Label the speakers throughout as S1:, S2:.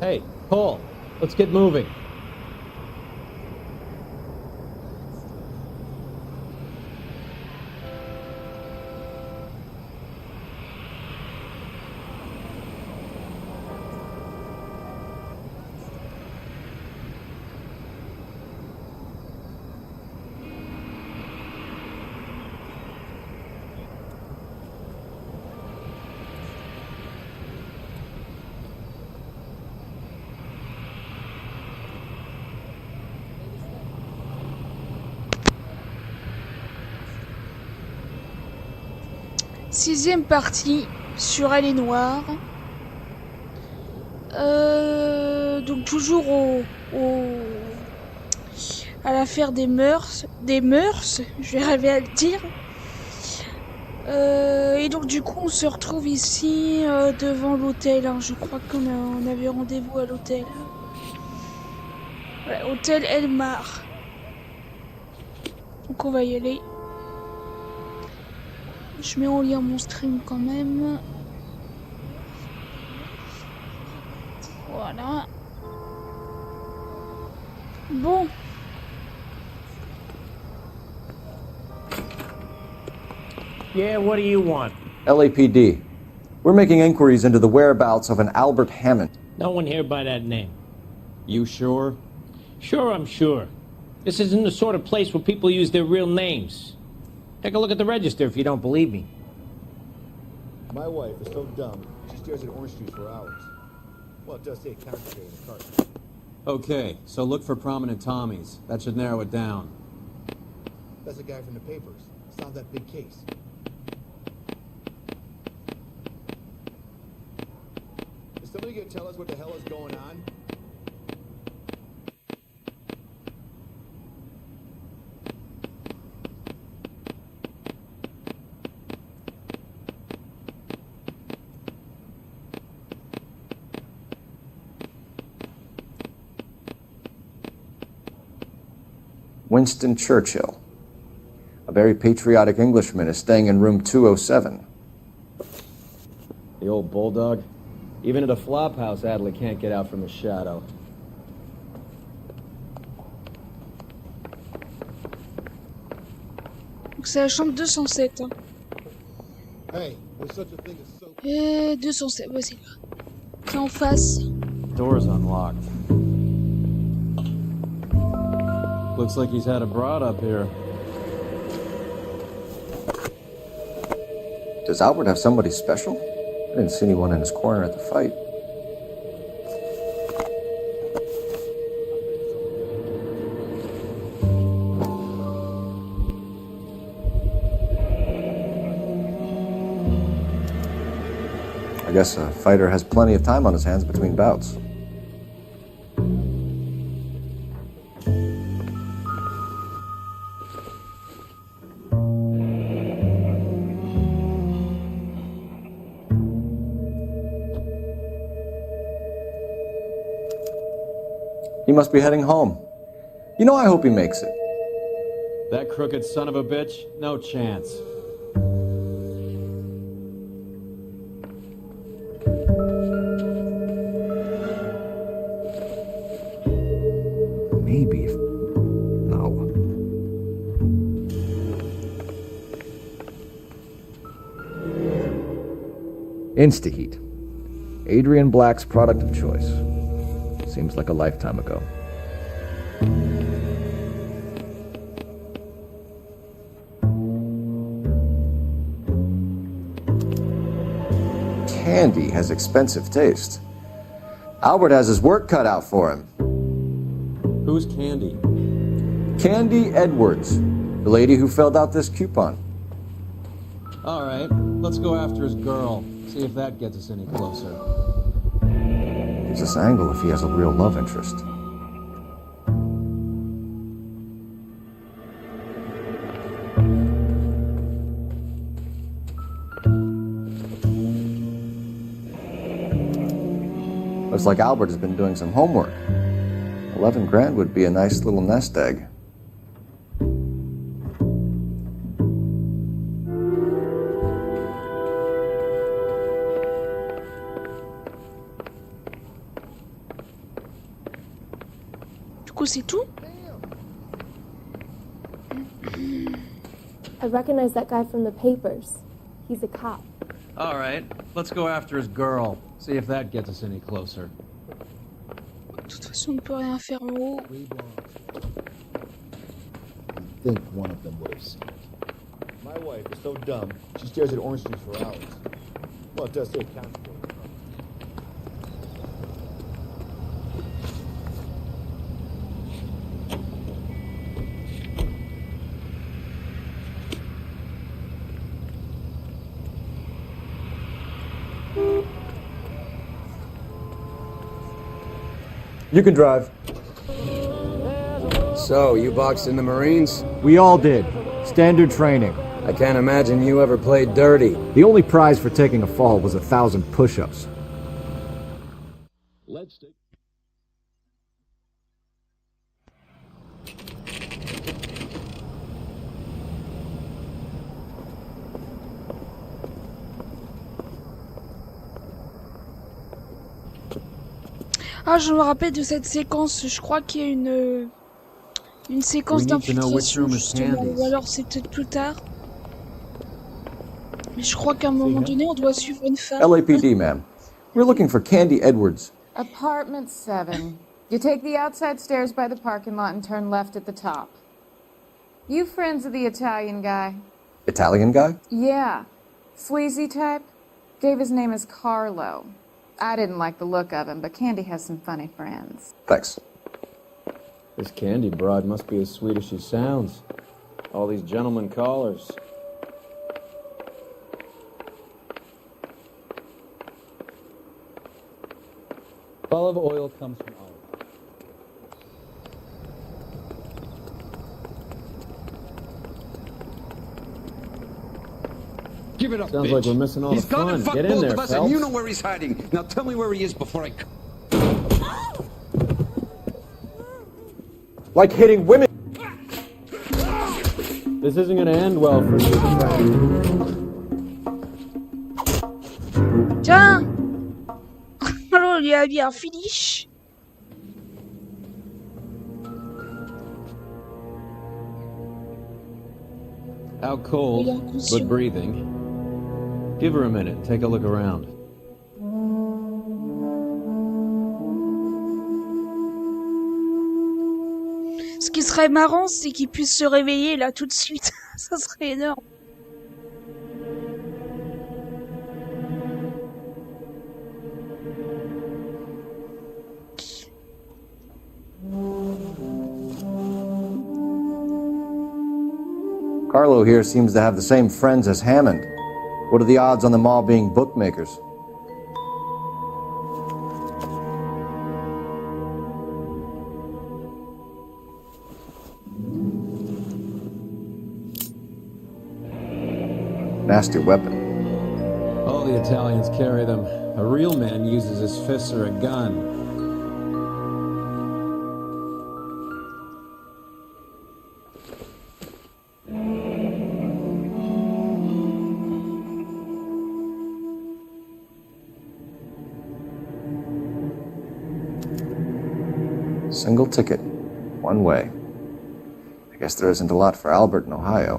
S1: Hey, Paul, let's get moving.
S2: Sixième partie sur L.A.Noire. Donc toujours à l'affaire des mœurs, je vais arriver à le dire. Et donc du coup on se retrouve ici devant l'hôtel, hein. Je crois qu'on avait rendez-vous à l'hôtel. Voilà, hôtel L.A.Noire. Donc on va y aller. Je mets en lien mon stream quand même. Voilà. Bon.
S3: Yeah, what do you want?
S4: LAPD. We're making inquiries into the whereabouts of an Albert Hammond.
S3: No one here by that name.
S1: You sure?
S3: Sure, I'm sure. This isn't the sort of place where people use their real names. Take a look at the register if you don't believe me.
S5: My wife is so dumb, she stares at orange juice for hours. Well, it does say counterfeit in the cart.
S1: Okay, so look for prominent Tommies. That should narrow it down.
S5: That's a guy from the papers. Solved that big case. Is somebody gonna tell us what the hell is going on?
S4: Winston Churchill. A very patriotic Englishman is staying in room 207.
S1: The old bulldog? Even at a flophouse, Adley can't get out from his shadow.
S2: Donc c'est la chambre 207. Hein.
S5: Hey, there's such a thing as soap.
S2: Et 207, voici là. C'est en face.
S1: Door's unlocked. Looks like he's had a broad up here.
S4: Does Albert have somebody special? I didn't see anyone in his corner at the fight. I guess a fighter has plenty of time on his hands between bouts. He must be heading home. You know, I hope he makes it.
S1: That crooked son of a bitch? No chance.
S4: Maybe if... No. Instaheat. Adrian Black's product of choice. Seems like a lifetime ago. Candy has expensive taste. Albert has his work cut out for him.
S1: Who's Candy?
S4: Candy Edwards, the lady who filled out this coupon.
S1: All right, let's go after his girl. See if that gets us any closer.
S4: Gives us angle if he has a real love interest. Looks like Albert has been doing some homework. 11 grand would be a nice little nest egg.
S2: coup, c'est tout?
S6: I recognize that guy from the papers. He's a cop.
S1: All right, let's go after his girl. See if that gets us any closer.
S2: De toute façon, on ne peut rien faire en haut.
S5: I think one of them would have seen it. My wife is so dumb, she stares at orange juice for hours. Well, it does take count for it.
S4: You can drive.
S7: So, you boxed in the Marines?
S8: We all did. Standard training.
S7: I can't imagine you ever played dirty.
S8: The only prize for taking a fall was 1,000 push-ups.
S3: Let's take...
S2: Ah, je me rappelle de cette séquence. Je crois qu'il y a une séquence d'infiltration justement. Ou alors c'est peut-être plus tard. Mais je crois qu'à un moment donné, on doit suivre une femme.
S4: LAPD, ma'am. We're looking for Candy Edwards.
S9: Apartment 7. You take the outside stairs by the parking lot and turn left at the top. You friends of the Italian guy?
S4: Italian guy?
S9: Yeah. Sleazy type? Gave his name as Carlo. I didn't like the look of him, but Candy has some funny friends.
S4: Thanks.
S7: This Candy broad must be as sweet as she sounds. All these gentlemen callers.
S1: Olive oil comes from olive.
S7: Give it up,
S10: Sounds
S7: bitch.
S10: like we're missing all
S7: He's
S10: the
S7: gone
S10: fun.
S7: and fucked
S10: Get in
S7: both
S10: there,
S7: of us,
S10: Phelps.
S7: and you know where he's hiding. Now tell me where he is before I...
S4: Like hitting women.
S10: This isn't gonna end well for you.
S2: Tiens. Alors, il y a bien un finish.
S1: Out cold,
S2: Il est inconscient.
S1: but breathing. Give her a minute, take a look around.
S2: Ce qui serait marrant, c'est qu'il puisse se réveiller là tout de suite. Ça serait énorme.
S4: Carlo here seems to have the same friends as Hammond. What are the odds on them all being bookmakers? Nasty weapon.
S1: All the Italians carry them. A real man uses his fists or a gun.
S4: Single ticket. One way. I guess there isn't a lot for Albert in Ohio.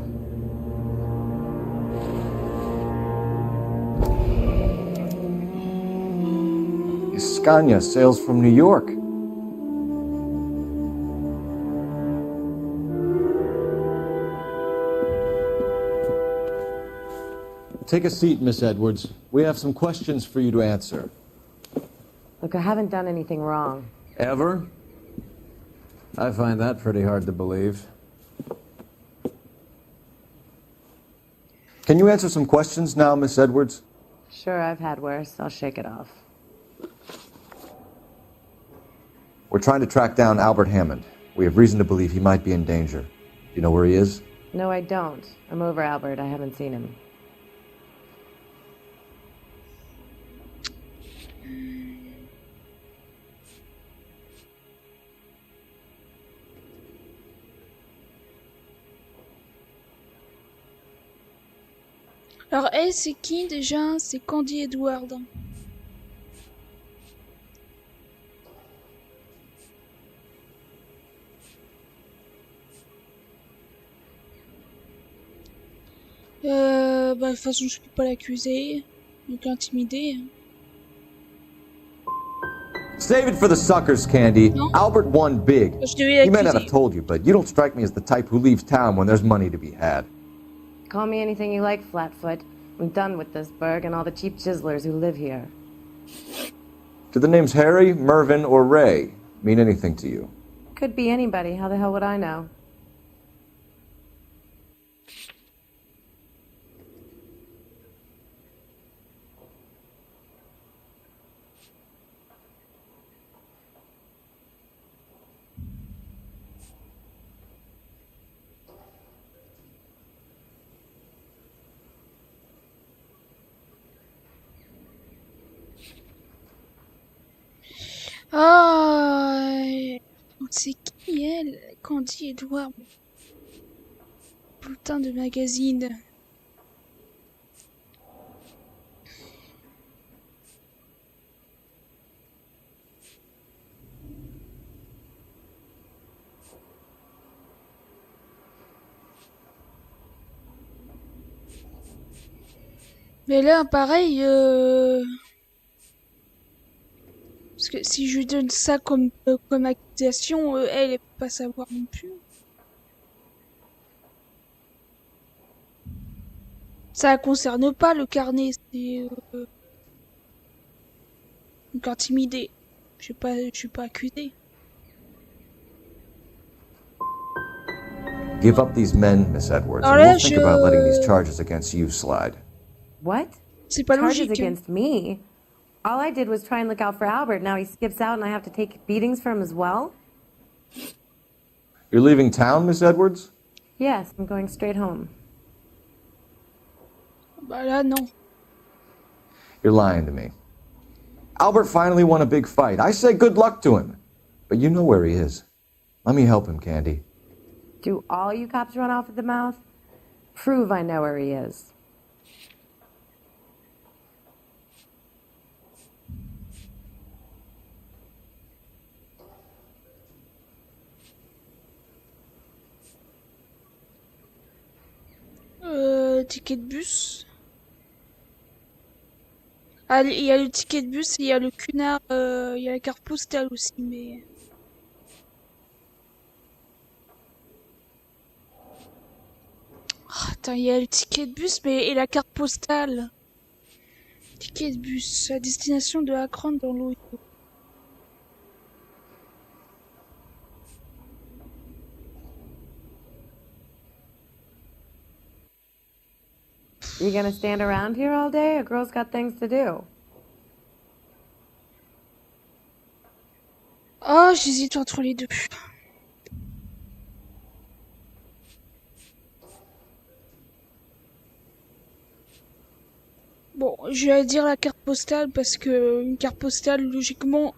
S4: Scania sails from New York.
S1: Take a seat, Miss Edwards. We have some questions for you to answer.
S9: Look, I haven't done anything wrong.
S1: Ever? I find that pretty hard to believe.
S4: Can you answer some questions now, Miss Edwards?
S9: Sure, I've had worse. I'll shake it off.
S4: We're trying to track down Albert Hammond. We have reason to believe he might be in danger. Do you know where he is?
S9: No, I don't. I'm over Albert. I haven't seen him.
S2: Alors, elle, c'est qui déjà? C'est Candy Edward. Bah, de toute façon, je peux pas l'accuser. Donc, intimider.
S4: Save it for the suckers, Candy.
S2: Non?
S4: Albert won big.
S2: Je devais
S4: He may not
S2: l'accuser.
S4: have told you, but you don't strike me as the type who leaves town when there's money to be had.
S11: Call me anything you like, Flatfoot. I'm done with this burg and all the cheap chiselers who live here.
S4: Do the names Harry, Mervyn, or Ray mean anything to you?
S11: Could be anybody. How the hell would I know?
S2: Ah, c'est qui elle? Candy Edward. Putain de magazine. Mais là, pareil, parce que si je lui donne ça comme accusation, elle peut pas savoir non plus. Ça la concerne pas le carnet, c'est donc intimidé. Je suis pas accusée.
S4: Give up these men, Miss Edwards,
S2: Alors
S4: and
S2: là,
S4: we'll think about letting these charges against you slide.
S11: What?
S2: C'est pas
S11: Charges
S2: logique.
S11: against me? All I did was try and look out for Albert. Now he skips out and I have to take beatings for him as well?
S4: You're leaving town, Miss Edwards?
S11: Yes, I'm going straight home.
S2: Bah là, non.
S4: You're lying to me. Albert finally won a big fight. I say good luck to him. But you know where he is. Let me help him, Candy.
S11: Do all you cops run off at the mouth? Prove I know where he is.
S2: Ticket de bus. Ah, il y a le ticket de bus et il y a le cunard, il y a la carte postale aussi, mais... Oh, attends, il y a le ticket de bus et la carte postale. Ticket de bus, à destination de Akron dans l'Ohio.
S11: You gonna stand around here all day? A girl's got things to do.
S2: Oh, j'hésite entre les deux. Bon, je vais dire la carte postale parce que une carte postale, logiquement,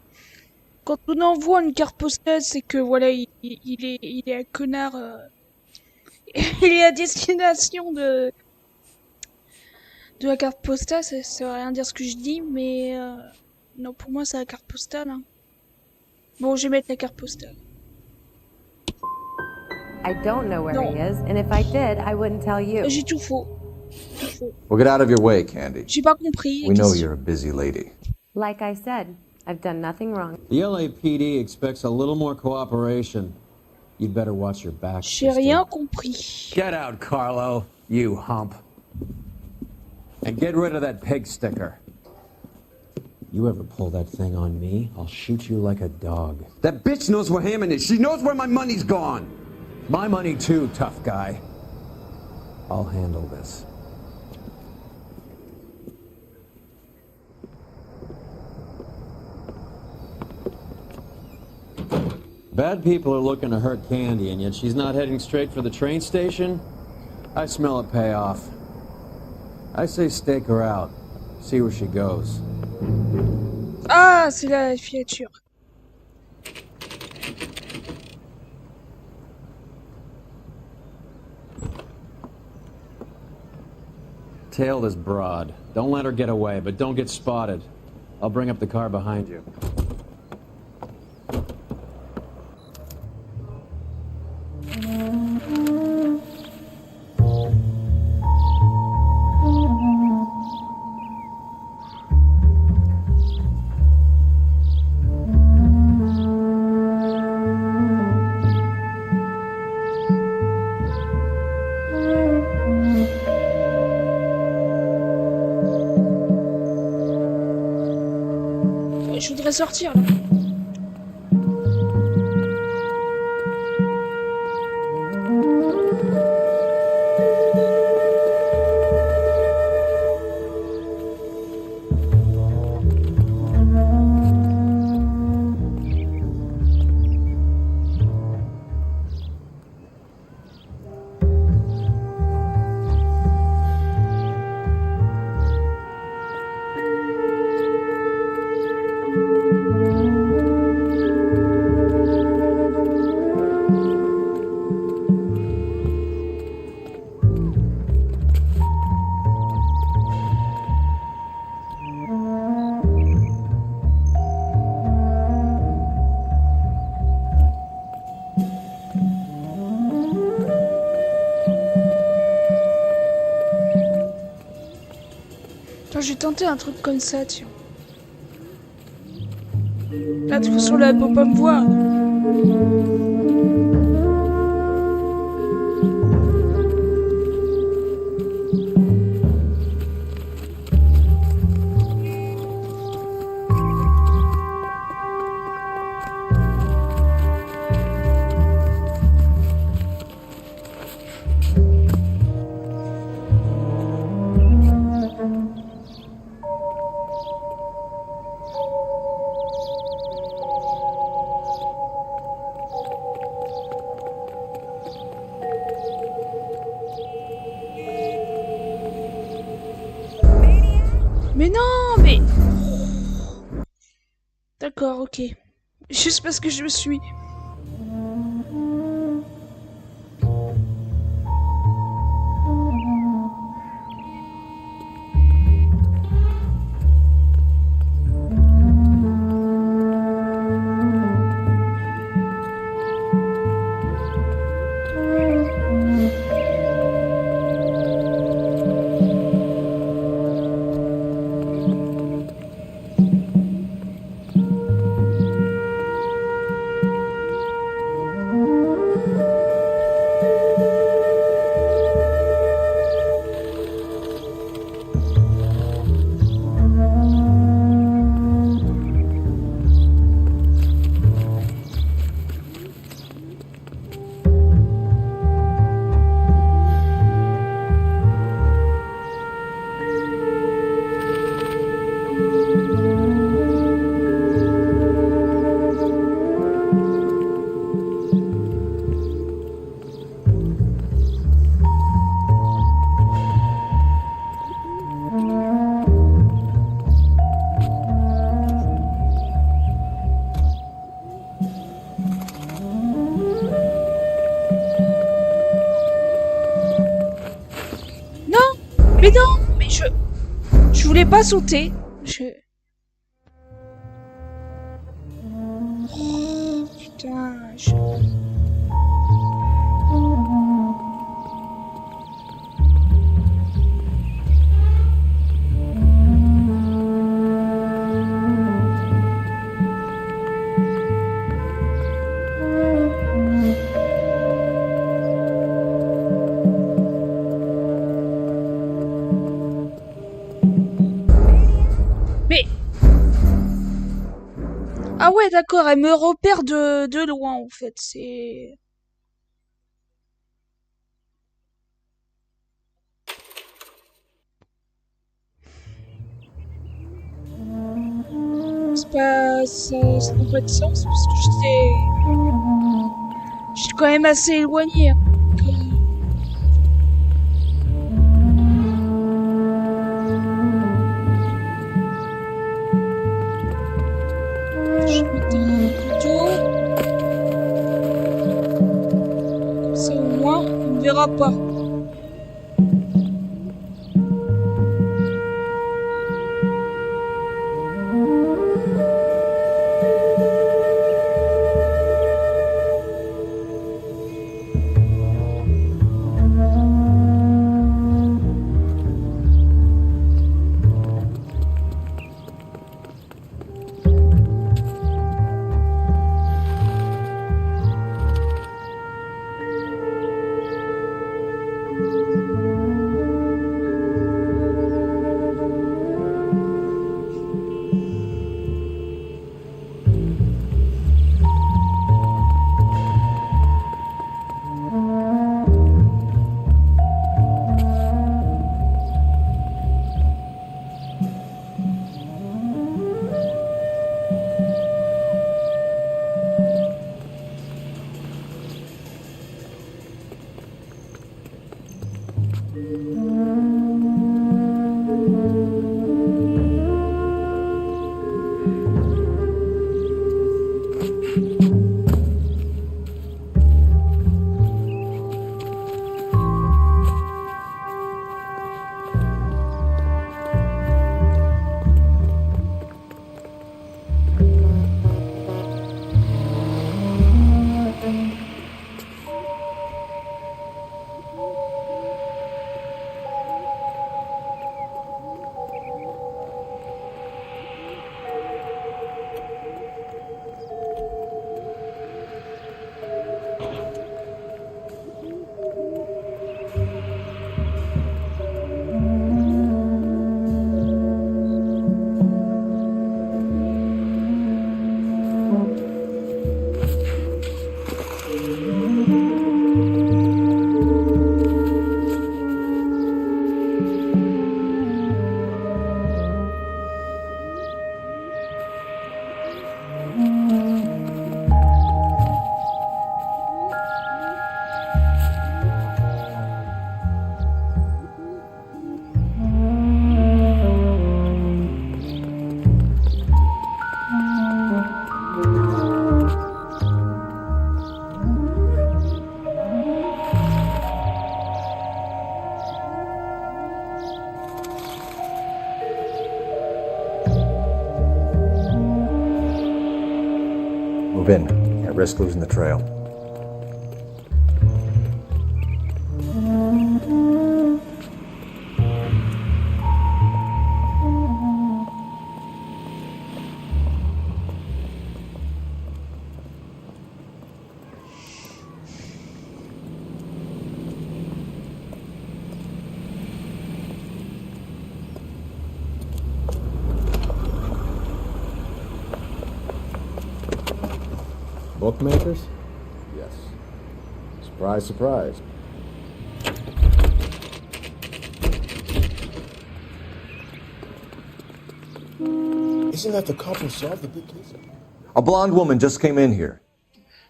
S2: quand on envoie une carte postale, c'est que voilà, il est un connard. Il est à destination de la carte postale. Ça veut rien dire ce que je dis, mais non, pour moi, c'est la carte postale. Hein. Bon, je vais mettre la carte postale.
S11: I don't know where he is, and if I did, I wouldn't tell you.
S2: J'ai tout faux.
S4: Well, get out of your way, Candy.
S2: J'ai pas compris.
S4: We know you're a busy lady.
S11: Like I said, I've done nothing wrong.
S1: The LAPD expects a little more cooperation. You'd better watch your back.
S2: J'ai rien compris.
S3: Get out, Carlo, you hump. And get rid of that pig sticker.
S1: You ever pull that thing on me, I'll shoot you like a dog.
S12: That bitch knows where Hammond is. She knows where my money's gone.
S3: My money too, tough guy.
S1: I'll handle this. Bad people are looking to hurt Candy, and yet she's not heading straight for the train station? I smell a payoff. I say stake her out. See where she goes.
S2: Ah, c'est la filature.
S1: Tail this broad. Don't let her get away, but don't get spotted. I'll bring up the car behind you.
S2: va sortir là. Attends, j'ai tenté un truc comme ça, tiens. Là, de toute façon, là, elle peut pas me voir. Mais non, mais... D'accord, ok. Juste parce que je me suis... Mais non, mais je voulais pas sauter. Oh, putain, Mais... Ah ouais, d'accord, elle me repère de loin, en fait, c'est... C'est pas... Ça n'a pas de sens, parce que j'étais quand même assez éloignée. Hein. Je mettais un couteau. Comme ça, au moins, on ne verra pas.
S4: Move in. Can't risk losing the trail.
S7: Bookmakers? Yes. Surprise, surprise.
S5: Isn't that the cop who solved the big case?
S4: A blonde woman just came in here.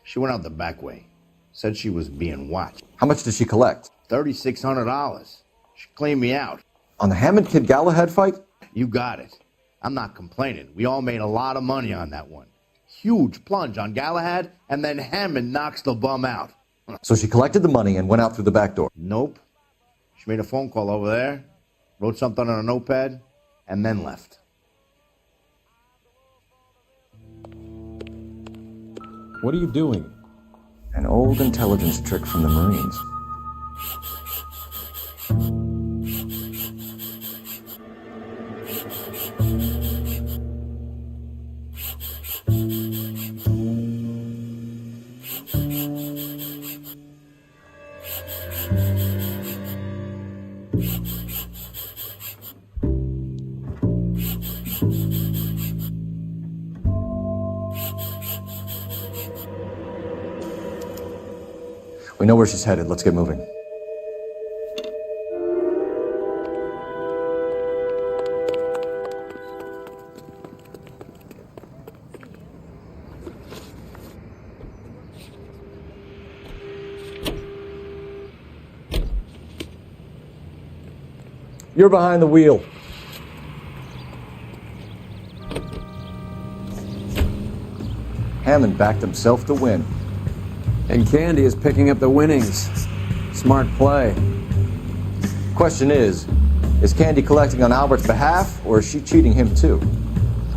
S13: She went out the back way. Said she was being watched.
S4: How much did she collect?
S13: $3,600. She cleaned me out.
S4: On the Hammond Kid Galahad fight?
S13: You got it. I'm not complaining. We all made a lot of money on that one. Huge plunge on Galahad, and then Hammond knocks the bum out.
S4: So she collected the money and went out through the back door?
S13: Nope. She made a phone call over there, wrote something on a notepad, and then left.
S7: What are you doing?
S4: An old intelligence trick from the Marines. We know where she's headed. Let's get moving. You're behind the wheel. Hammond backed himself to win.
S1: And Candy is picking up the winnings. Smart play.
S4: Question is Candy collecting on Albert's behalf, or is she cheating him too?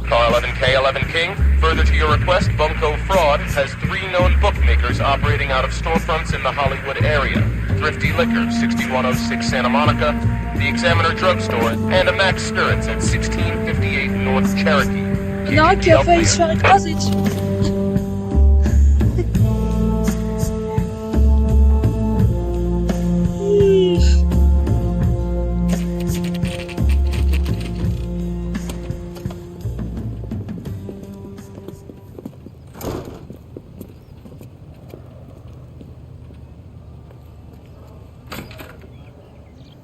S14: Car 11K, 11 King. Further to your request, Bunko Fraud has 3 known bookmakers operating out of storefronts in the Hollywood area. Thrifty Liquor, 6106 Santa Monica, the Examiner Drugstore, and a Max Spirits at 1658 North Cherokee.
S2: Il y en a un qui a failli se faire écraser dessus.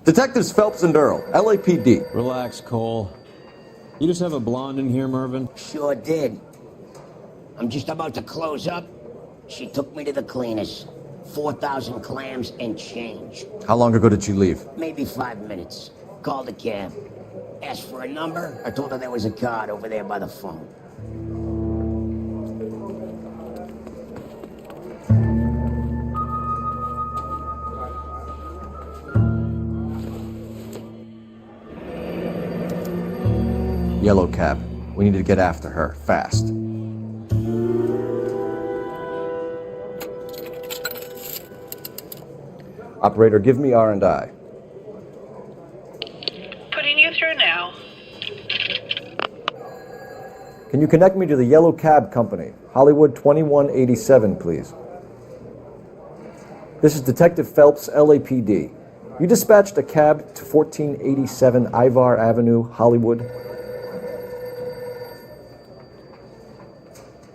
S4: Detectives Phelps and Earl, LAPD.
S1: Relax, Cole. You just have a blonde in here, Mervyn?
S15: Sure did. I'm just about to close up. She took me to the cleaners. 4,000 clams and change.
S4: How long ago did she leave?
S15: Maybe 5 minutes. Called a cab. Asked for a number. I told her there was a card over there by the phone.
S4: Yellow cab. We need to get after her, fast. Operator, give me R&I.
S16: Putting you through now.
S4: Can you connect me to the Yellow Cab Company, Hollywood 2187, please? This is Detective Phelps, LAPD. You dispatched a cab to 1487 Ivar Avenue, Hollywood.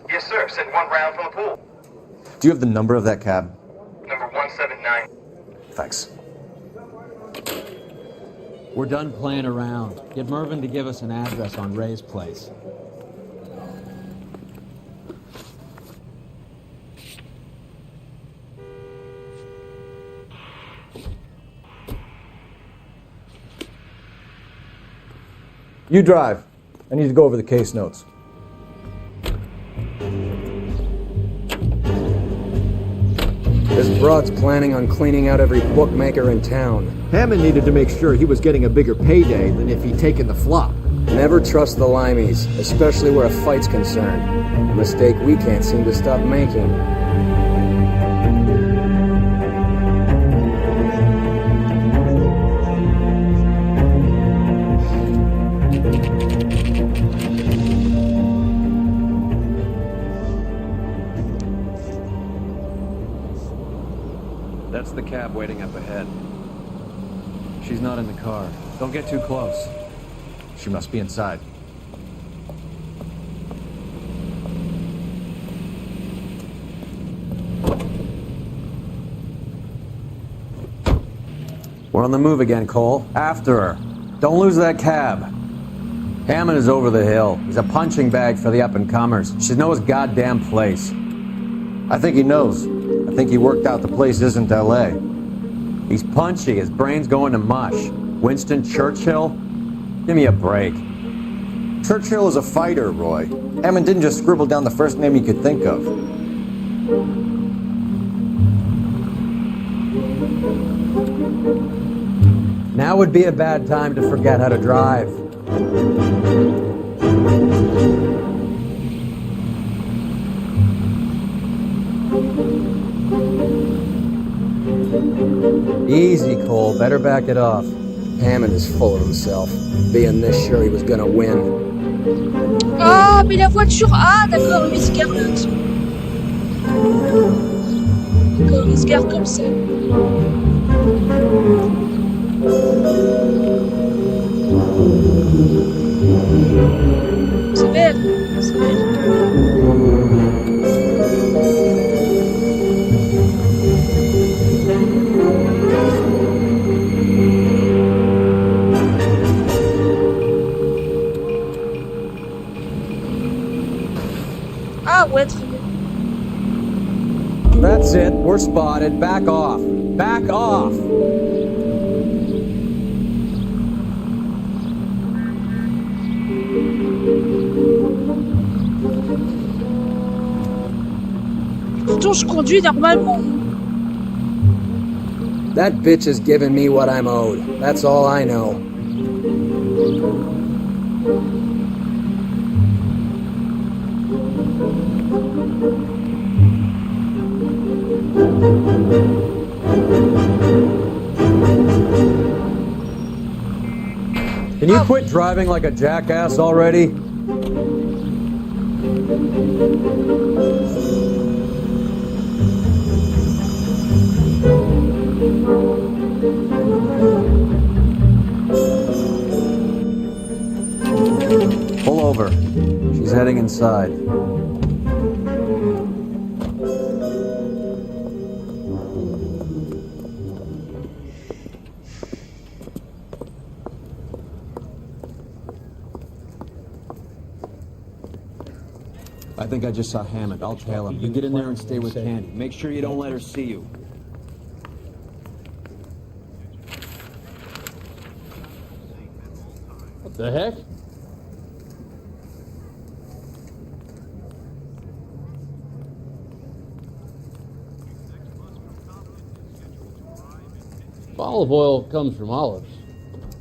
S14: Yes, sir. Send 1 round from the pool.
S4: Do you have the number of that cab?
S14: Number 179.
S4: Thanks.
S1: We're done playing around. Get Mervyn to give us an address on Ray's place.
S4: You drive. I need to go over the case notes.
S8: This broad's planning on cleaning out every bookmaker in town. Hammond needed to make sure he was getting a bigger payday than if he'd taken the flop.
S7: Never trust the limeys, especially where a fight's concerned. A mistake we can't seem to stop making.
S1: That's the cab waiting up ahead. She's not in the car. Don't get too close.
S4: She must be inside.
S1: We're on the move again, Cole. After her. Don't lose that cab. Hammond is over the hill. He's a punching bag for the up-and-comers. She should know his goddamn place.
S4: I think he knows. I think he worked out the place isn't L.A.
S1: He's punchy. His brain's going to mush. Winston Churchill? Give me a break.
S4: Churchill is a fighter, Roy. Hammond didn't just scribble down the first name he could think of.
S1: Now would be a bad time to forget how to drive. Easy, Cole. Better back it off.
S7: Hammond is full of himself. Being this sure he was gonna win.
S2: Ah, mais la voiture... Ah, d'accord, lui, il se gare là-dessus. D'accord, il se gare comme ça. C'est vert, c'est vert. Ah ouais, très bien.
S1: That's it. We're spotted. Back off. Back off.
S2: Pourtant, je conduis normalement.
S7: That bitch is giving me what I'm owed. That's all I know.
S1: Can you quit driving like a jackass already? Pull over. She's heading inside. I think I just saw Hammond. I'll tail him. You get in there and stay with Candy. Make sure you don't let her see you.
S3: What the heck? Olive oil comes from olives.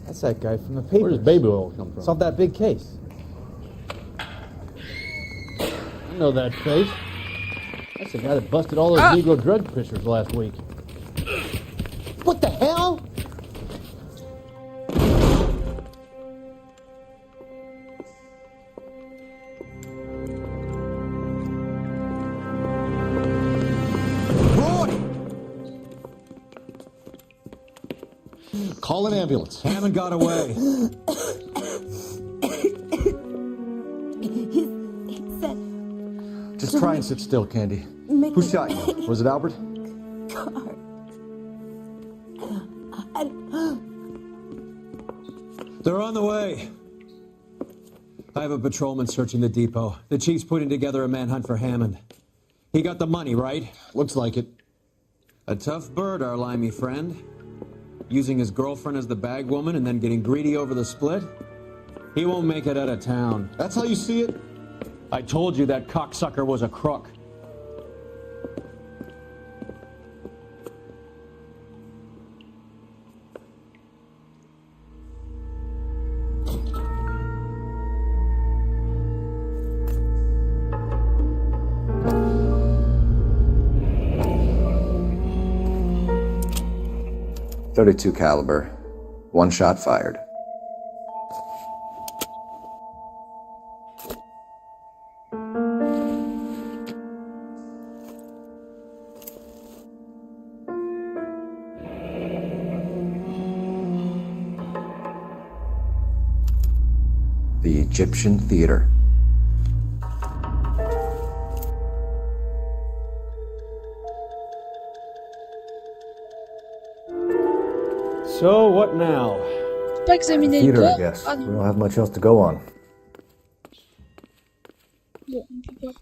S10: That's that guy from the paper.
S3: Where does baby oil come from?
S10: Solved that big case.
S3: I know that face. That's the guy that busted all those Negro drug pushers last week. What the hell?
S5: Call an ambulance.
S1: Hammond got away.
S4: Just try and sit still, Candy. Who shot you? Was it Albert?
S1: They're on the way. I have a patrolman searching the depot. The chief's putting together a manhunt for Hammond. He got the money, right?
S5: Looks like it.
S1: A tough bird, our limey friend. Using his girlfriend as the bag woman and then getting greedy over the split? He won't make it out of town.
S5: That's how you see it?
S1: I told you that cocksucker was a crook.
S4: .32 caliber. One shot fired. The Egyptian Theater.
S1: So, what now?
S2: Pas examiner le
S8: Theater, I
S2: corps.
S8: guess.
S2: Ah
S8: We
S2: non.
S8: don't have much else to go on.
S2: Bon, on peut pas.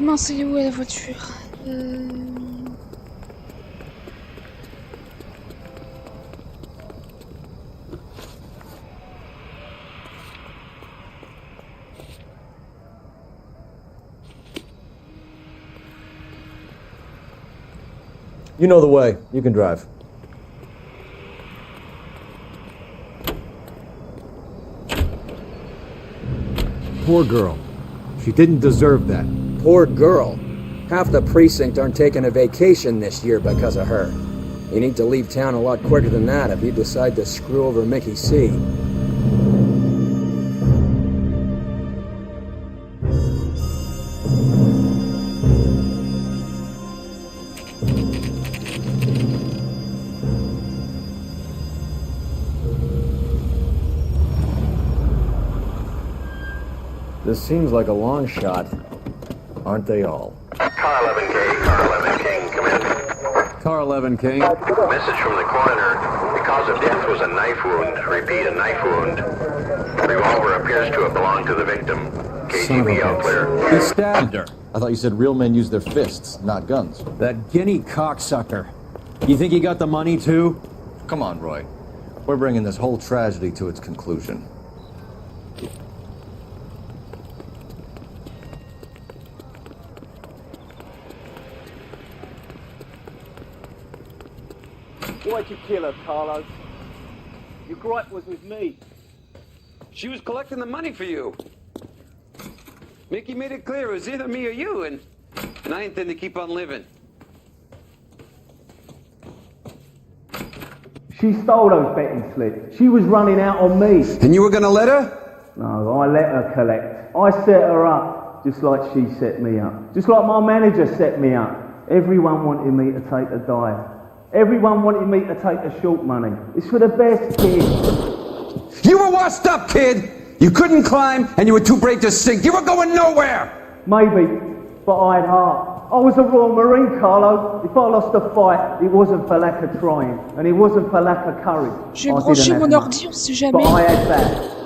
S2: Mince, elle est où la voiture?
S8: You know the way. You can drive. Poor girl. She didn't deserve that.
S16: Poor girl. Half the precinct aren't taking a vacation this year because of her. You need to leave town a lot quicker than that if you decide to screw over Mickey C.
S7: This seems like a long shot.
S8: Aren't they all?
S14: Car 11K, Car 11 King, come in.
S1: Car 11 King.
S14: Message from the coroner. The cause of death was a knife wound. Repeat, a knife wound. Revolver appears to have belonged to the victim. KGB all clear.
S1: He stabbed her.
S4: I thought you said real men use their fists, not guns.
S1: That guinea cocksucker. You think he got the money too?
S4: Come on, Roy. We're bringing this whole tragedy to its conclusion.
S17: Why'd you kill her, Carlos? Your gripe was with me.
S12: She was collecting the money for you. Mickey made it clear it was either me or you, and I intend to keep on living.
S17: She stole those betting slips. She was running out on me.
S12: And you were gonna let her?
S17: No, I let her collect. I set her up, just like she set me up. Just like my manager set me up. Everyone wanted me to take a dive. Everyone wanted me to take the short money. It's for the best, kid.
S12: You were washed up, kid! You couldn't climb, and you were too brave to sink. You were going nowhere!
S17: Maybe, but I had heart. I was a Royal Marine, Carlo. If I lost a fight, it wasn't for lack of trying, and it wasn't for lack of courage.
S2: Je vais brancher mon ordi, on sait jamais.
S17: But I had that.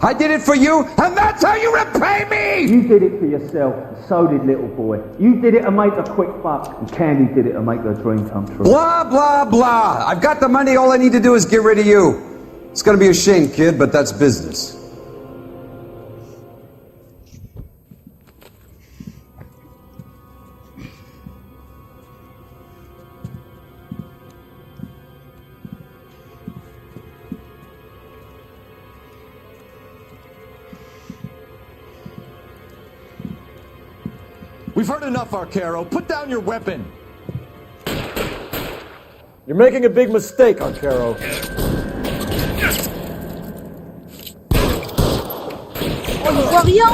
S12: I did it for you, and that's how you repay me!
S17: You did it for yourself, and so did little boy. You did it to make a quick buck, and Candy did it to make her dream come true.
S12: Blah, blah, blah. I've got the money. All I need to do is get rid of you. It's gonna be a shame, kid, but that's business.
S4: We've heard enough, Arcaro. Put down your weapon.
S8: You're making a big mistake, Arcaro.
S2: On ne voit rien.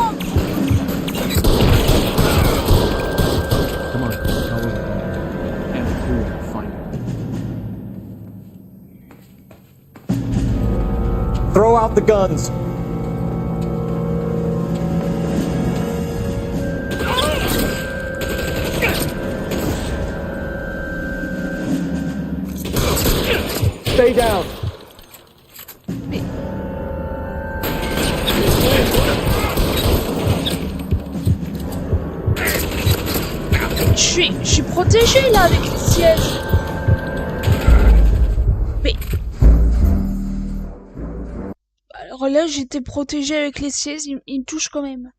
S1: Come on, tell me. And who will find him.
S8: Throw out the guns. Stay down.
S2: Je suis protégé là avec le siège. Mais alors Alors là, j'étais protégée avec les sièges, il me touche quand même.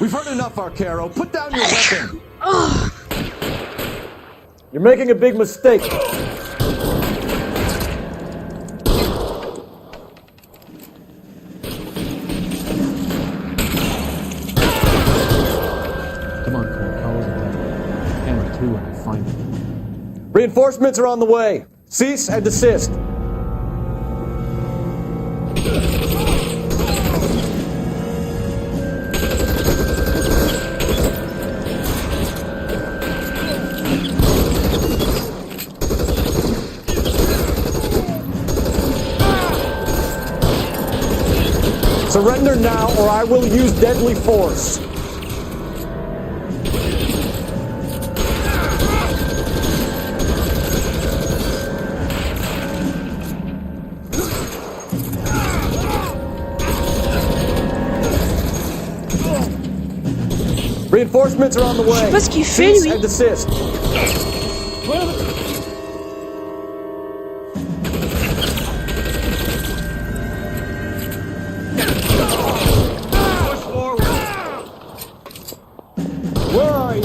S4: We've heard enough, Arcaro. Put down your weapon.
S2: Oh.
S8: You're making a big mistake.
S1: Come on, Cole. How was it? Hammer 2 when I find it.
S8: Reinforcements are on the way. Cease and desist. Surrender now, or I will use deadly force. Reinforcements are on the way.
S2: Je sais pas ce qu'il fait,
S8: Cease
S2: lui.
S8: and desist.
S1: Where are you?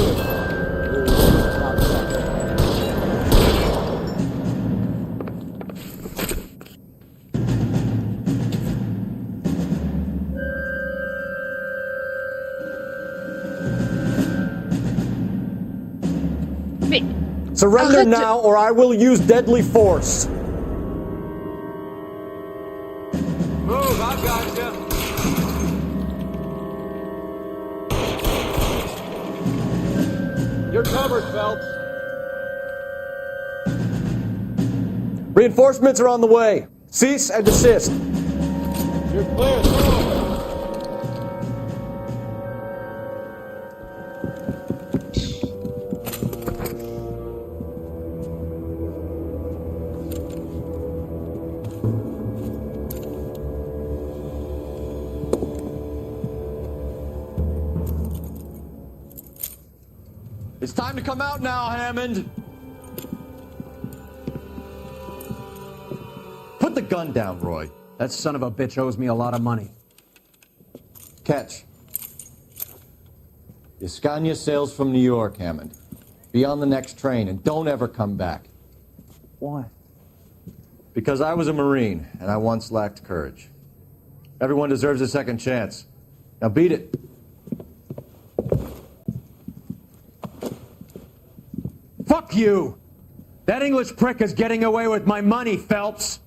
S2: Mais
S8: Surrender
S2: arrête.
S8: now, or I will use deadly force.
S12: Move, I've got you.
S1: You're covered, Phelps.
S8: Reinforcements are on the way. Cease and desist.
S1: You're clear. Through.
S4: It's time to come out now, Hammond. Put the gun down, Roy.
S1: That son of a bitch owes me a lot of money.
S4: Catch. Yascania sails from New York, Hammond. Be on the next train and don't ever come back.
S1: Why?
S4: Because I was a Marine and I once lacked courage. Everyone deserves a second chance. Now beat it.
S1: Fuck you! That English prick is getting away with my money, Phelps!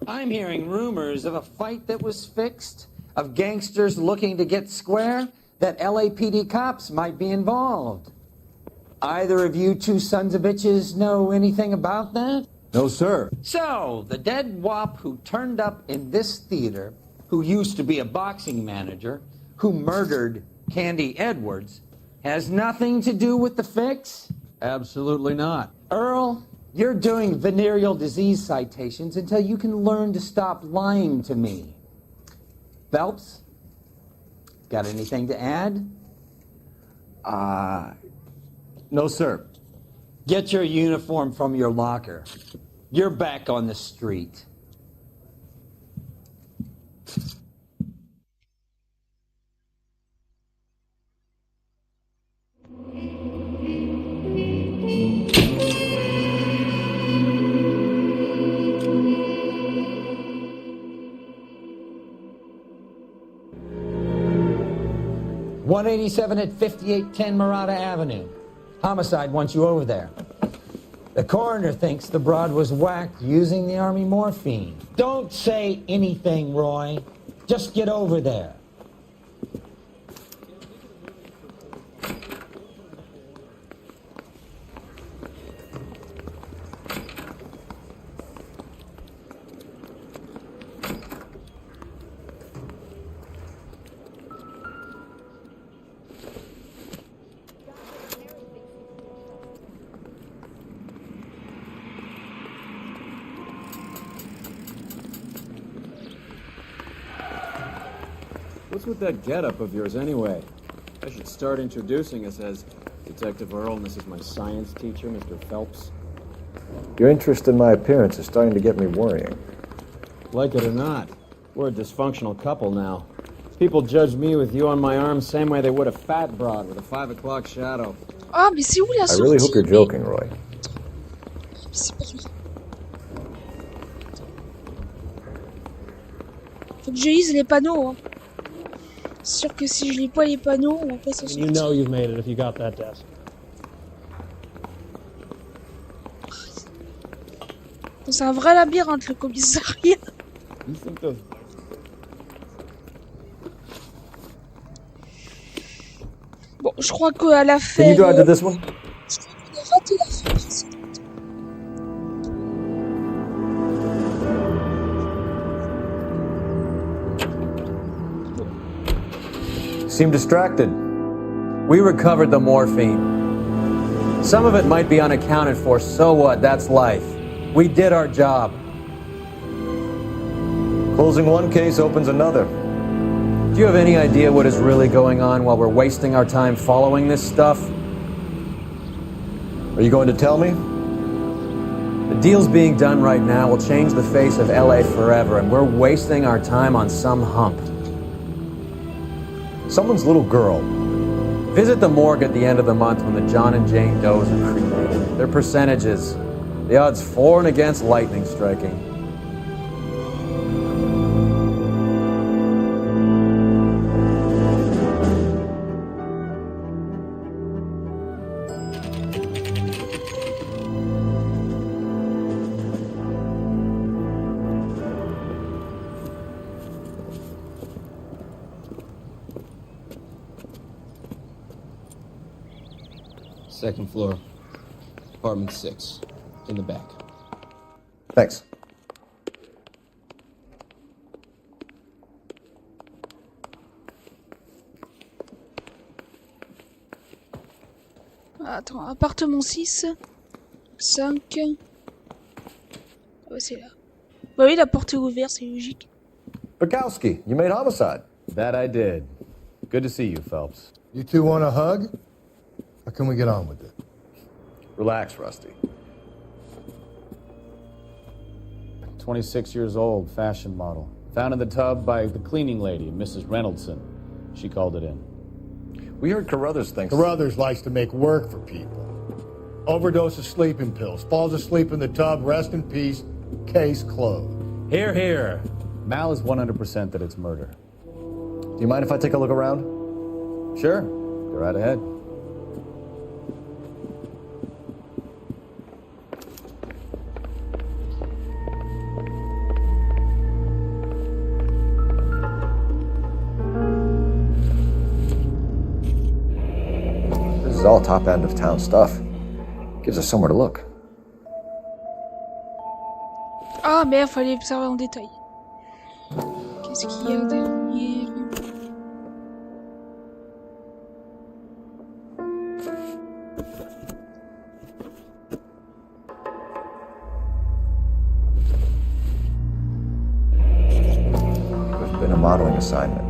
S18: I'm hearing rumors of a fight that was fixed, of gangsters looking to get square, that LAPD cops might be involved. Either of you two sons of bitches know anything about that?
S4: No, sir.
S18: So, the dead wop who turned up in this theater, who used to be a boxing manager, who murdered Candy Edwards, has nothing to do with the fix?
S1: Absolutely not.
S18: Earl, you're doing venereal disease citations until you can learn to stop lying to me. Phelps, got anything to add?
S4: No, sir.
S18: Get your uniform from your locker. You're back on the street. .187 at 5810 Murata Avenue. Homicide wants you over there. The coroner thinks the broad was whacked using the army morphine. Don't say anything, Roy. Just get over there.
S1: What's with that getup of yours anyway? I should start introducing us as Detective Earl, and this is my science teacher, Mr. Phelps.
S8: Your interest in my appearance is starting to get me worrying.
S1: Like it or not, we're a dysfunctional couple now. People judge me with you on my arm same way they would a fat broad with a 5 o'clock shadow.
S2: Ah, mais c'est où la
S8: I
S2: sortie?
S8: really hope you're joking, Roy.
S2: C'est pas lui. Faut que je lise les panneaux. Hein. C'est sûr que si je lis pas les panneaux, on va pas s'en sortir.
S3: You know you've made it if you got that desk.
S2: C'est un vrai labyrinthe, le commissariat.
S5: You think those...
S2: Bon, je crois qu'à la fin...
S8: Can you drive to this one?
S2: Je crois qu'on a raté la fin.
S1: Seem distracted. We recovered the morphine. Some of it might be unaccounted for, so what? That's life. We did our job.
S4: Closing one case opens another.
S1: Do you have any idea what is really going on while we're wasting our time following this stuff?
S4: Are you going to tell me?
S1: The deals being done right now will change the face of L.A. forever, and we're wasting our time on some hump.
S4: Someone's little girl.
S1: Visit the morgue at the end of the month when the John and Jane Does are cremated. Their percentages. The odds for and against lightning striking.
S19: Second floor, apartment 6, in the back.
S4: Thanks.
S2: Attends, appartement 6, 5... Ah ouais, c'est là. Bah oui, la porte est ouverte, c'est logique.
S4: Bukowski, you made homicide.
S5: That I did. Good to see you, Phelps.
S20: You two want a hug? Or can we get on with it?
S5: Relax, Rusty. 26 years old, fashion model. Found in the tub by the cleaning lady, Mrs. Reynoldson. She called it in.
S4: We heard Carruthers thinks...
S20: Carruthers likes to make work for people. Overdose of sleeping pills. Falls asleep in the tub. Rest in peace. Case closed.
S5: Here, here. Mal is 100% that it's murder.
S4: Do you mind if I take a look around?
S5: Sure. Go right ahead.
S4: This is all top end of town stuff. Gives us somewhere to look.
S2: Ah merde, fallait observer en détail. Qu'est-ce qu'il y a derrière?
S4: Could have been a modeling assignment.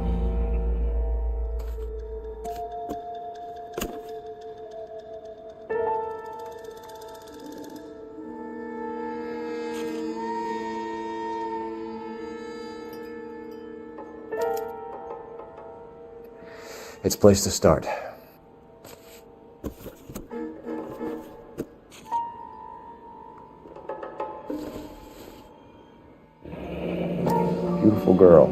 S4: It's a place to start. Beautiful girl.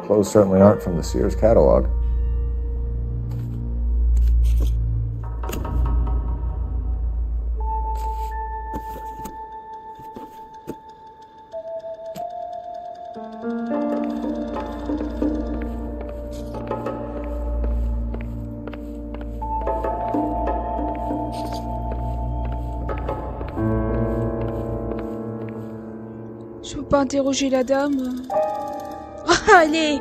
S4: Clothes certainly aren't from the Sears catalog.
S2: Je peux pas interroger la dame. Ah, elle est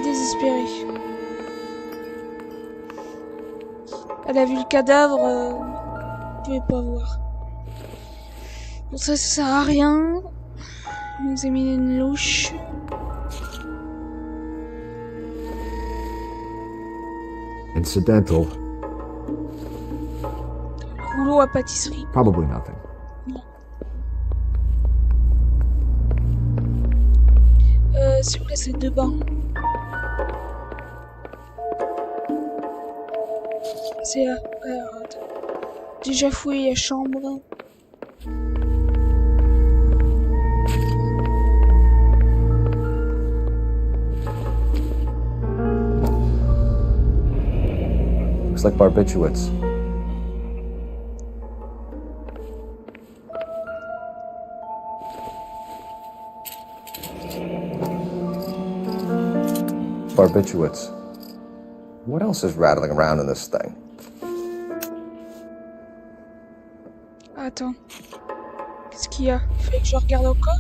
S2: désespérée. Elle a vu le cadavre. Vous pouvez pas voir. Pour ça, ça sert à rien. Examiner une louche.
S8: Incidental.
S2: Rouleau à pâtisserie.
S8: Probably nothing.
S2: C'est où la salle de bain? C'est là. Alors, attends. Déjà fouillé la chambre.
S4: Looks like barbiturates. Barbiturates. What else is rattling around in this thing?
S2: Attends. Qu'est-ce qu'il y a? Il fallait que je regarde encore?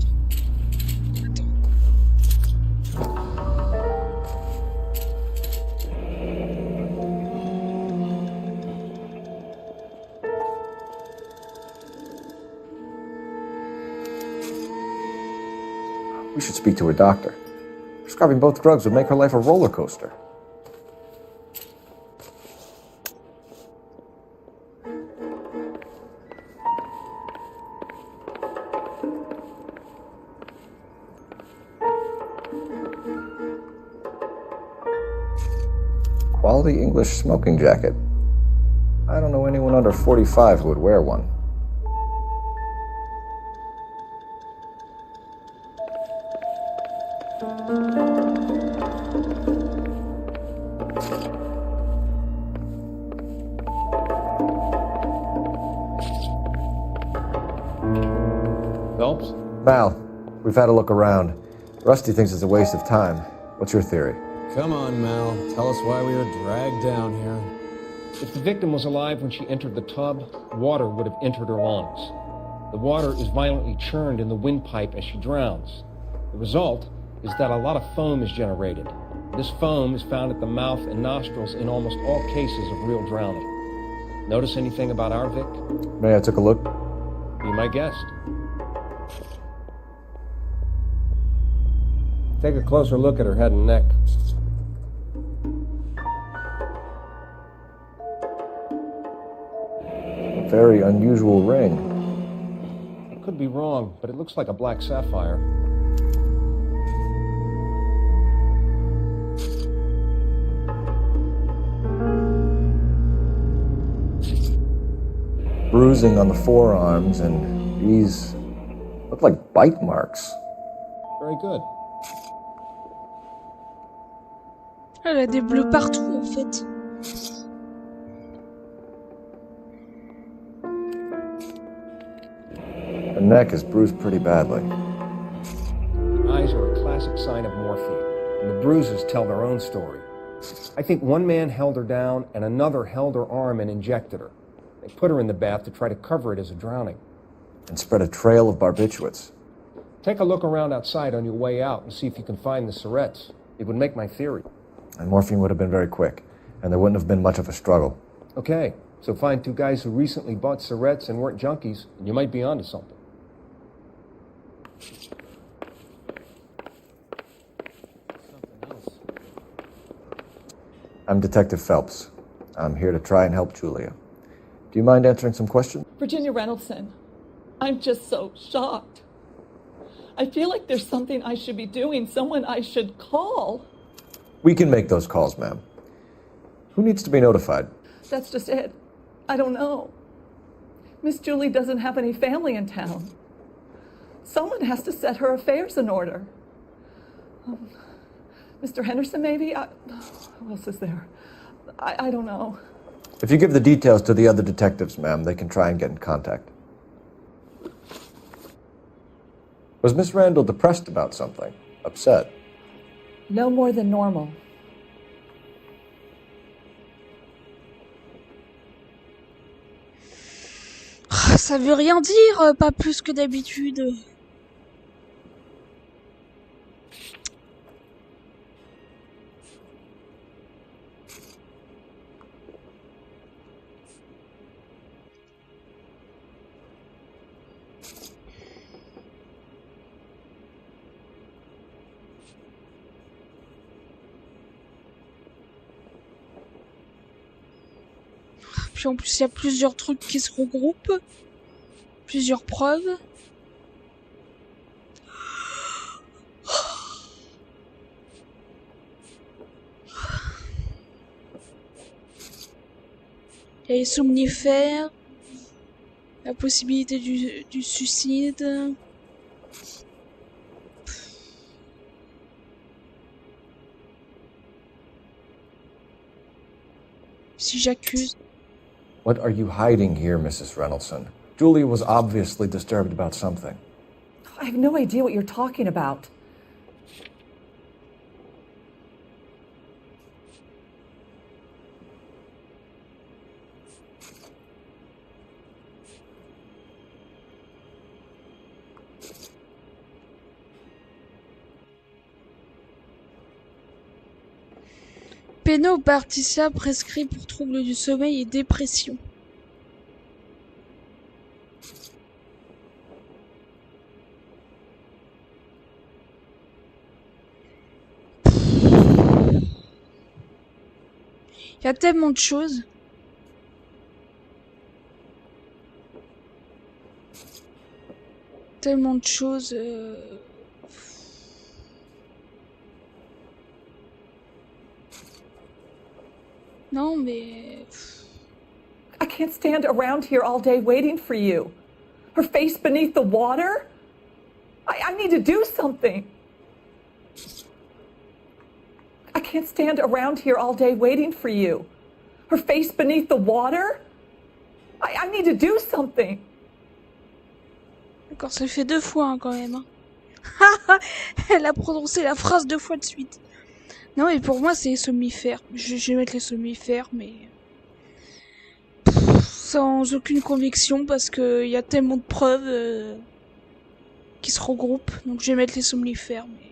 S2: Attends.
S4: We should speak to her doctor. Prescribing both drugs would make her life a roller coaster. Quality English smoking jacket. I don't know anyone under 45 who would wear one.
S19: Phelps?
S4: Mal, we've had a look around. Rusty thinks it's a waste of time. What's your theory?
S1: Come on, Mal. Tell us why we were dragged down here.
S21: If the victim was alive when she entered the tub, water would have entered her lungs. The water is violently churned in the windpipe as she drowns. The result is that a lot of foam is generated. This foam is found at the mouth and nostrils in almost all cases of real drowning. Notice anything about our Vic?
S4: May I take a look?
S21: Be my guest.
S19: Take a closer look at her head and neck.
S4: A very unusual ring.
S21: I could be wrong, but it looks like a black sapphire.
S4: Bruising on the forearms, and these look like bite marks.
S21: Very good.
S2: Elle a des bleus partout en fait.
S4: Her neck is bruised pretty badly.
S21: The eyes are a classic sign of morphine, and the bruises tell their own story. I think one man held her down and another held her arm and injected her. They put her in the bath to try to cover it as a drowning.
S4: And spread a trail of barbiturates.
S21: Take a look around outside on your way out and see if you can find the syrettes. It would make my theory.
S4: And morphine would have been very quick, and there wouldn't have been much of a struggle.
S21: Okay, so find two guys who recently bought syrettes and weren't junkies, and you might be onto something.
S4: I'm Detective Phelps. I'm here to try and help Julia. Do you mind answering some questions?
S22: Virginia Reynoldson, I'm just so shocked. I feel like there's something I should be doing, someone I should call.
S4: We can make those calls, ma'am. Who needs to be notified?
S22: That's just it. I don't know. Miss Julie doesn't have any family in town. Someone has to set her affairs in order. Mr. Henderson, maybe? Who else is there? I don't know.
S4: If you give the details to the other detectives, ma'am, they can try and get in contact. Was Miss Randall depressed about something? Upset?
S22: No more than normal.
S2: Ça veut rien dire, pas plus que d'habitude. Puis en plus, il y a plusieurs trucs qui se regroupent. Plusieurs preuves. Il y a les somnifères. La possibilité du suicide. Si j'accuse.
S4: What are you hiding here, Mrs. Reynoldson? Julie was obviously disturbed about something.
S22: I have no idea what you're talking about.
S2: Pénobarticia prescrit pour troubles du sommeil et dépression. Il y a tellement de choses. Tellement de choses. Non, mais...
S22: I can't stand around here all day waiting for you. Her face beneath the water? I need to do something. I can't stand around here all day waiting for you. Her face beneath the water? I need to do something.
S2: D'accord, ça le fait 2 fois hein, quand même. Hein. Elle a prononcé la phrase 2 fois de suite. Non, mais pour moi, c'est les somnifères. Je vais mettre les somnifères, mais... sans aucune conviction, parce qu'il y a tellement de preuves qui se regroupent. Donc je vais mettre les somnifères, mais...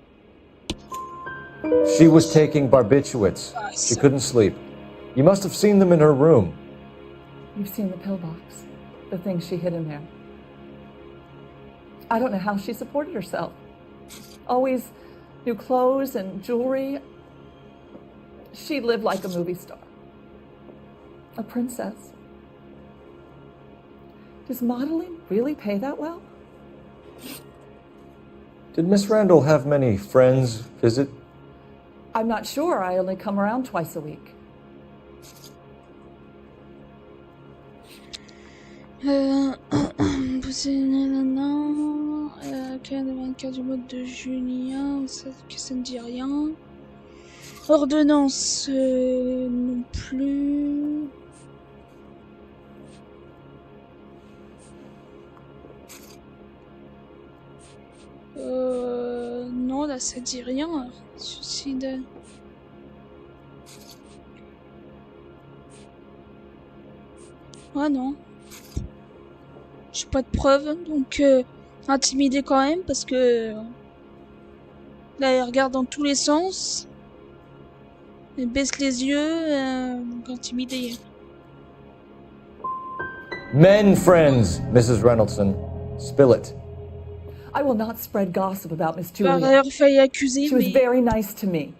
S4: She was taking barbiturates. She couldn't sleep. You must have seen them in her room.
S22: You've seen the pillbox, the things she hid in there. I don't know how she supported herself. Always new clothes and jewelry. She lived like a movie star. A princess. Does modeling really pay that well?
S4: Did Miss Randall have many friends visit?
S22: I'm not sure. I only come around twice a week.
S2: 24 du mois de juillet, ça ne dit rien. Ordonnance non plus. Non, là ça dit rien. Suicide. Ah non. J'ai pas de preuves, donc intimidé quand même parce que là elle regarde dans tous les sens. Elle baisse les yeux, donc intimidé.
S4: Men friends, Mrs. Reynoldson. Spill it.
S22: I will not spread gossip about Miss Julia.
S2: Par failli accuser,
S22: She was very nice to me.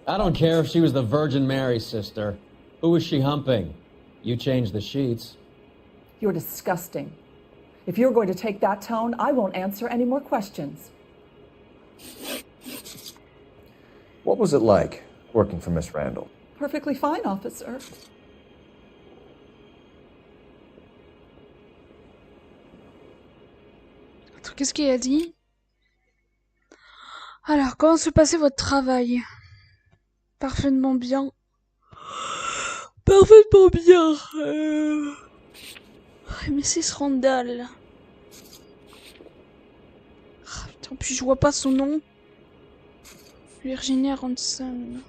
S1: I don't care if she was the Virgin Mary sister. Who was she humping? You changed the sheets.
S22: You're disgusting. If you're going to take that tone, I won't answer any more questions.
S4: What was it like working for Miss Randall?
S22: Perfectly fine, officer.
S2: Qu'est-ce qu'il a dit? Alors, comment se passait votre travail? Parfaitement bien. Parfaitement bien. Mrs. Randall. Putain, puis je vois pas son nom. Virginia Ransom.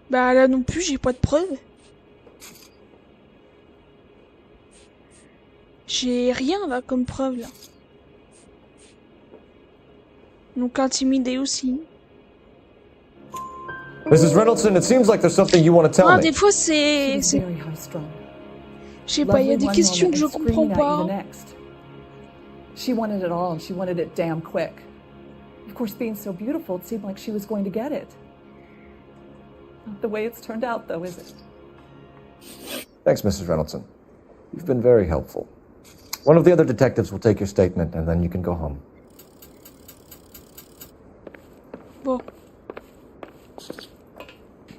S2: Bah là non plus, j'ai pas de preuves. J'ai rien là comme preuve là. Donc intimidé aussi.
S4: Mrs. Reynoldson, it seems like there's something you want to tell me.
S2: Des fois c'est... Je sais pas, il y a des questions que je comprends pas.
S22: She wanted it all, and she wanted it damn quick. Of course, being so beautiful, it seemed like she was going to get it. Not the way it's turned out, though, is it?
S4: Thanks, Mrs. Reynoldson. You've been very helpful. One of the other detectives will take your statement, and then you can go home.
S2: Bon.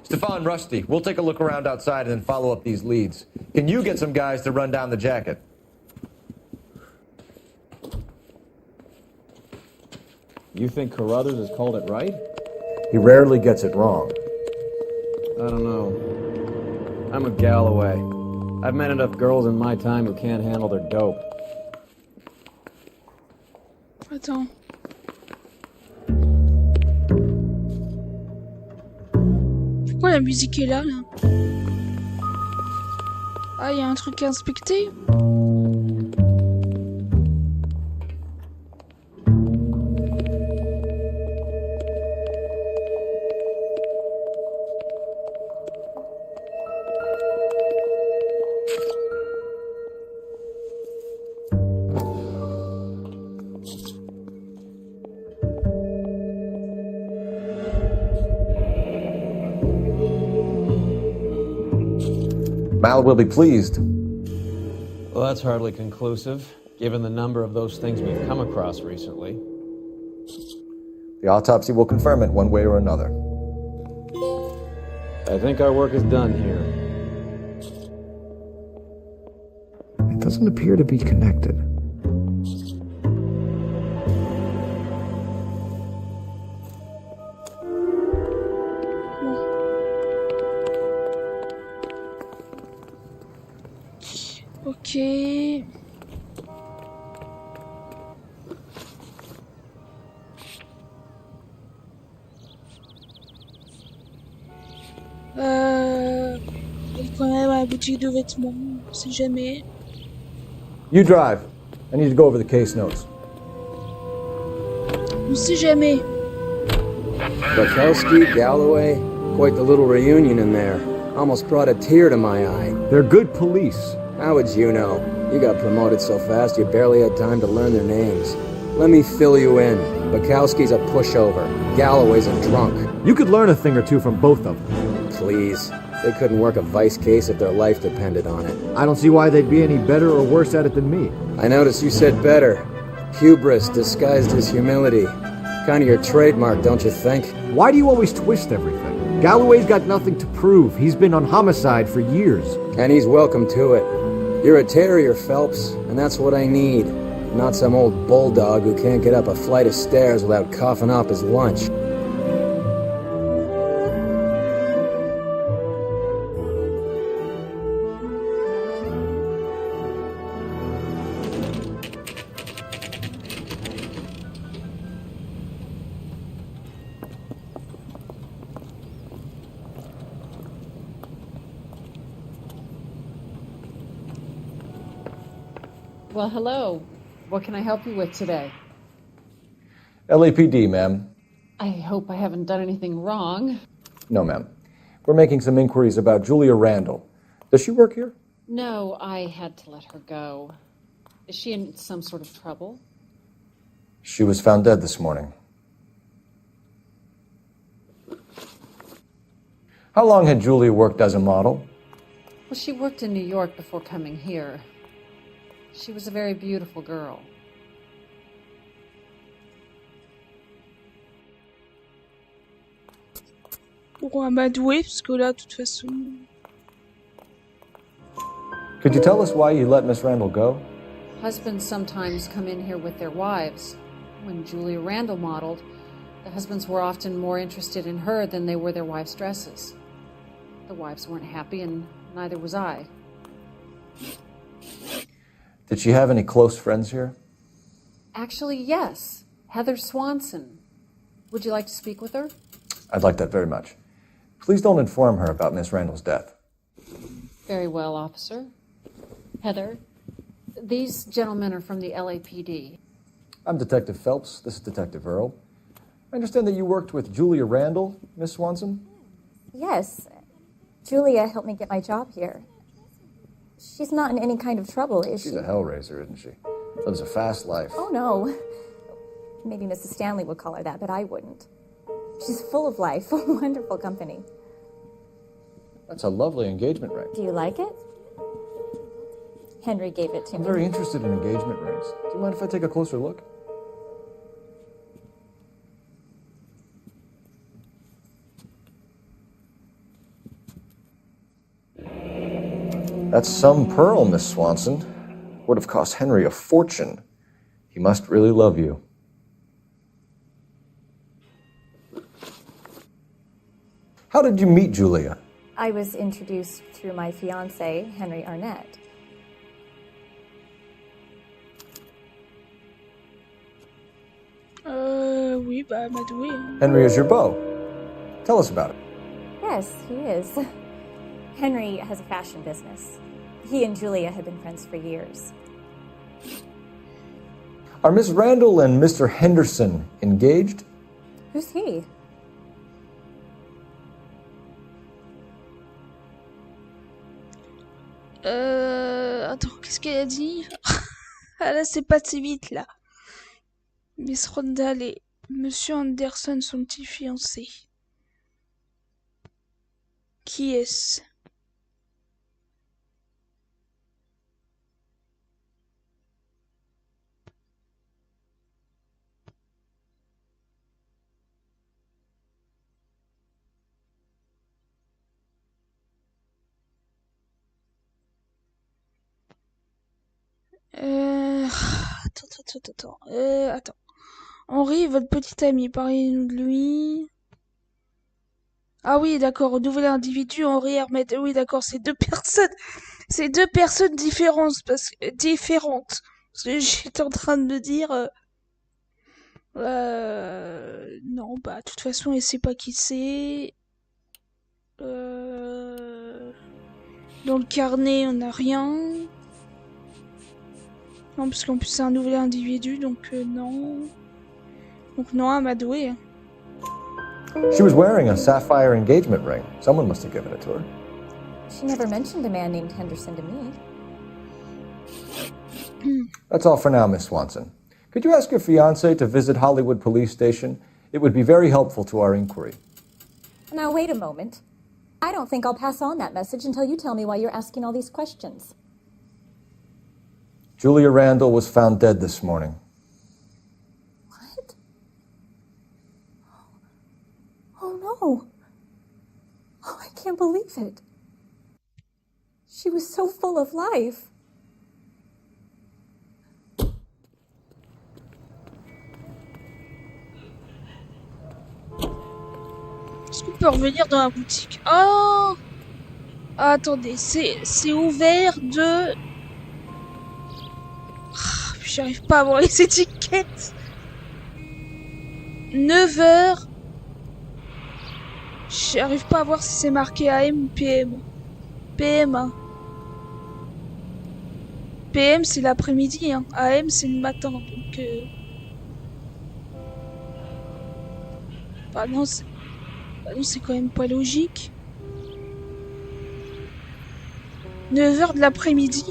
S4: Stefan, Rusty, we'll take a look around outside and then follow up these leads. Can you get some guys to run down the jacket?
S7: You think Carruthers has called it right?
S8: He rarely gets it wrong.
S7: I don't know. I'm a Galloway. I've met enough girls in my time who can't handle their dope.
S2: Attends. Pourquoi la musique est là, là? Ah, il y a un truc à inspecter?
S4: Mal will be pleased.
S7: Well, that's hardly conclusive, given the number of those things we've come across recently.
S4: The autopsy will confirm it one way or another.
S7: I think our work is done here.
S8: It doesn't appear to be connected.
S2: Ok. Quand même à la boutique de vêtements, on sait jamais.
S8: You drive. I need to go over the case notes.
S2: On sait jamais.
S16: Bukowski, Galloway, quite the little reunion in there. Almost brought a tear to my eye.
S8: They're good police.
S16: How would you know? You got promoted so fast you barely had time to learn their names. Let me fill you in. Bukowski's a pushover. Galloway's a drunk.
S8: You could learn a thing or two from both of them.
S16: Please. They couldn't work a vice case if their life depended on it.
S8: I don't see why they'd be any better or worse at it than me.
S16: I notice you said better. Hubris disguised as humility. Kind of your trademark, don't you think?
S8: Why do you always twist everything? Galloway's got nothing to prove. He's been on homicide for years.
S16: And he's welcome to it. You're a terrier, Phelps, and that's what I need. Not some old bulldog who can't get up a flight of stairs without coughing up his lunch.
S6: Well, hello. What can I help you with today?
S4: LAPD, ma'am.
S6: I hope I haven't done anything wrong.
S4: No, ma'am. We're making some inquiries about Julia Randall. Does she work here?
S6: No, I had to let her go. Is she in some sort of trouble?
S4: She was found dead this morning. How long had Julia worked as a model?
S6: Well, she worked in New York before coming here. She was a very beautiful girl.
S2: Pour amadouer, parce que là, de toute façon...
S4: Could you tell us why you let Miss Randall go?
S6: Husbands sometimes come in here with their wives. When Julia Randall modeled, the husbands were often more interested in her than they were their wives' dresses. The wives weren't happy, and neither was I.
S4: Did she have any close friends here?
S6: Actually, yes. Heather Swanson. Would you like to speak with her?
S4: I'd like that very much. Please don't inform her about Miss Randall's death.
S6: Very well, officer. Heather, these gentlemen are from the LAPD.
S4: I'm Detective Phelps. This is Detective Earl. I understand that you worked with Julia Randall, Miss Swanson?
S9: Yes. Julia helped me get my job here. She's not in any kind of trouble, is she?
S4: She's a hellraiser, isn't she? Lives a fast life.
S9: Oh, no. Maybe Mrs. Stanley would call her that, but I wouldn't. She's full of life, wonderful company.
S4: That's a lovely engagement ring.
S9: Do you like it? Henry gave it to
S4: I'm
S9: me.
S4: very interested in engagement rings. Do you mind if I take a closer look? That's some pearl, Miss Swanson. Would have cost Henry a fortune. He must really love you. How did you meet Julia?
S9: I was introduced through my fiancé, Henry Arnett.
S2: Oui, bah, Madoué.
S4: Henry is your beau. Tell us about it.
S9: Yes, he is. Henry has a fashion business. He and Julia have been friends for years.
S4: Are Miss Randall and Mr. Henderson engaged?
S9: Who's he?
S2: Attends, qu'est-ce qu'elle a dit? Ah là, c'est pas si vite, là. Miss Randall et Monsieur Anderson sont-ils fiancés? Qui est-ce? Attends. Henri, votre petit ami, parlez-nous de lui. Ah oui, d'accord, nouvel individu, Henri Hermet. Oui, d'accord, c'est deux personnes différentes, différentes. Parce que j'étais en train de me dire, non, bah, de toute façon, elle sait pas qui c'est. Dans le carnet, on n'a rien. Non, parce qu'en plus, c'est un nouvel individu, donc non. Donc non, Amadoué.
S4: She was wearing a sapphire engagement ring. Someone must have given it to her.
S9: She never mentioned a man named Henderson to me.
S4: That's all for now, Miss Swanson. Could you ask your fiancé to visit Hollywood Police Station? It would be very helpful to our inquiry.
S9: Now, wait a moment. I don't think I'll pass on that message until you tell me why you're asking all these questions.
S4: Julia Randall was found dead this morning.
S9: What? Oh, no. Oh, I can't believe it. She was so full of life.
S2: Est-ce qu'on peut revenir dans la boutique? Oh! Ah, attendez, c'est ouvert de... Ah, j'arrive pas à voir les étiquettes. 9h. J'arrive pas à voir si c'est marqué AM ou PM. PM. Hein. PM c'est l'après-midi, hein. AM c'est le matin, donc... Bah non, c'est quand même pas logique. 9h de l'après-midi.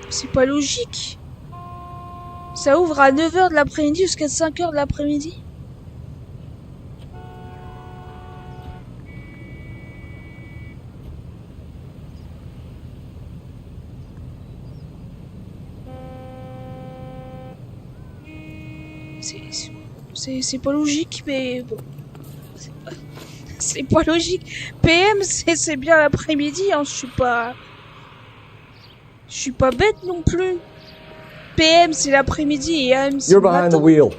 S2: C'est pas logique. Ça ouvre à 9h de l'après-midi jusqu'à 5h de l'après-midi. C'est pas logique, mais bon. C'est pas logique. PM, c'est bien l'après-midi, hein. Je suis pas bête non plus. PM, c'est l'après-midi et AM, c'est
S4: You're
S2: le
S4: behind the
S2: matin.
S4: wheel.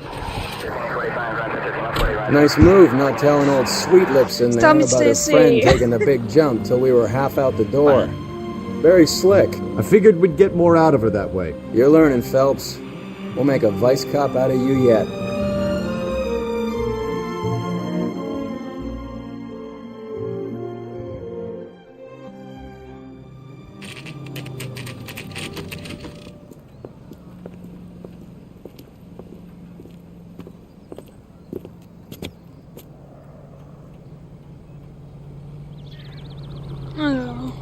S16: Nice move not telling old Sweet Lips in there
S2: Putain, mais
S16: about her
S2: c'est-
S16: friend taking a big jump till we were half out the door. Very slick.
S8: I figured we'd get more out of her that way.
S16: You're learning, Phelps. We'll make a vice cop out of you yet.
S2: Alors.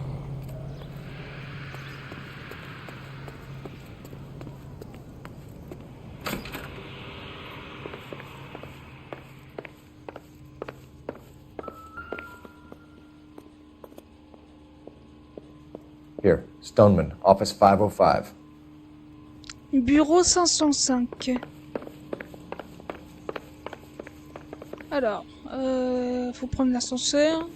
S4: Stoneman, office 505.
S2: Bureau 505. Alors, faut prendre l'ascenseur.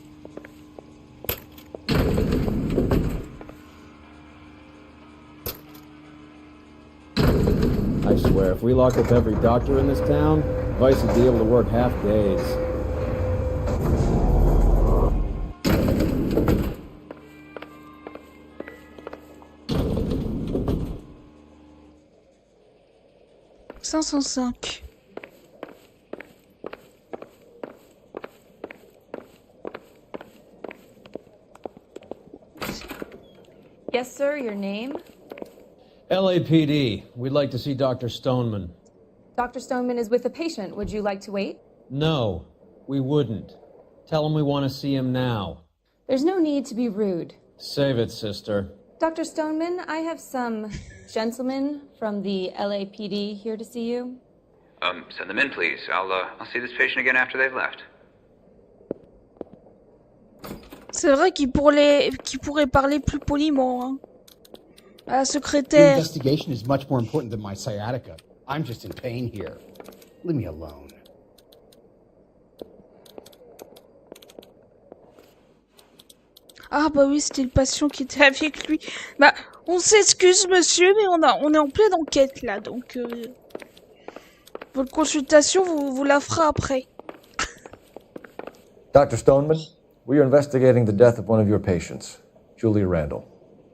S7: I swear, if we locked up every doctor in this town, Vice would be able to work half days.
S2: .505.
S11: Yes, sir, your name?
S7: LAPD. We'd like to see Dr. Stoneman.
S11: Dr. Stoneman is with a patient. Would you like to wait?
S7: No, we wouldn't. Tell him we want to see him now.
S11: There's no need to be rude.
S7: Save it, sister.
S11: Dr. Stoneman, I have some gentlemen from the LAPD here to see you.
S13: Send them in, please. I'll see this patient again after they've left.
S2: C'est vrai qu'il pourrait parler plus poliment, hein. À la
S23: Your
S2: secrétaire.
S23: investigation is much more important than my sciatica. I'm just in pain here. Leave me alone.
S2: Ah bah oui, c'était le patient qui était avec lui. Bah, on s'excuse monsieur, mais on est en pleine enquête là, donc votre consultation, vous la ferez après.
S4: Dr. Stoneman, we are investigating the death of one of your patients, Julia Randall.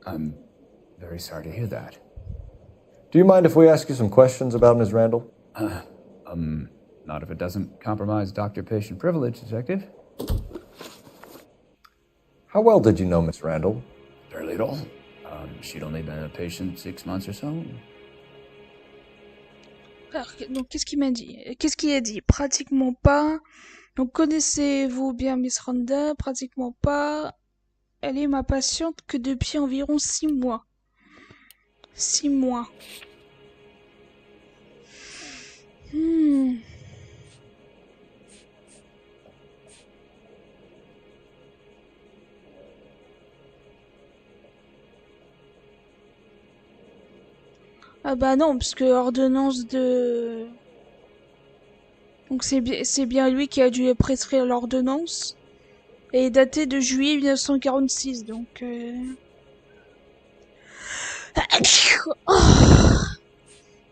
S24: I'm very sorry to hear that.
S4: Do you mind if we ask you some questions about Ms. Randall?
S24: Not if it doesn't compromise doctor-patient privilege, Detective.
S4: How well did you know Miss Randall?
S24: Barely at all. She'd only been a patient 6 months or so.
S2: Alors, donc qu'est-ce qu'il m'a dit? Qu'est-ce qu'il a dit? Pratiquement pas. Donc connaissez-vous bien Miss Randall? Pratiquement pas. Elle est ma patiente que depuis environ 6 mois. 6 mois. Ah bah non, parce que ordonnance de... Donc c'est bien lui qui a dû prescrire l'ordonnance. Et est datée de juillet 1946, donc... Oh.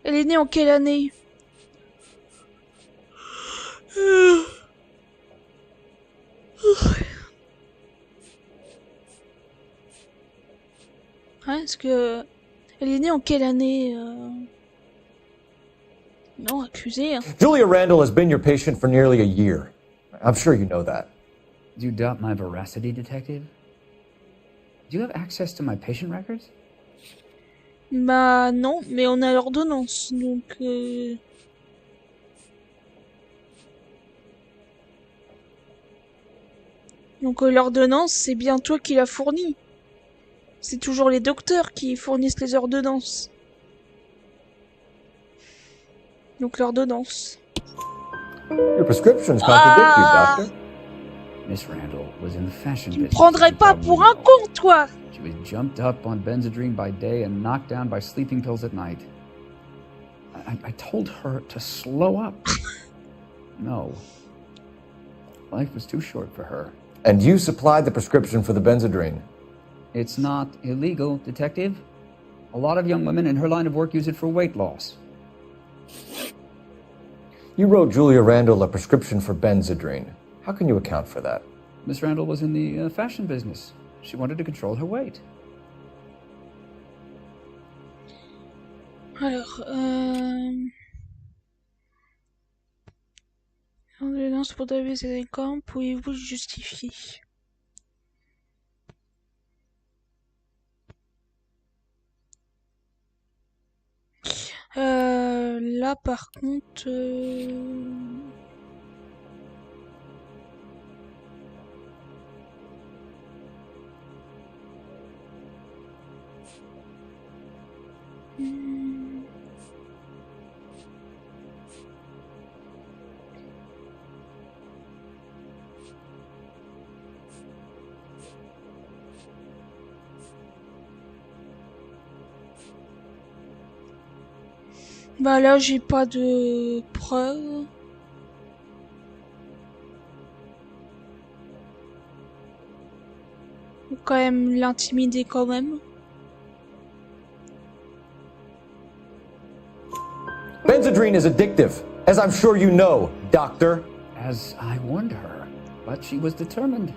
S2: Elle est née en quelle année? Hein, est-ce que... Elle est née en quelle année Non, accusée. Hein.
S4: Julia Randall has been your patient for nearly a year. I'm sure you know that.
S24: Do you doubt my veracity, Detective? Do you have access to my patient records?
S2: Bah non, mais on a l'ordonnance, donc... Donc l'ordonnance, c'est bien toi qui la fournis. C'est toujours les docteurs qui fournissent les ordonnances. Donc l'ordonnance.
S4: Your prescriptions contradict you, doctor.
S24: Miss Randall was in the fashion
S2: Tu me
S24: business.
S2: prendrais pas pour un con, toi!
S24: She was jumped up on Benzedrine by day and knocked down by sleeping pills at night. I told her to slow up. No. Life was too short for her.
S4: And you supplied the prescription for the Benzedrine.
S24: It's not illegal, Detective. A lot of young women in her line of work use it for weight loss.
S4: You wrote Julia Randall a prescription for Benzedrine. How can you account for that?
S24: Miss Randall was in the fashion business. She wanted to control her weight.
S2: Alors, ordonnance pour David Sénécamp, pouvez-vous le justifier? Là, par contre... Bah là, j'ai pas de preuves. Faut quand même l'intimider quand même.
S4: Benzedrine is addictive, as I'm sure you know, Doctor.
S24: As I warned her, but she was determined.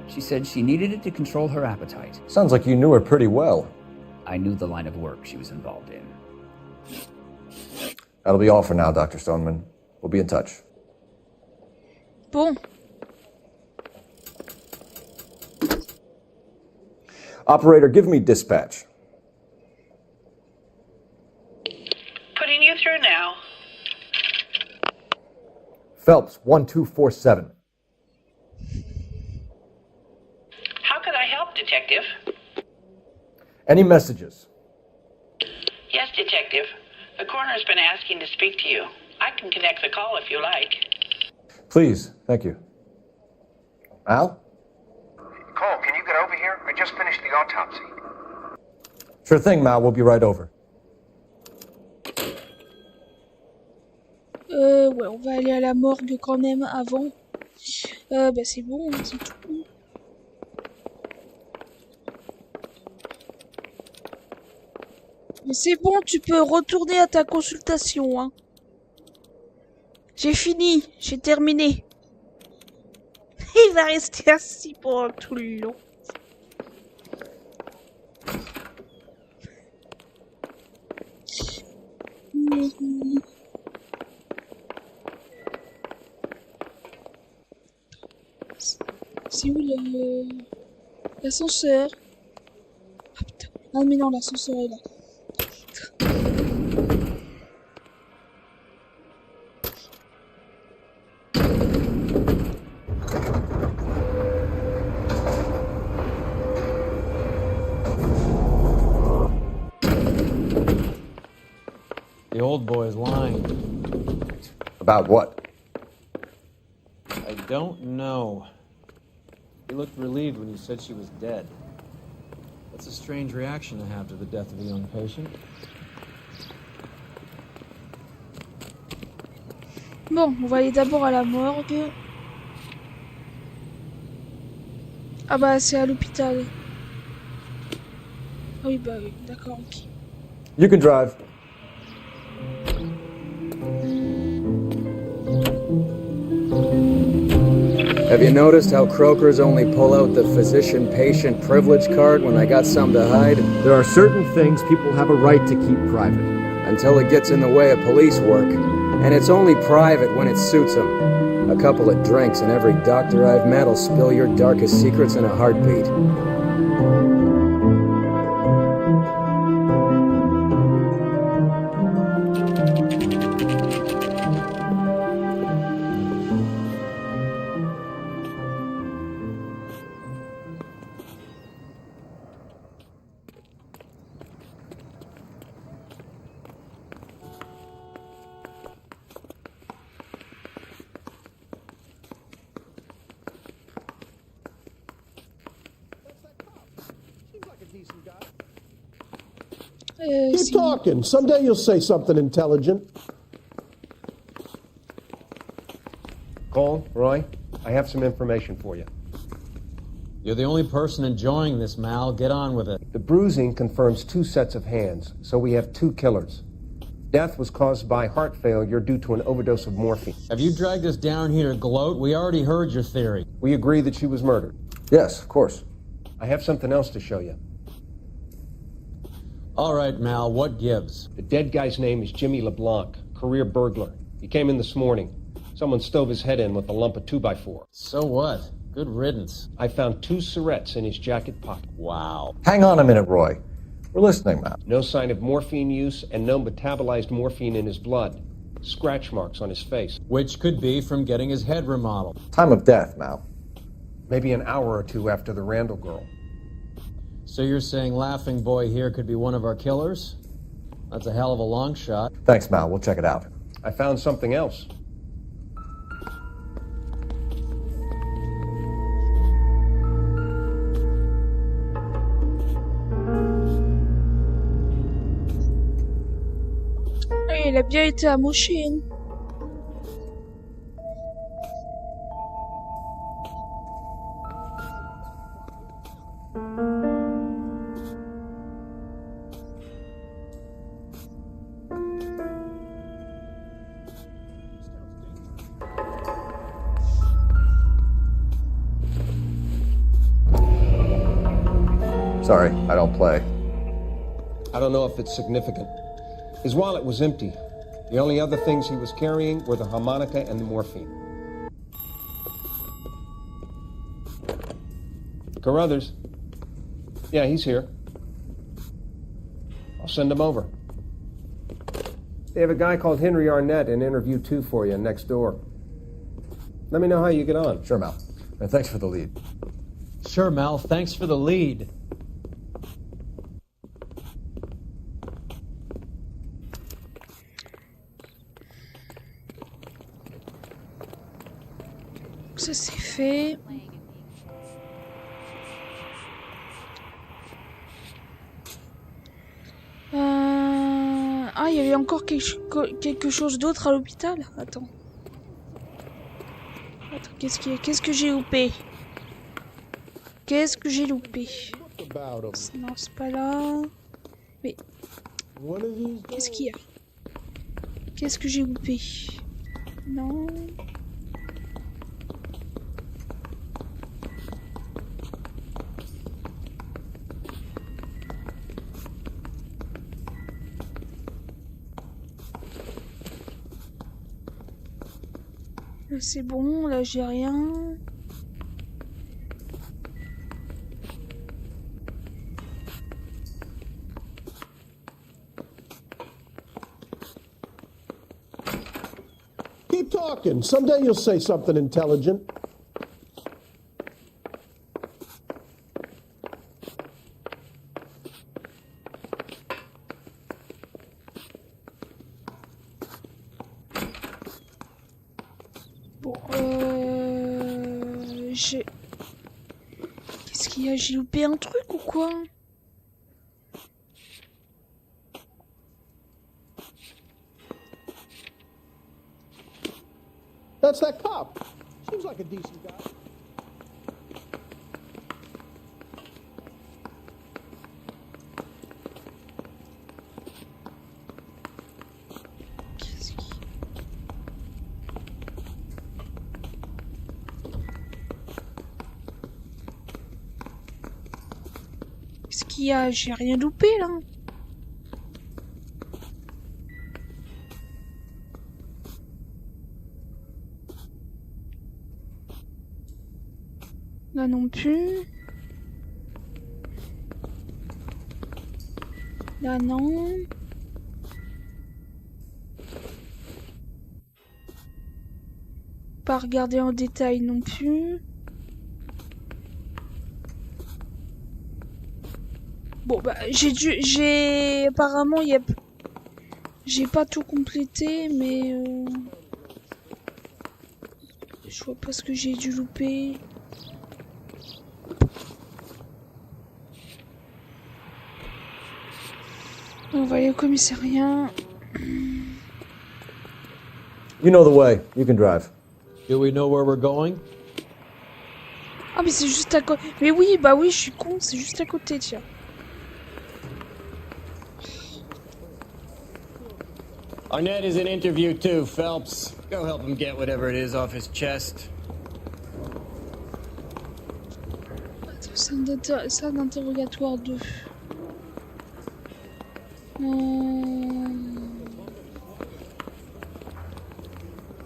S24: She said she needed it to control her appetite.
S4: Sounds like you knew her pretty well.
S24: I knew the line of work she was involved in.
S4: That'll be all for now, Dr. Stoneman. We'll be in touch.
S2: Bon.
S4: Operator, give me dispatch.
S10: Putting you through now.
S8: Phelps, 1247.
S10: How could I help, Detective?
S8: Any messages?
S10: Yes, Detective. The coroner's been asking to speak to you. I can connect the call if you like.
S4: Please, thank you. Al?
S14: Cole, can you get over here? I just finished the autopsy.
S4: Sure thing, Mal. We'll be right over.
S2: Ouais, on va aller à la morgue quand même avant. Bah c'est bon, c'est tout. Mais c'est bon, tu peux retourner à ta consultation, hein. J'ai fini, j'ai terminé. Il va rester assis pendant tout le long. C'est où l'ascenseur? Ah putain. Ah mais non, l'ascenseur est là.
S1: The old boy's lying.
S4: About what?
S1: I don't know. He looked relieved when you said she was dead. That's a strange reaction to have to the death of a young patient.
S2: Bon, on va aller d'abord à la morgue. Ah bah c'est à l'hôpital. Oui bah oui, d'accord, ok.
S4: You can drive.
S16: Have you noticed how croakers only pull out the physician-patient privilege card when they got something to hide?
S8: There are certain things people have a right to keep private.
S16: Until it gets in the way of police work. And it's only private when it suits them. A couple of drinks and every doctor I've met will spill your darkest secrets in a heartbeat.
S15: Keep talking. Someday you'll say something intelligent.
S17: Cole, Roy, I have some information for you.
S1: You're the only person enjoying this, Mal. Get on with it.
S17: The bruising confirms 2 sets of hands, so we have 2 killers. Death was caused by heart failure due to an overdose of morphine.
S1: Have you dragged us down here to gloat? We already heard your theory.
S17: We agree that she was murdered.
S4: Yes, of course.
S17: I have something else to show you.
S1: All right, Mal, what gives?
S17: The dead guy's name is Jimmy LeBlanc, career burglar. He came in this morning. Someone stove his head in with a lump of 2x4.
S1: So what? Good riddance.
S17: I found 2 syrettes in his jacket pocket.
S1: Wow.
S4: Hang on a minute, Roy. We're listening, Mal.
S17: No sign of morphine use and no metabolized morphine in his blood. Scratch marks on his face.
S1: Which could be from getting his head remodeled.
S4: Time of death, Mal.
S17: Maybe an hour or 2 after the Randall girl.
S1: So you're saying Laughing Boy here could be one of our killers? That's a hell of a long shot.
S4: Thanks, Mal. We'll check it out.
S17: I found something else.
S2: il a bien été amoché. Hein.
S4: Sorry, I don't play.
S17: I don't know if it's significant. His wallet was empty. The only other things he was carrying were the harmonica and the morphine. Carruthers. Yeah, he's here. I'll send him over. They have a guy called Henry Arnett in interview 2 for you next door. Let me know how you get on.
S4: Sure, Mal. And thanks for the lead.
S1: Sure, Mal. Thanks for the lead.
S2: Ça c'est fait. Ah, il y avait encore quelque chose d'autre à l'hôpital. Attends. Qu'est-ce que j'ai loupé? Qu'est-ce que j'ai loupé? Non, c'est pas là. Mais qu'est-ce qu'il y a? Qu'est-ce que j'ai loupé? Non. Là c'est bon, là j'ai rien.
S15: Keep talking. Someday you'll say something intelligent.
S2: Bon, j'ai... Qu'est-ce qu'il y a? J'ai loupé un truc ou quoi?
S15: That's that cop. Seems like a decent guy.
S2: Qu'est-ce qu'il y a? J'ai rien loupé là. Là non plus. Là non. Pas regarder en détail non plus. Bon bah j'ai apparemment il y a j'ai pas tout complété mais je vois pas ce que j'ai dû louper. On va aller au commissariat.
S4: You know the way. You can drive.
S1: Do we know where we're going?
S2: Ah mais c'est juste à côté. Mais oui, bah oui, je suis con, c'est juste à côté, tiens.
S7: Arnett is in interview too, Phelps. Go help him get whatever it is off his chest.
S2: Salle d'interrogatoire 2.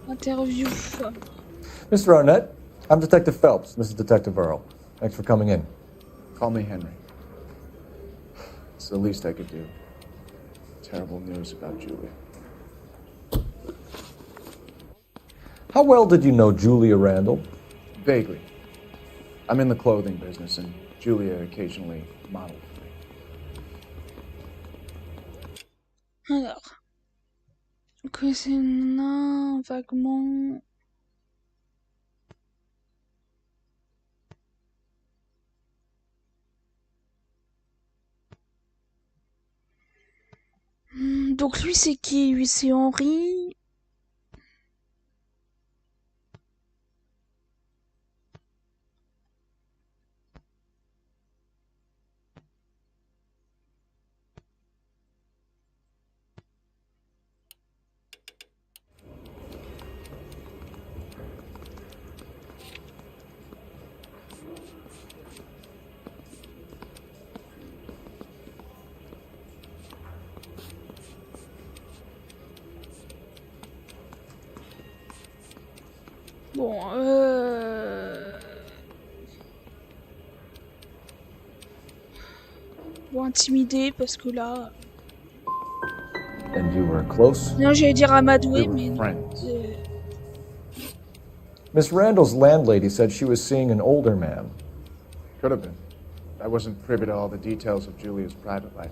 S2: Interview.
S4: Mr. Arnett, I'm Detective Phelps. This is Detective Earl. Thanks for coming in.
S24: Call me Henry. It's the least I could do. Terrible news about Julia.
S4: How well did you know Julia Randall?
S24: Vaguely. I'm in the clothing business, and Julia occasionally modeled for me.
S2: Alors. C'est vaguement. Donc lui c'est qui? Lui c'est Henri. Bon, Bon, intimider parce que là.
S4: And you were close?
S2: Non, j'allais dire amadoué,
S4: We were
S2: mais non.
S4: friends. Miss Randall's landlady said she was seeing an older man.
S5: Could have been. I wasn't privy to all the details of Julia's private life.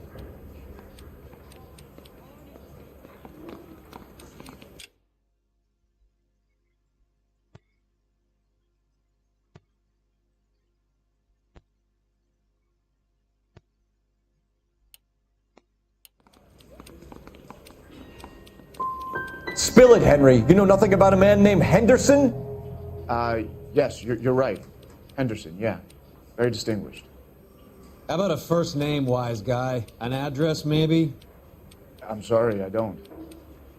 S4: Spill it, Henry. You know nothing about a man named Henderson?
S5: Yes, you're right. Henderson, yeah. Very distinguished.
S1: How about a first name, wise guy? An address, maybe?
S5: I'm sorry, I don't.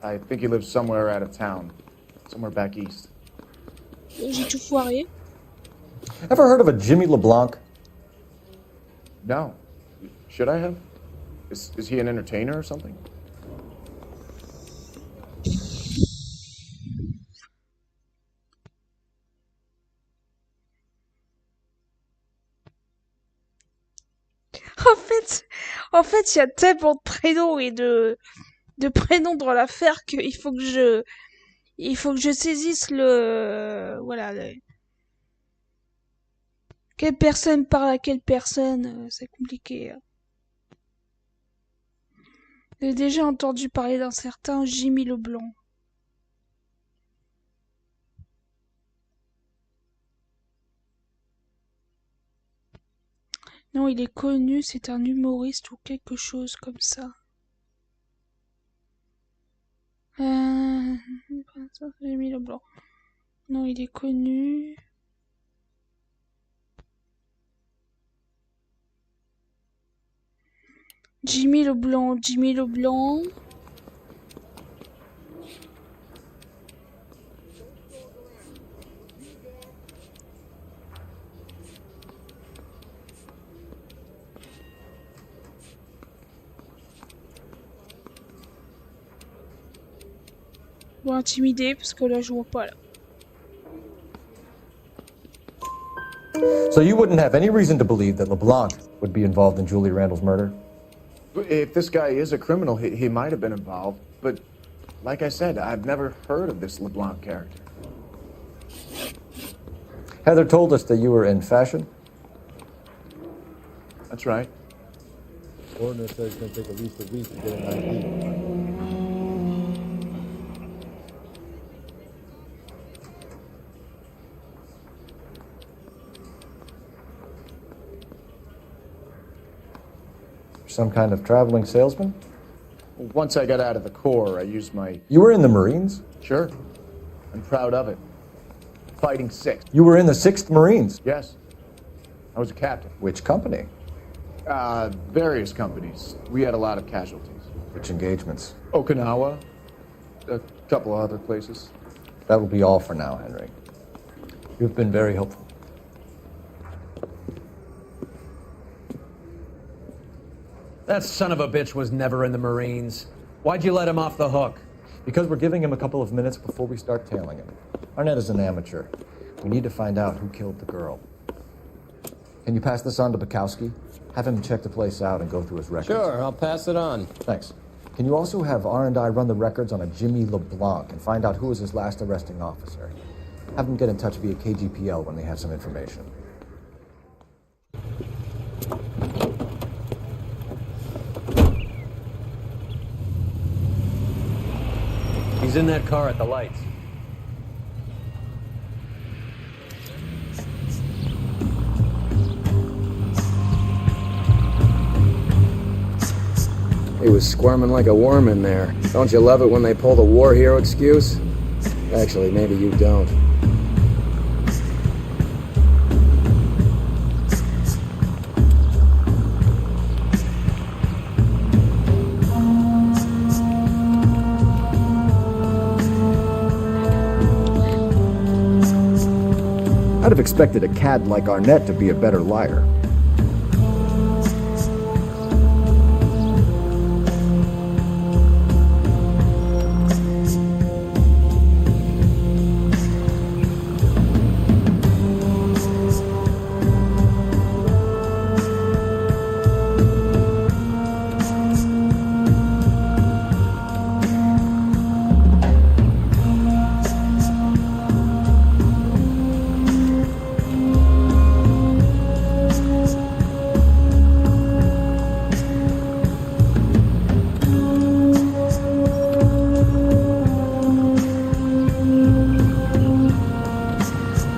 S5: I think he lives somewhere out of town. Somewhere back east.
S2: J'ai tout foiré.
S4: Ever heard of a Jimmy LeBlanc?
S5: No. Should I have? Is he an entertainer or something?
S2: En fait, il y a tellement de prénoms et de prénoms dans l'affaire qu'il faut que je saisisse voilà, quelle personne parle à quelle personne, c'est compliqué. J'ai déjà entendu parler d'un certain Jimmy Leblanc. Non, il est connu, c'est un humoriste ou quelque chose comme ça. Jimmy Leblanc. Non, il est connu. Jimmy Leblanc. Bon, intimider, parce que là, je vois pas, là.
S4: So you wouldn't have any reason to believe that LeBlanc would be involved in Julie Randall's murder?
S5: If this guy is a criminal, he might have been involved. But like I said, I've never heard of this LeBlanc character.
S4: Heather told us that you were in fashion.
S5: That's right. Coroner says it's going to take at least a week to get an ID.
S4: Some kind of traveling salesman?
S5: Once I got out of the Corps, I used my...
S4: You were in the Marines?
S5: Sure. I'm proud of it. Fighting 6th.
S4: You were in the 6th Marines?
S5: Yes. I was a captain.
S4: Which company?
S5: Various companies. We had a lot of casualties.
S4: Which engagements?
S5: Okinawa. A couple of other places.
S4: That will be all for now, Henry. You've been very helpful.
S1: That son of a bitch was never in the Marines. Why'd you let him off the hook?
S4: Because we're giving him a couple of minutes before we start tailing him. Arnett is an amateur. We need to find out who killed the girl. Can you pass this on to Bukowski? Have him check the place out and go through his records.
S19: Sure, I'll pass it on.
S4: Thanks. Can you also have R&I run the records on a Jimmy LeBlanc and find out who was his last arresting officer? Have them get in touch via KGPL when they have some information.
S1: He's in that car at the lights.
S16: He was squirming like a worm in there. Don't you love it when they pull the war hero excuse? Actually, maybe you don't.
S8: I'd have expected a cad like Arnett to be a better liar.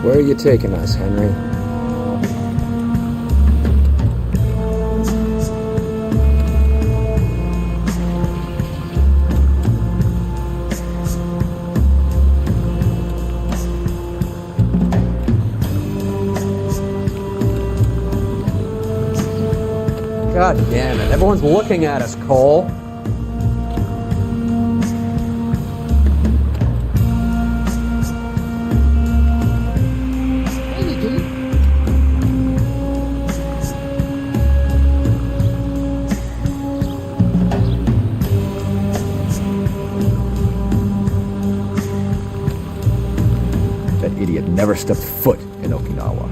S16: Where are you taking us, Henry?
S7: God damn it. Everyone's looking at us, Cole.
S8: That idiot never stepped foot in Okinawa.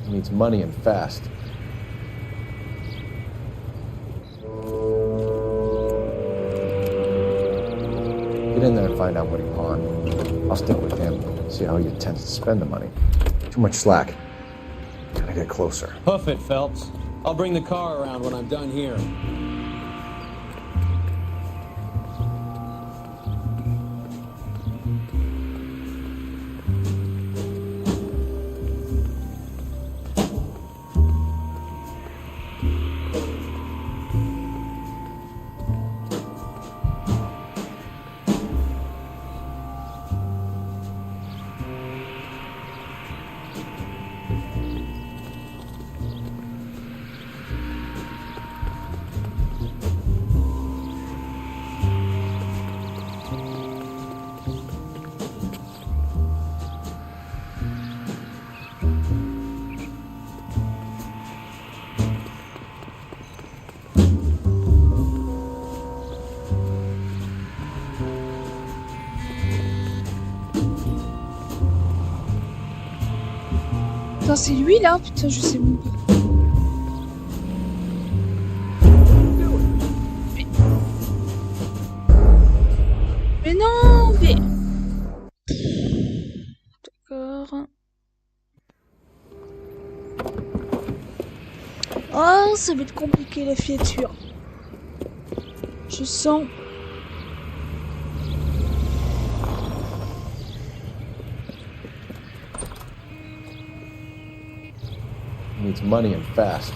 S4: He needs money and fast. Get in there and find out what he pawned. I'll stick with him, see how he intends to spend the money. Too much slack. Gotta get closer.
S1: Hoof it, Phelps. I'll bring the car around when I'm done here.
S2: Putain, c'est lui là? Putain, je sais même pas. Mais non, mais... D'accord. Oh, ça va être compliqué la filature. Je sens...
S4: He needs money and fast.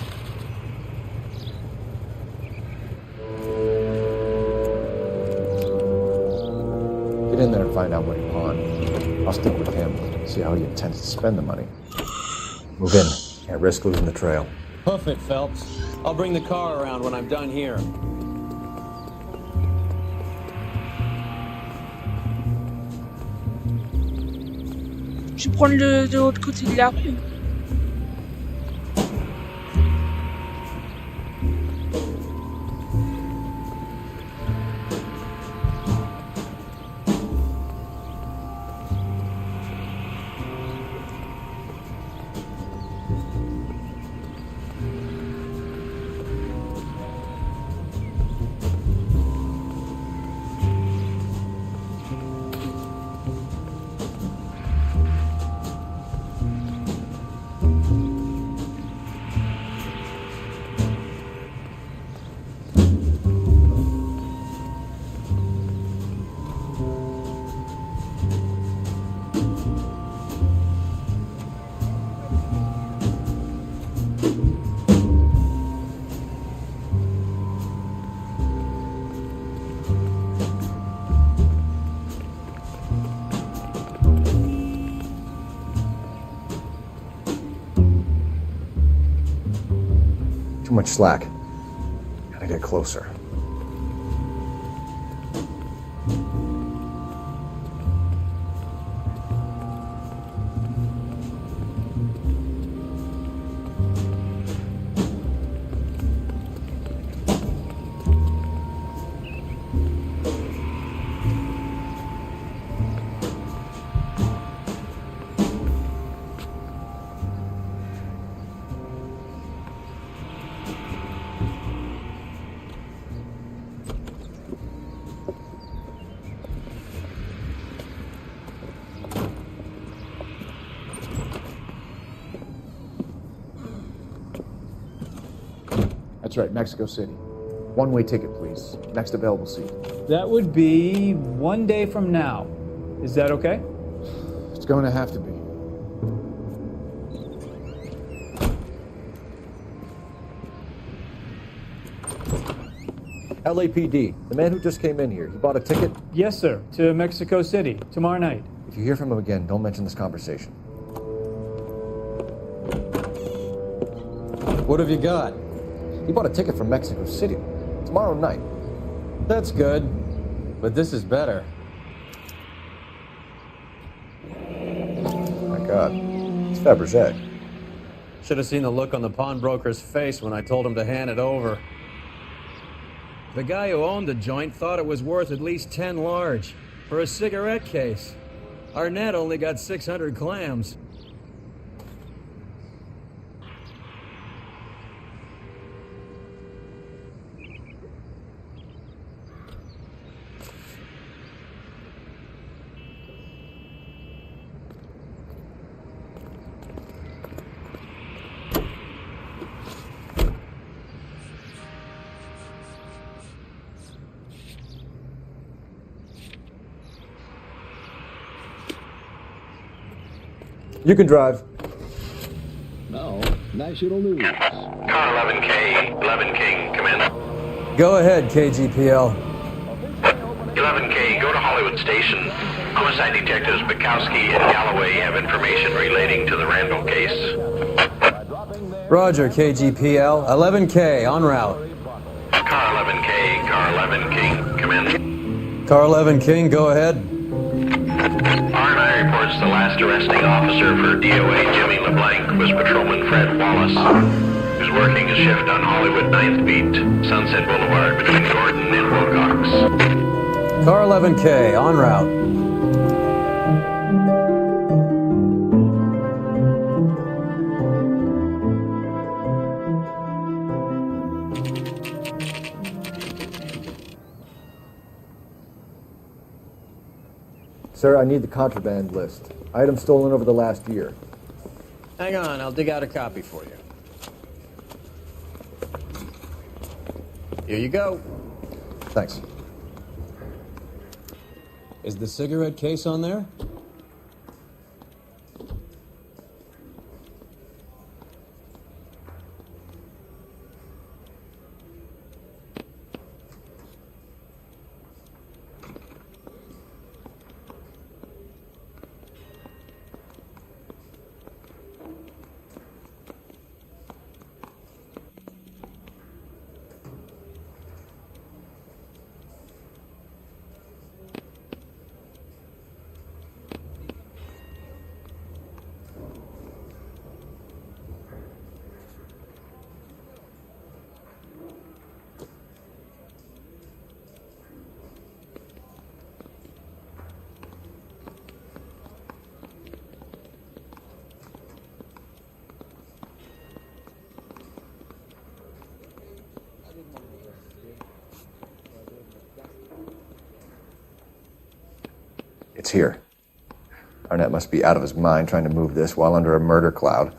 S4: Get in there and find out what he pawned. I'll stick with him, see how he intends to spend the money. Move in. Can't risk losing the trail.
S1: Hoof it, Phelps. I'll bring the car around when I'm done here.
S2: Je vais prendre de l'autre côté de la rue.
S4: Too much slack. Gotta get closer. That's right, Mexico City. One-way ticket, please. Next available seat.
S3: That would be 1 day from now. Is that okay?
S4: It's going to have to be. LAPD, the man who just came in here, he bought a ticket?
S3: Yes, sir. To Mexico City, tomorrow night.
S4: If you hear from him again, don't mention this conversation.
S1: What have you got?
S4: He bought a ticket from Mexico City. Tomorrow night.
S1: That's good. But this is better.
S4: My God. It's Fabergé.
S1: Should have seen the look on the pawnbroker's face when I told him to hand it over. The guy who owned the joint thought it was worth at least 10 large for a cigarette case. Arnett only got 600 clams.
S4: You can drive.
S12: Now, national news.
S14: Car 11K, 11 King, come in.
S1: Go ahead, KGPL.
S14: 11K, go to Hollywood Station. Homicide detectives Bukowski and Galloway have information relating to the Randall case.
S1: Roger, KGPL. 11K, en route.
S14: Car 11K, car 11 King, come in.
S1: Car 11 King, go ahead.
S14: R&I reports the last arresting officer for DOA Jimmy LeBlanc was Patrolman Fred Wallace, who's working a shift on Hollywood 9th Beat, Sunset Boulevard between Gordon and Wilcox.
S1: Car 11K, en route.
S4: Sir, I need the contraband list. Items stolen over the last year.
S1: Hang on, I'll dig out a copy for you. Here you go.
S4: Thanks.
S1: Is the cigarette case on there?
S4: It's here. Arnett must be out of his mind trying to move this while under a murder cloud.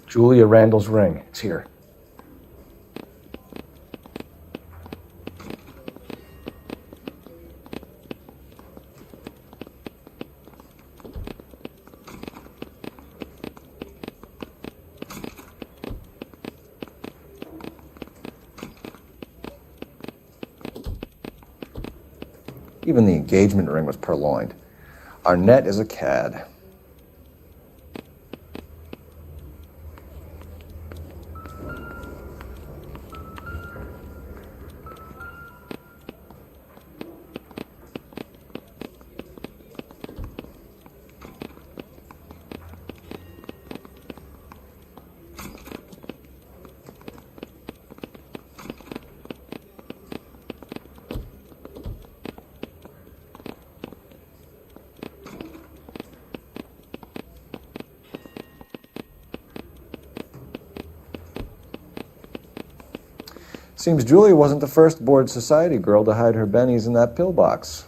S4: Julia Randall's ring. It's here. Even the engagement ring was purloined. Arnett is a cad. Seems Julia wasn't the first bored society girl to hide her bennies in that pillbox.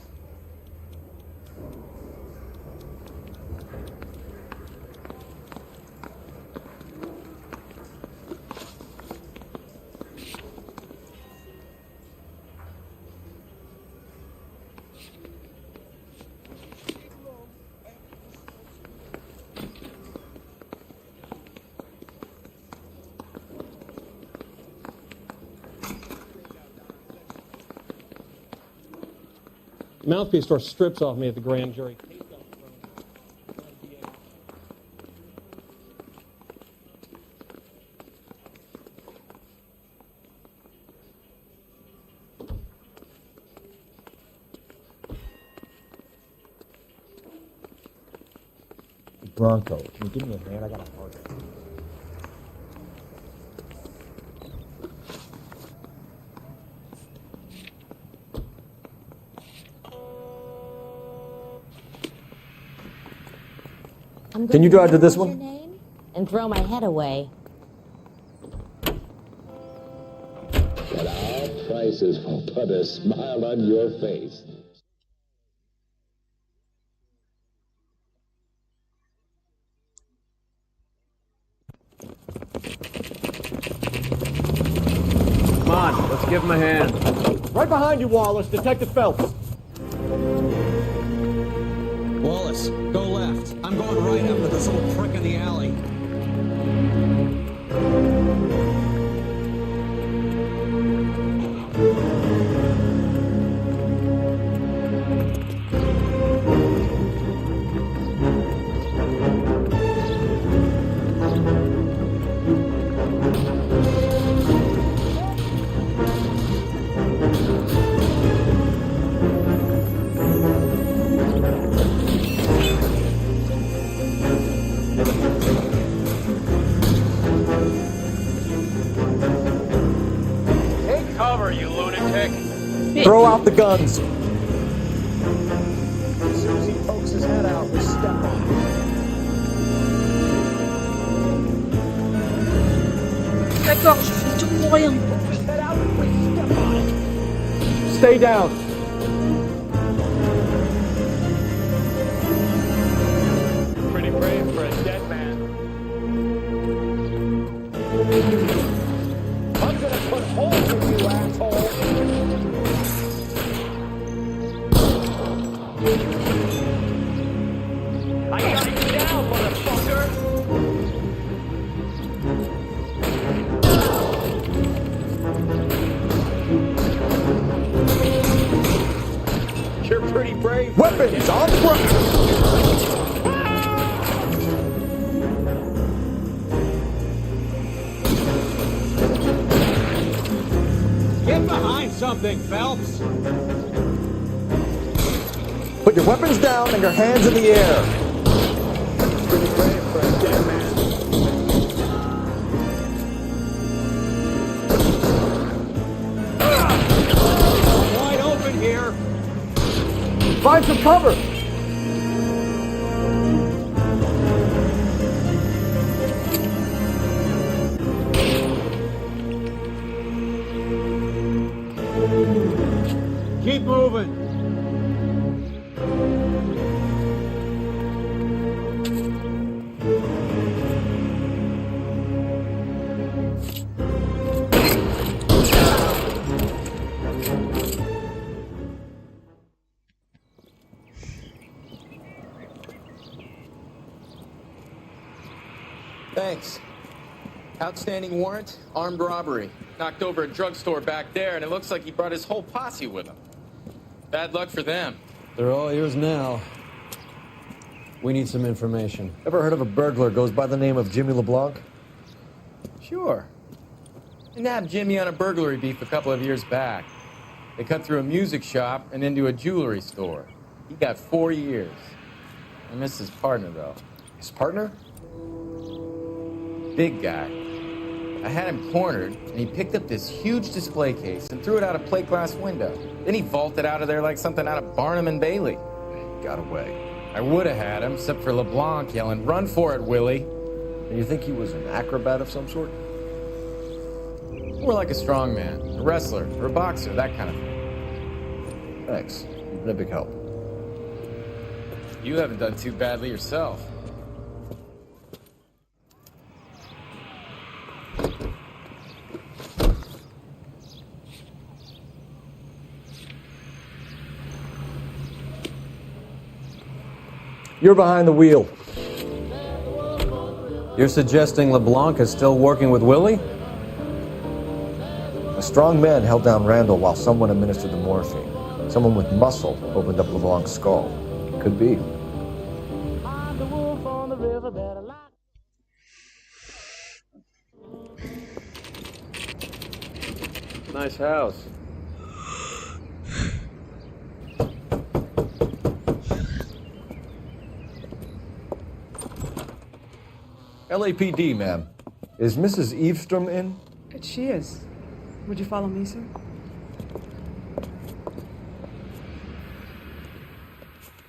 S18: Mouthpiece tore strips off me at the grand jury.
S4: Bronco, can you give me a hand? I got a heart. Can you drive to this one?
S20: And throw my head away.
S12: But our prices will put a smile on your face.
S7: Come on, let's give him a hand.
S17: Right behind you, Wallace. Detective Phelps.
S21: Wallace, go left. I'm going right after this old prick in the alley.
S4: Throw out the guns.
S17: Susie pokes his head out. We step on him.
S2: D'accord, je fais tout pour rien.
S17: Stay down.
S18: Pretty brave for a dead man.
S17: I'm gonna put holes in you, asshole.
S18: I got you down, motherfucker!
S17: You're pretty brave.
S4: Weapons on the ground.
S21: Get behind something, Phelps.
S4: Put your weapons down and your hands in the air.
S17: Pretty brave for a dead man.
S21: Wide open here.
S4: Find some cover.
S21: Keep moving.
S22: Thanks. Outstanding warrant, armed robbery. Knocked over a drugstore back there, and it looks like he brought his whole posse with him.
S7: Bad luck for them.
S1: They're all yours now. We need some information.
S4: Ever heard of a burglar goes by the name of Jimmy LeBlanc?
S7: Sure. I nabbed Jimmy on a burglary beef a couple of years back. They cut through a music shop and into a jewelry store. He got 4 years. I missed his partner, though.
S4: His partner?
S7: Big guy. I had him cornered, and he picked up this huge display case and threw it out a plate glass window. Then he vaulted out of there like something out of Barnum and Bailey.
S4: Got away.
S7: I would have had him, except for LeBlanc yelling, "Run for it, Willie!"
S4: And you think he was an acrobat of some sort?
S7: More like a strongman, a wrestler, or a boxer, that kind of thing.
S4: Thanks. You've been a big help.
S7: You haven't done too badly yourself.
S4: You're behind the wheel.
S1: You're suggesting LeBlanc is still working with Willie?
S4: A strong man held down Randall while someone administered the morphine. Someone with muscle opened up LeBlanc's skull. Could be.
S1: Nice house.
S4: LAPD, ma'am. Is Mrs. Eavestrom in?
S6: She is. Would you follow me, sir?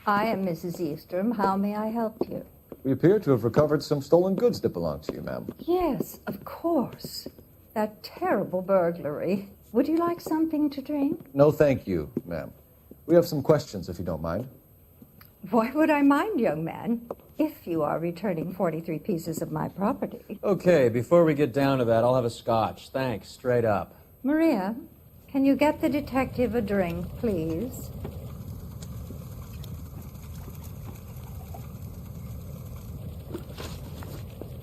S9: I am Mrs. Eastrom. How may I help you?
S4: We appear to have recovered some stolen goods that belong to you, ma'am.
S9: Yes, of course. That terrible burglary. Would you like something to drink?
S4: No, thank you, ma'am. We have some questions, if you don't mind.
S9: Why would I mind, young man, if you are returning 43 pieces of my property?
S1: Okay, before we get down to that, I'll have a scotch. Thanks, straight up.
S9: Maria, can you get the detective a drink, please?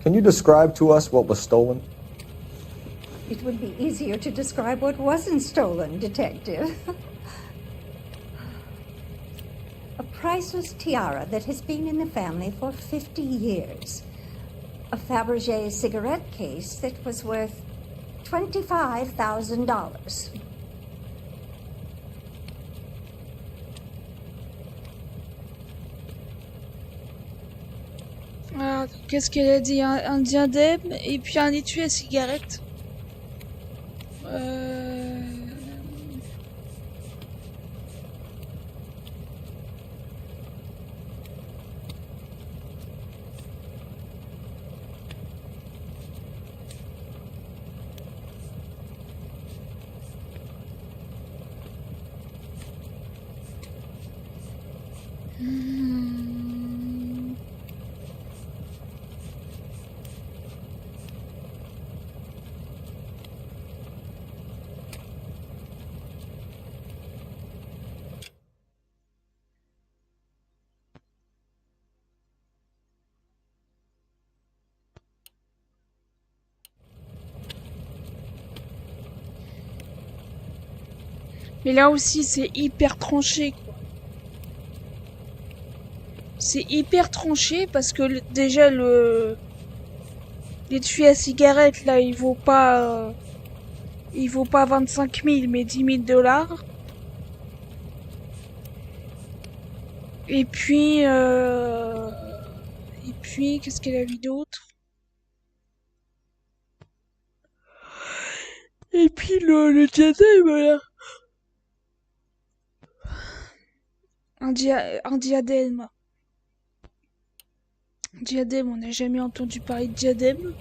S4: Can you describe to us what was stolen?
S9: It would be easier to describe what wasn't stolen, Detective. A priceless tiara that has been in the family for 50 years. A Fabergé cigarette case that was worth $25,000.
S2: Alors, qu'est-ce qu'elle a dit? Un diadème et puis un étui à cigarette. Mais là aussi, c'est hyper tranché, quoi. C'est hyper tranché parce que déjà l'étui à cigarette, là, il vaut pas 25 000, mais 10 000 $. Et puis, qu'est-ce qu'elle a vu d'autre? Et puis le diadème, là. Un diadème. Diadème, on n'a jamais entendu parler de diadème.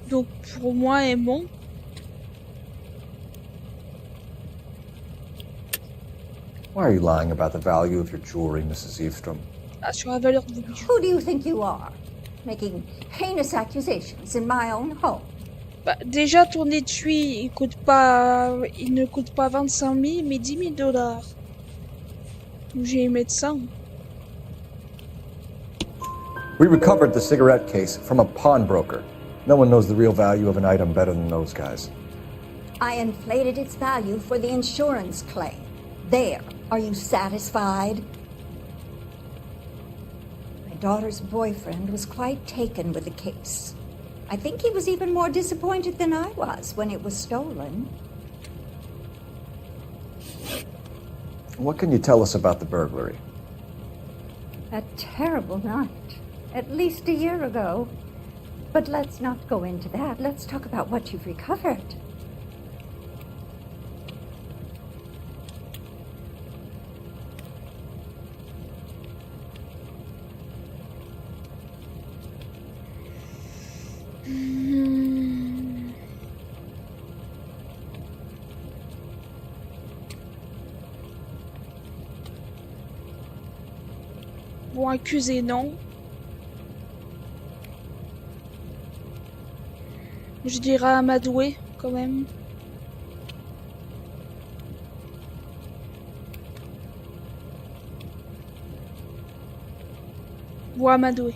S2: Donc pour moi, elle ment.
S4: Why are you lying about the value of your jewelry, Mrs. Eavestrom?
S2: Ah, sur la valeur de vos bijoux.
S9: Who do you think you are? Making heinous accusations in my own home.
S2: Bah, déjà, ton étui, il ne coûte pas 25 000, mais 10 000 $. Donc, j'ai aimé de ça.
S4: We recovered the cigarette case from a pawnbroker. No one knows the real value of an item better than those guys.
S9: I inflated its value for the insurance claim. There. Are you satisfied? My daughter's boyfriend was quite taken with the case. I think he was even more disappointed than I was when it was stolen.
S4: What can you tell us about the burglary?
S9: A terrible night. At least a year ago. But let's not go into that. Let's talk about what you've recovered.
S2: Bon, accusé, non. Je dirais amadoué, quand même. Ou amadoué.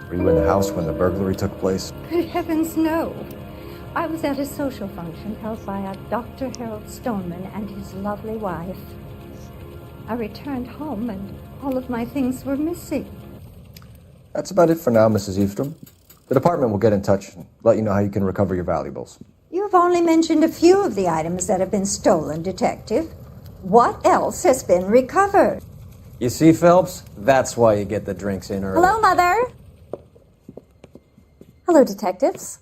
S4: Were you in the house when the burglary took place?
S9: Good heavens, no. I was at a social function held by a Dr. Harold Stoneman and his lovely wife. I returned home and all of my things were missing.
S4: That's about it for now, Mrs. Eastrom. The department will get in touch and let you know how you can recover your valuables.
S9: You've only mentioned a few of the items that have been stolen, Detective. What else has been recovered?
S1: You see, Phelps? That's why you get the drinks in early.
S10: Hello, Mother. Hello, detectives.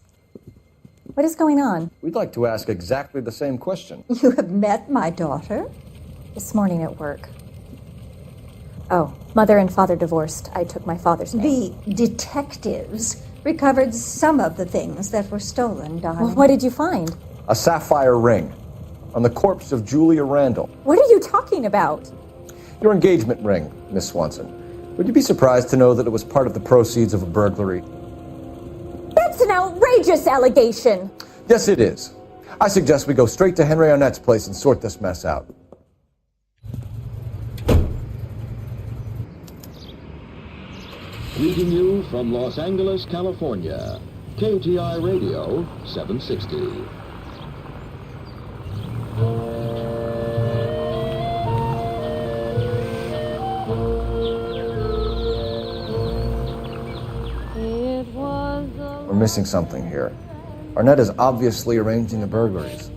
S10: What is going on?
S4: We'd like to ask exactly the same question.
S9: You have met my daughter?
S10: This morning at work. Oh, mother and father divorced. I took my father's name.
S9: The detectives recovered some of the things that were stolen, darling.
S10: Well, what did you find?
S4: A sapphire ring on the corpse of Julia Randall.
S10: What are you talking about?
S4: Your engagement ring, Miss Swanson. Would you be surprised to know that it was part of the proceeds of a burglary?
S10: That's an outrageous allegation.
S4: Yes, it is. I suggest we go straight to Henry Arnett's place and sort this mess out.
S12: Greeting you from Los Angeles, California. KTI Radio 760.
S4: We're missing something here. Arnett is obviously arranging the burglaries.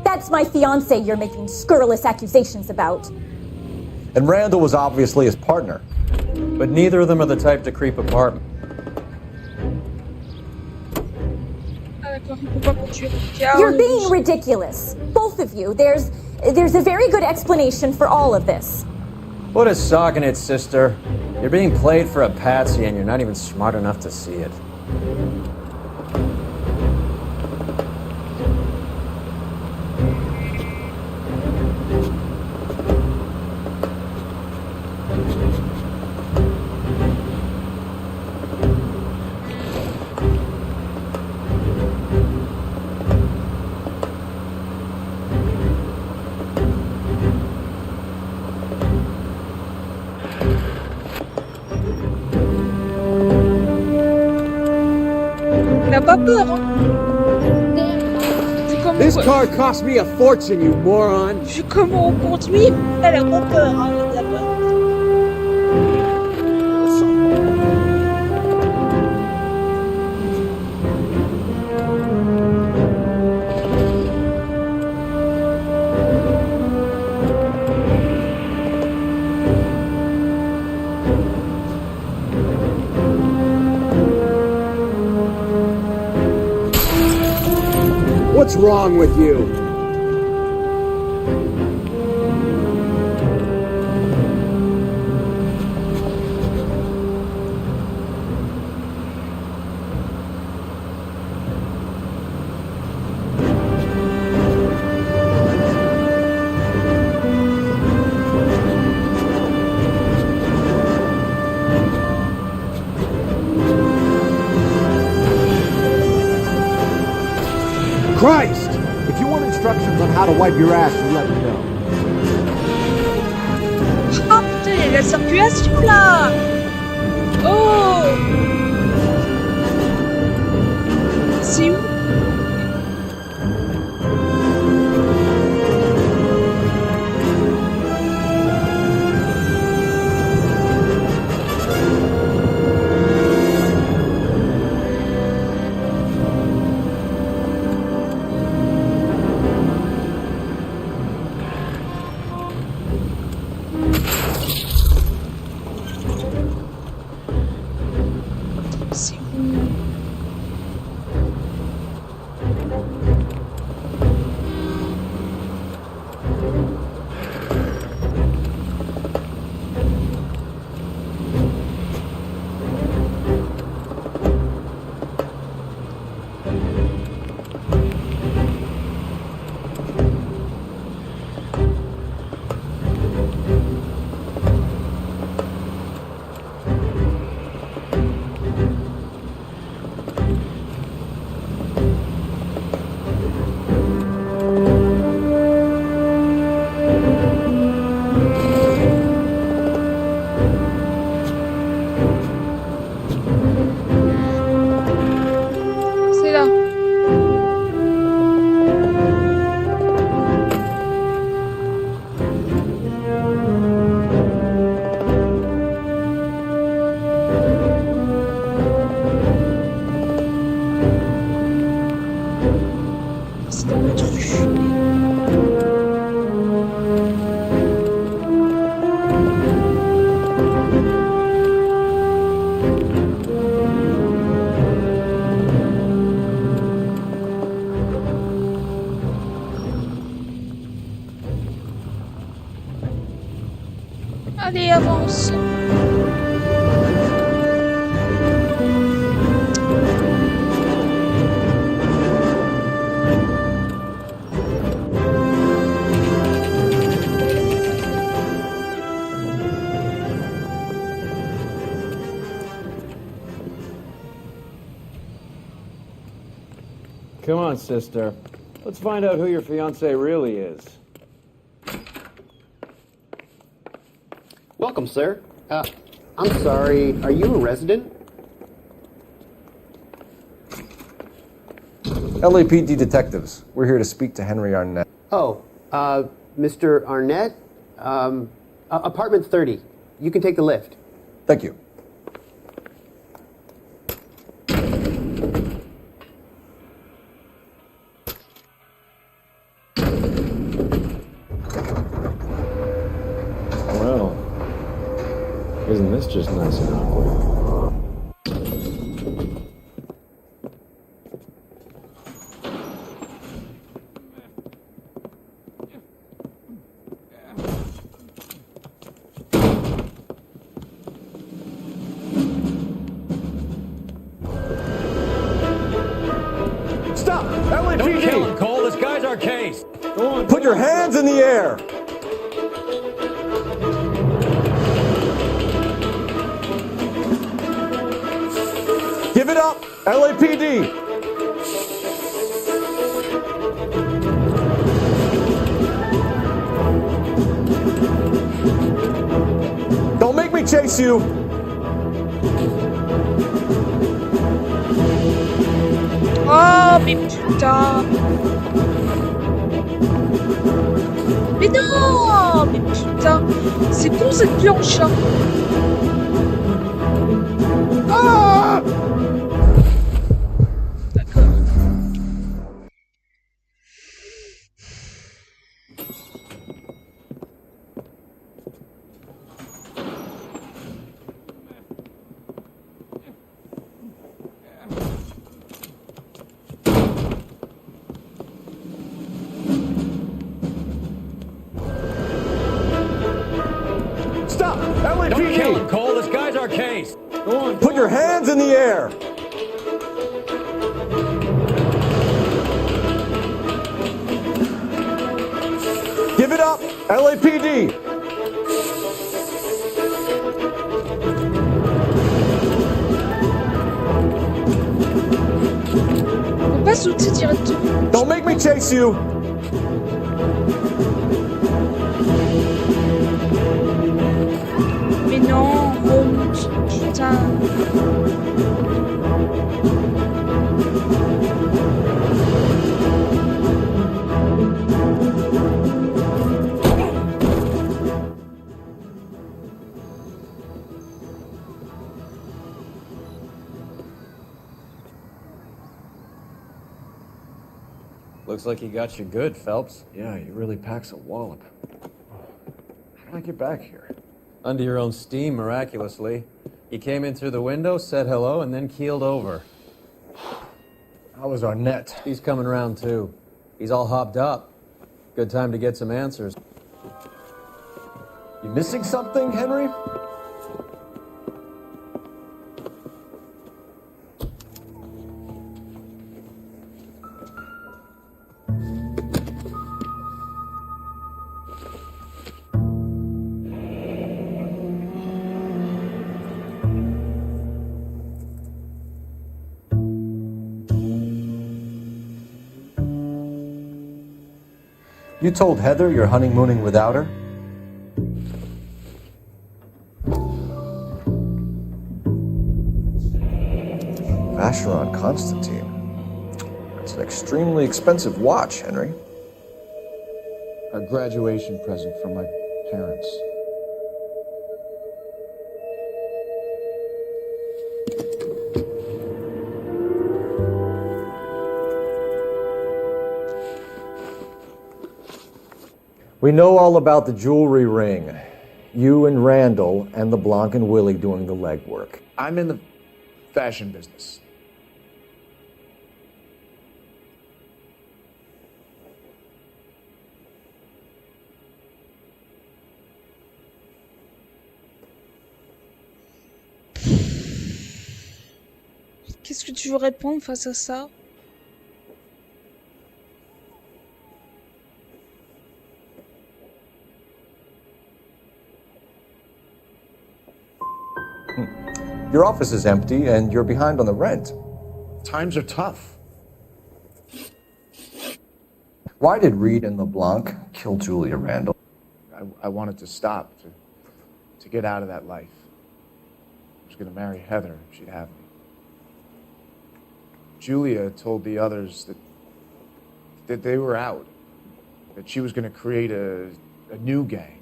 S10: That's my fiance you're making scurrilous accusations about.
S4: And Randall was obviously his partner.
S1: But neither of them are the type to creep apartment.
S10: You're being ridiculous. Both of you. There's a very good explanation for all of this.
S1: What is sogging it, sister? You're being played for a patsy and you're not even smart enough to see it.
S2: Pas peur, hein.
S8: This car cost me a fortune, you moron.
S2: Vu comment on conduit, elle a pas peur, hein, elle a peur.
S8: What's wrong with you? Christ! If you want instructions on how to wipe your ass, you let me know.
S2: Ah putain, il y a la circulation là. Allez, avance.
S1: Come on, sister. Let's find out who your fiancé really is.
S11: Welcome, sir. I'm sorry, are you a resident?
S4: LAPD detectives. We're here to speak to Henry Arnett.
S11: Oh, Mr. Arnett? Apartment 30. You can take the lift.
S4: Thank you.
S1: Well, isn't this just nice and awkward?
S8: Stop!
S1: Don't kill him,
S8: LAPD!
S1: Cole. This guy's our case. Go on.
S8: Put your hands in the air! Give it up! LAPD! Don't make me chase you!
S2: Oh, mais putain. Mais non. Mais putain. C'est con cette planche. Hein. Ah. D'accord.
S8: Stop!
S1: Don't kill him,
S8: LAPD!
S1: Cole. This guy's our case. Go on.
S8: Put your hands in the air! Give it up! LAPD!
S2: On peut pas sauter directement.
S8: Don't make me chase you!
S2: Mais non, honte. Putain.
S1: Looks like he got you good, Phelps.
S4: Yeah, he really packs a wallop. How did I get back here?
S1: Under your own steam, miraculously. He came in through the window, said hello, and then keeled over.
S4: How was Arnett?
S1: He's coming round, too. He's all hopped up. Good time to get some answers.
S8: You missing something, Henry?
S4: You told Heather you're honeymooning without her? Vacheron Constantine. That's an extremely expensive watch, Henry.
S5: A graduation present from my parents.
S4: We know all about the jewelry ring. You and Randall and LeBlanc and Willie doing the legwork.
S5: I'm in the fashion business.
S2: Qu'est-ce que tu veux répondre face à ça?
S4: Your office is empty and you're behind on the rent.
S5: Times are tough.
S4: Why did Reed and LeBlanc kill Julia Randall?
S5: I wanted to stop, to get out of that life. I was going to marry Heather if she'd have me. Julia told the others that they were out, that she was going to create a new gang.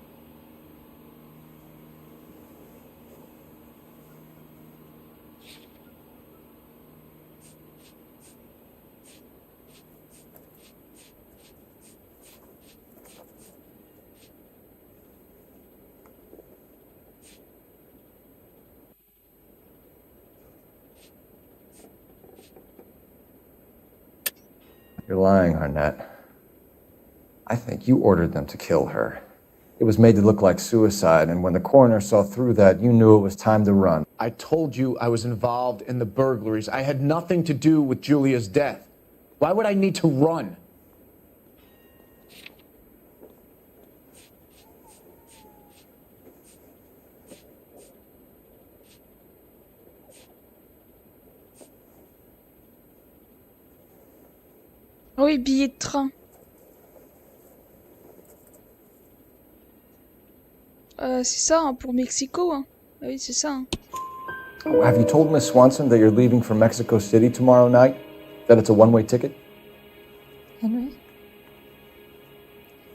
S4: You're lying, Arnett. I think you ordered them to kill her. It was made to look like suicide, and when the coroner saw through that, you knew it was time to run.
S5: I told you I was involved in the burglaries. I had nothing to do with Julia's death. Why would I need to run?
S2: Ah oui, billet de train. C'est ça, hein, pour Mexico. Hein. Ah oui, c'est ça. Hein.
S4: Have you told Miss Swanson that you're leaving for Mexico City tomorrow night? That it's a one-way ticket?
S10: Henry?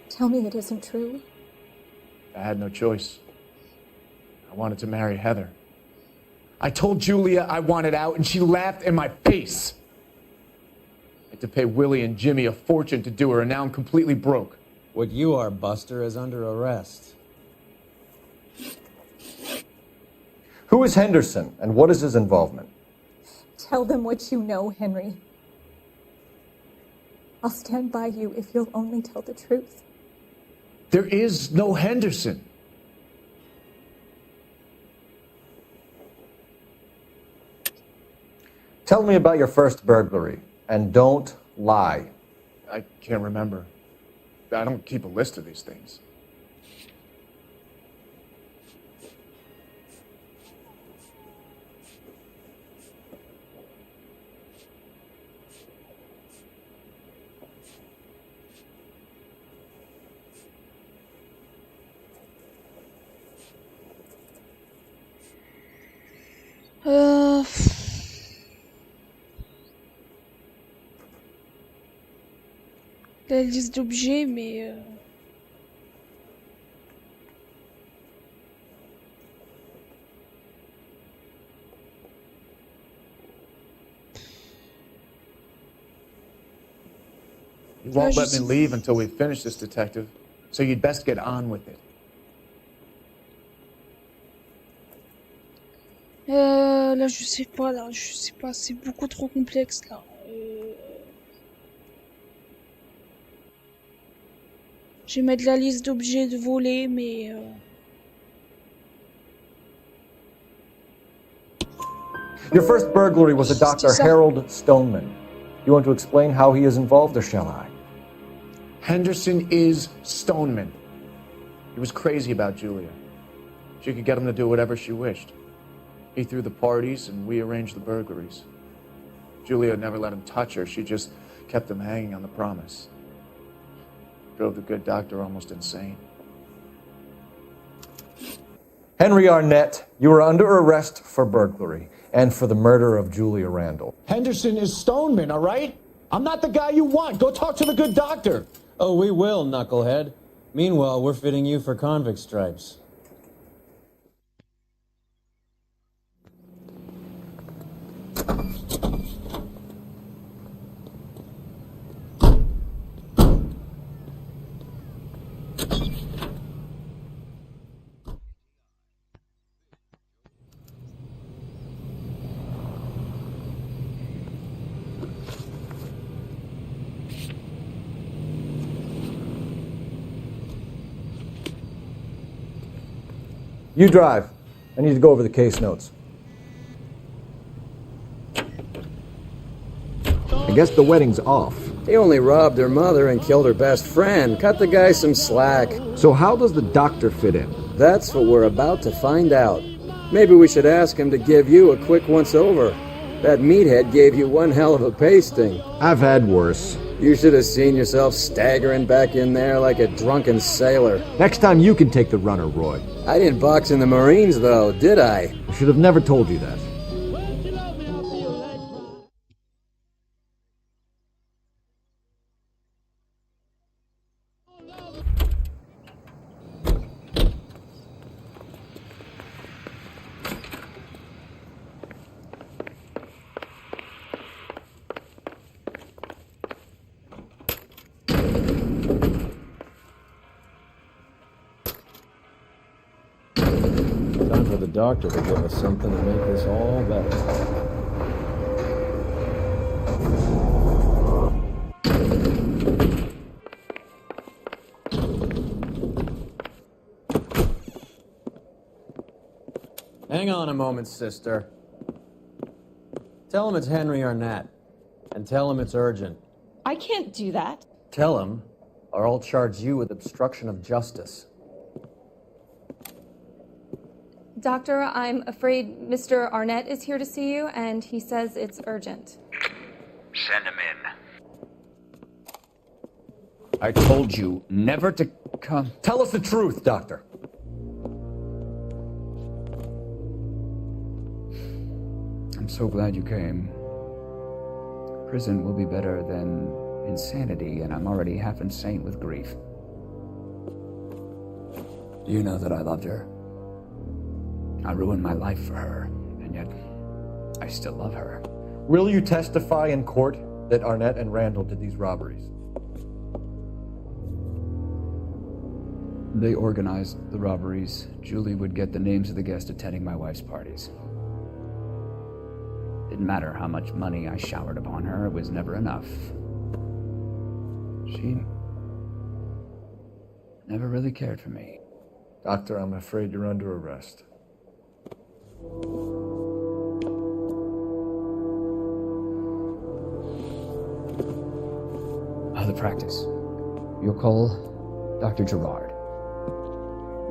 S10: Tell me it isn't true.
S5: I had no choice. I wanted to marry Heather. I told Julia I wanted out, and she laughed in my face. I had to pay Willie and Jimmy a fortune to do her, and now I'm completely broke.
S21: What you are, Buster, is under arrest.
S4: Who is Henderson, and what is his involvement?
S10: Tell them what you know, Henry. I'll stand by you if you'll only tell the truth.
S5: There is no Henderson.
S4: Tell me about your first burglary, and don't lie.
S5: I can't remember. I don't keep a list of these things.
S2: La liste d'objets, mais...
S5: You won't let me leave until we finish this, detective, so you'd best get on with it.
S2: Là, je sais pas, c'est beaucoup trop complexe, là. Je vais mettre la liste d'objets de voler, mais...
S4: Your first burglary was a Dr. Harold Stoneman. You want to explain how he is involved, or shall I?
S5: Henderson is Stoneman. He was crazy about Julia. She could get him to do whatever she wished. He threw the parties, and we arranged the burglaries. Julia never let him touch her. She just kept him hanging on the promise. Drove the good doctor almost insane.
S4: Henry Arnett, you are under arrest for burglary and for the murder of Julia Randall.
S5: Henderson is Stoneman, all right? I'm not the guy you want. Go talk to the good doctor.
S21: Oh, we will, knucklehead. Meanwhile, we're fitting you for convict stripes.
S4: You drive. I need to go over the case notes.
S8: guess the wedding's off.
S16: He only robbed her mother and killed her best friend. Cut the guy some slack.
S8: So how does the doctor fit in?
S16: That's what we're about to find out. Maybe we should ask him to give you a quick once-over. That meathead gave you one hell of a pasting.
S8: I've had worse.
S16: You should have seen yourself staggering back in there like a drunken sailor.
S8: Next time you can take the runner, Roy.
S16: I didn't box in the Marines, though, did I?
S8: I should have never told you that.
S19: Time for the doctor to give us something to make this all better.
S1: Hang on a moment, sister. Tell him it's Henry Arnett. And tell him it's urgent.
S10: I can't do that.
S1: Tell him, or I'll charge you with obstruction of justice.
S10: Doctor, I'm afraid Mr. Arnett is here to see you, and he says it's urgent.
S13: Send him in.
S1: I told you never to come. Tell us the truth, Doctor.
S15: I'm so glad you came. Prison will be better than insanity, and I'm already half insane with grief. You know that I loved her. I ruined my life for her, and yet I still love her.
S4: Will you testify in court that Arnett and Randall did these robberies?
S15: They organized the robberies. Julie would get the names of the guests attending my wife's parties. Didn't matter how much money I showered upon her, it was never enough. She never really cared for me.
S4: Doctor, I'm afraid you're under arrest.
S15: The practice. You'll call Dr. Gerard.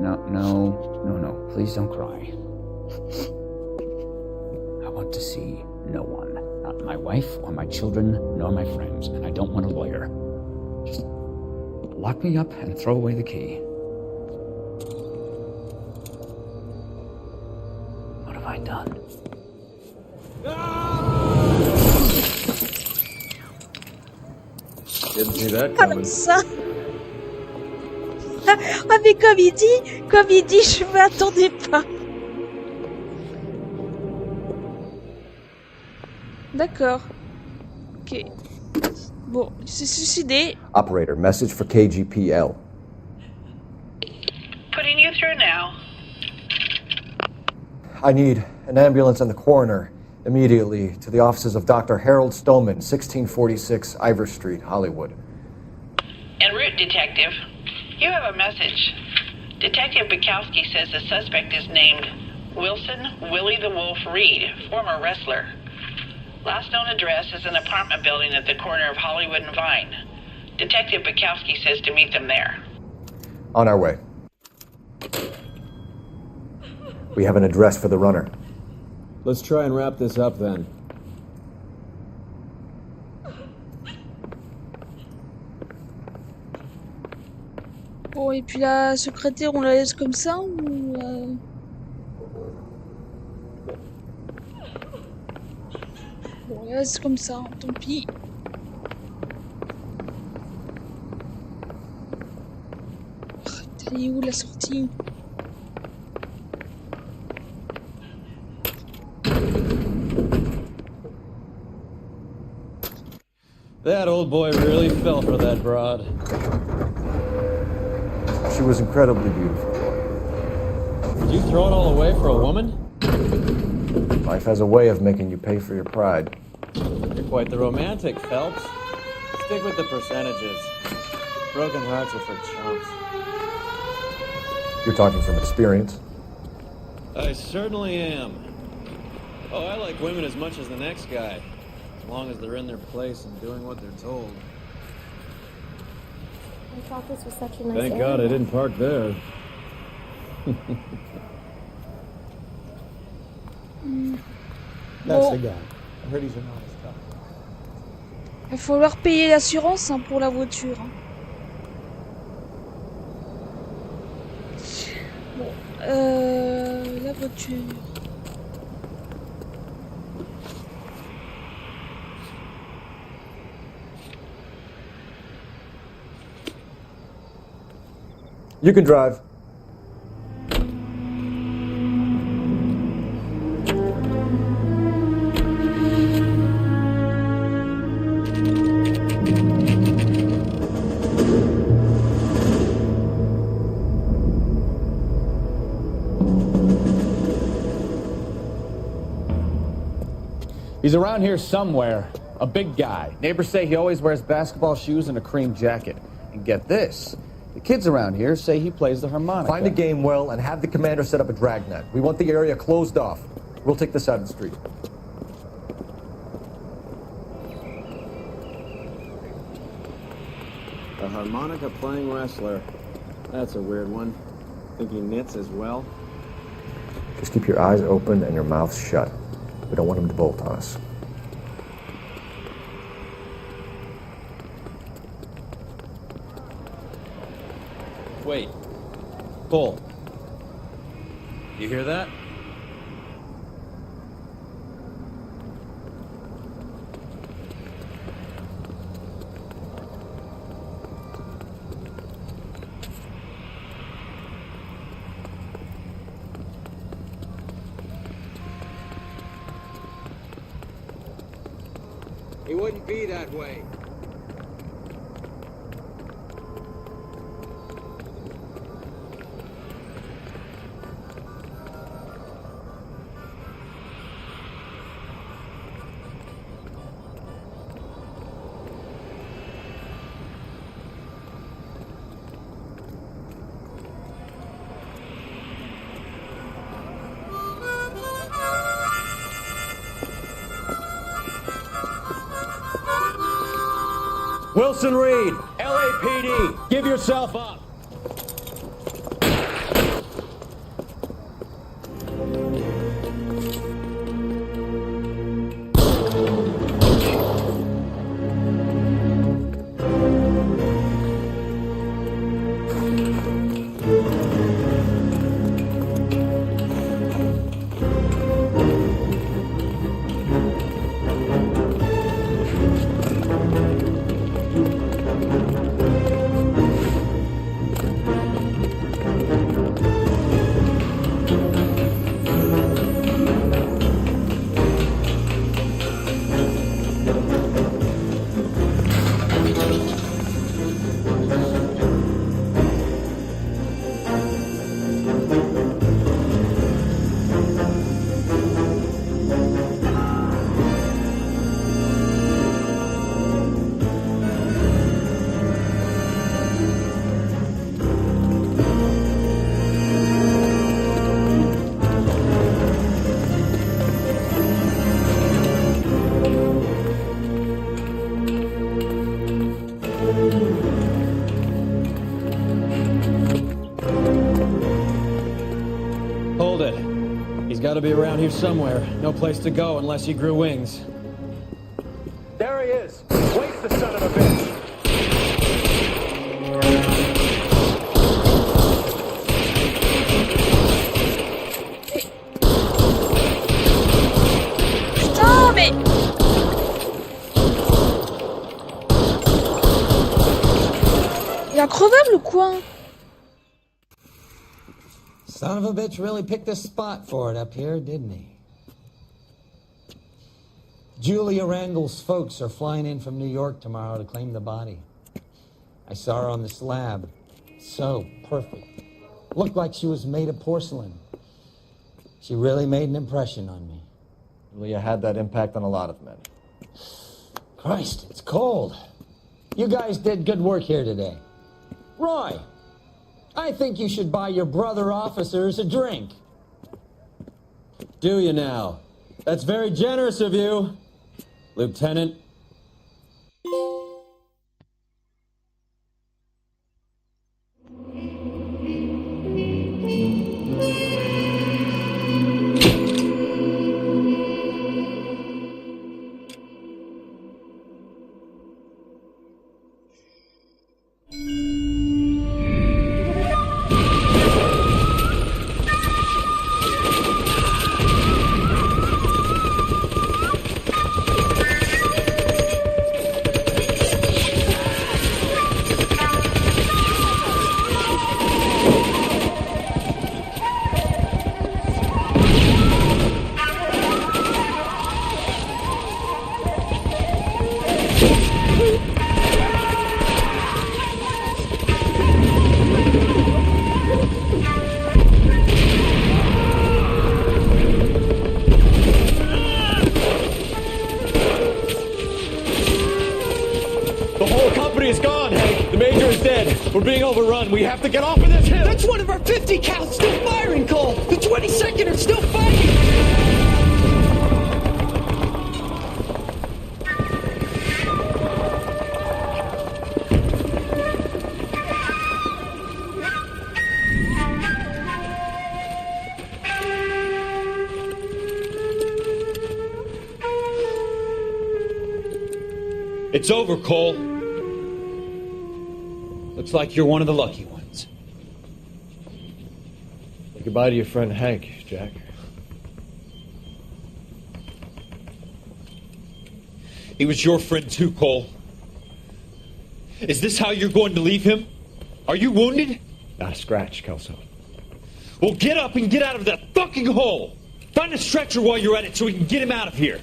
S15: No. Please don't cry. I want to see no one. Not my wife or my children, nor my friends. And I don't want a lawyer. Just lock me up and throw away the key. What have I done?
S1: Didn't see that
S2: Comme
S1: coming.
S2: ça. Ah mais comme il dit, je m'attendais pas. D'accord. Ok. Bon, il s'est suicidé.
S4: Operator, message for KGPL.
S23: Putting you through now.
S4: I need an ambulance and the coroner immediately to the offices of Dr. Harold Stoneman, 1646 Ivor Street, Hollywood.
S23: En route, Detective. You have a message. Detective Bukowski says the suspect is named Wilson Willie the Wolf Reed, former wrestler. Last known address is an apartment building at the corner of Hollywood and Vine. Detective Bukowski says to meet them there.
S4: On our way. We have an address for the runner.
S19: Let's try and wrap this up then.
S2: Bon, et puis la secrétaire, on la laisse comme ça ou... Bon, on la laisse comme ça, tant pis. Elle est où la sortie?
S1: That old boy really fell for that broad.
S4: She was incredibly beautiful.
S1: Did you throw it all away for a woman?
S4: Life has a way of making you pay for your pride.
S1: You're quite the romantic, Phelps. Stick with the percentages. Broken hearts are for chumps.
S4: You're talking from experience.
S1: I certainly am. Oh, I like women as much as the next guy. As long as they're in their place and doing what they're told.
S10: I thought this was such a nice
S1: Thank
S10: area.
S1: God I didn't park there.
S2: Bon.
S4: the guy. I heard he's an honest guy.
S2: Il va falloir payer l'assurance hein, pour la voiture. Hein. Bon, la voiture.
S4: You can drive.
S5: He's around here somewhere. A big guy. Neighbors say he always wears basketball shoes and a cream jacket. And get this. The kids around here say he plays the harmonica.
S4: Find the game well and have the commander set up a dragnet. We want the area closed off. We'll take this side of the street.
S1: A harmonica playing wrestler. That's a weird one. Think he knits as well?
S4: Just keep your eyes open and your mouth shut. We don't want him to bolt on us.
S1: Wait. Pull. You hear that?
S16: He wouldn't be that way.
S1: Wilson Reed, LAPD, give yourself up. Hold it. He's got to be around here somewhere. No place to go unless he grew wings.
S5: There he is. Waste the son of a bitch.
S2: Putain, mais... Il est increvable ou quoi?
S3: Son of a bitch really picked a spot for it up here, didn't he? Julia Randall's folks are flying in from New York tomorrow to claim the body. I saw her on the slab. So perfect. Looked like she was made of porcelain. She really made an impression on me.
S4: Julia had that impact on a lot of men.
S3: Christ, it's cold. You guys did good work here today. Roy, I think you should buy your brother officers a drink.
S1: Do you now? That's very generous of you. Lieutenant.
S14: We're being overrun. We have to get off of this hill. That's one of our 50 cal still firing, Cole. The 22nd are still fighting. It's over, Cole. Looks like you're one of the lucky ones.
S4: Say goodbye to your friend Hank, Jack.
S14: He was your friend too, Cole. Is this how you're going to leave him? Are you wounded?
S4: Not a scratch, Kelso.
S14: Well, get up and get out of that fucking hole! Find a stretcher while you're at it so we can get him out of here.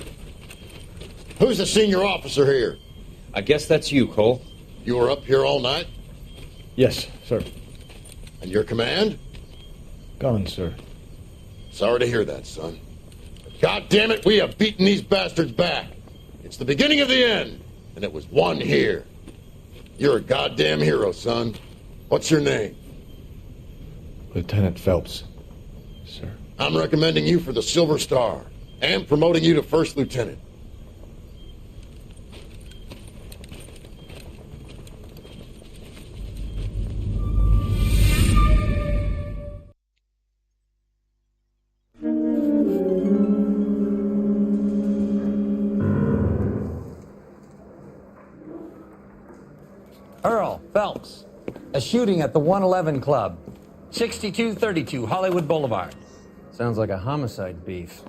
S18: Who's the senior officer here?
S14: I guess that's you, Cole.
S18: You were up here all night?
S4: Yes, sir.
S18: And your command?
S4: Gone, sir.
S18: Sorry to hear that, son. God damn it, we have beaten these bastards back. It's the beginning of the end, and it was one here. You're a goddamn hero, son. What's your name?
S4: Lieutenant Phelps, sir.
S18: I'm recommending you for the Silver Star, and promoting you to first lieutenant.
S1: Earl Phelps. A shooting at the 111 Club. 6232 Hollywood Boulevard. Sounds like a homicide beef.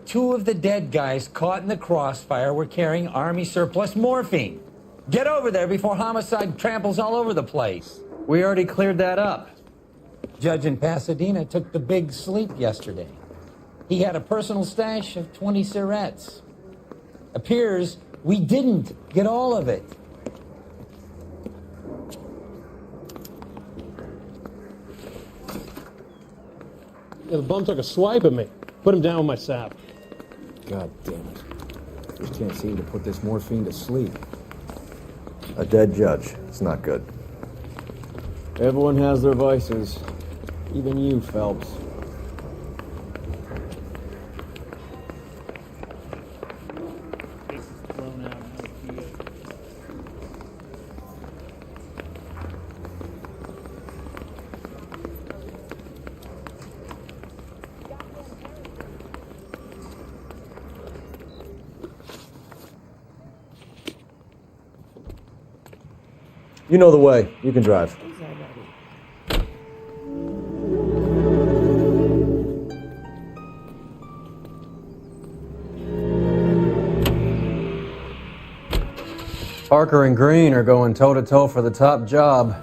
S1: 2 of the dead guys caught in the crossfire were carrying Army surplus morphine. Get over there before homicide tramples all over the place. We already cleared that up. Judge in Pasadena took the big sleep yesterday. He had a personal stash of 20 cigarettes. Appears we didn't get all of it.
S20: Yeah, the bum took a swipe at me. Put him down with my sap.
S8: God damn it. Just can't seem to put this morphine to sleep.
S4: A dead judge. It's not good.
S1: Everyone has their vices. Even you, Phelps.
S4: You know the way. You can drive.
S1: Parker and Green are going toe-to-toe for the top job.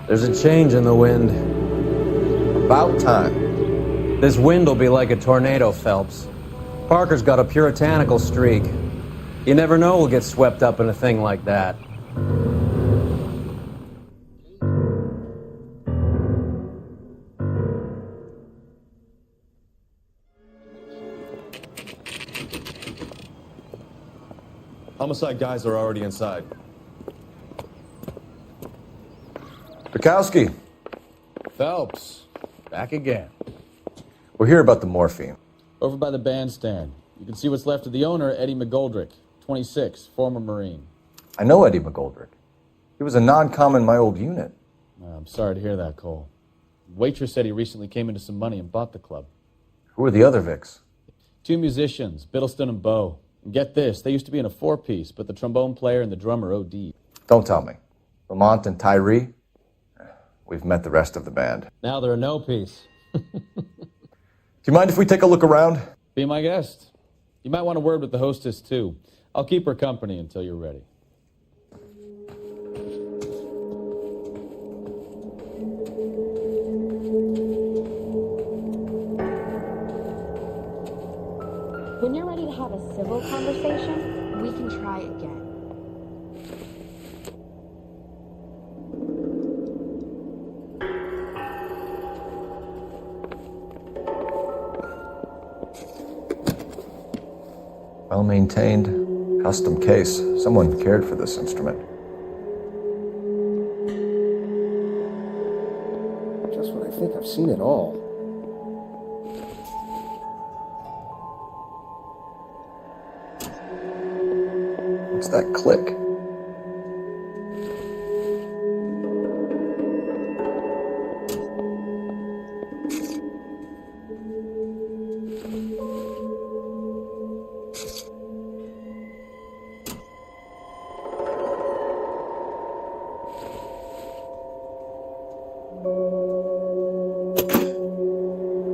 S1: There's a change in the wind.
S4: About time.
S1: This wind will be like a tornado, Phelps. Parker's got a puritanical streak. You never know who'll get swept up in a thing like that.
S24: Homicide guys are already inside.
S4: Bukowski.
S7: Phelps, back again.
S4: We're here about the morphine.
S7: Over by the bandstand. You can see what's left of the owner, Eddie McGoldrick. 26, former Marine.
S4: I know Eddie McGoldrick. He was a non-com in my old unit.
S7: I'm sorry to hear that, Cole. Waitress said he recently came into some money and bought the club.
S4: Who are the other Vics?
S7: 2 musicians, Biddleston and Bo. And get this, they used to be in a 4-piece, but the trombone player and the drummer OD'd.
S4: Don't tell me. Lamont and Tyree? We've met the rest of the band.
S20: Now they're a no-piece.
S4: Do you mind if we take a look around?
S7: Be my guest. You might want a word with the hostess, too. I'll keep her company until you're ready.
S6: When you're ready to have a civil conversation, we can try again.
S4: Well-maintained, custom case. Someone cared for this instrument.
S16: Just when I think I've seen it all.
S4: What's that click?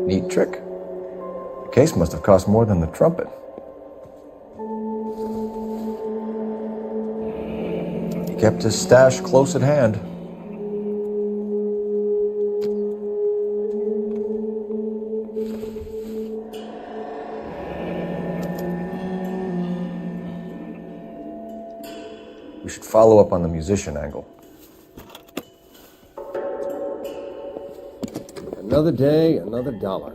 S4: Neat trick. The case must have cost more than the trumpet. He kept his stash close at hand. We should follow up on the musician angle.
S16: Another day, another dollar.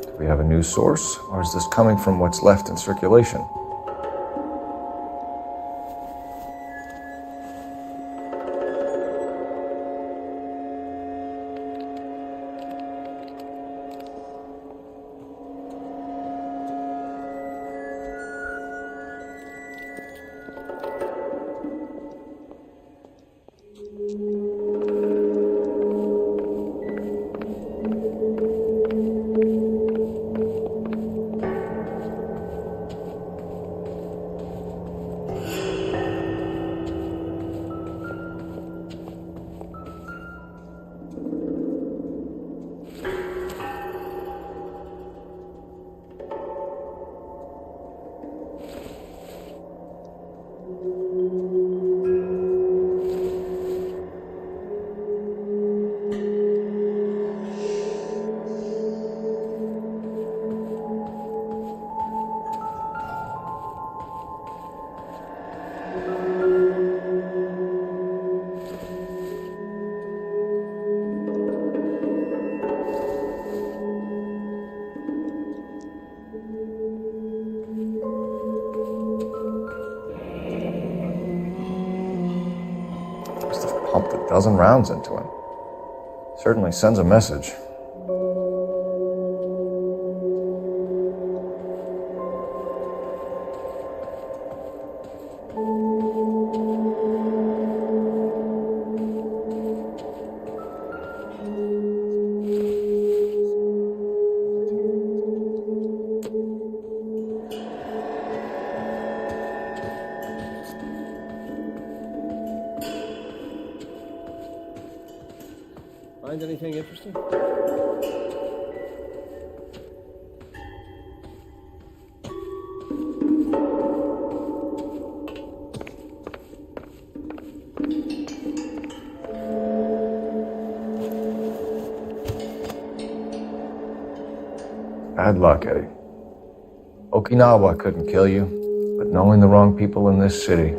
S4: Do we have a new source, or is this coming from what's left in circulation? Pumped a dozen rounds into him. Certainly sends a message.
S16: Find anything interesting?
S4: Bad luck, Eddie. Okinawa couldn't kill you, but knowing the wrong people in this city.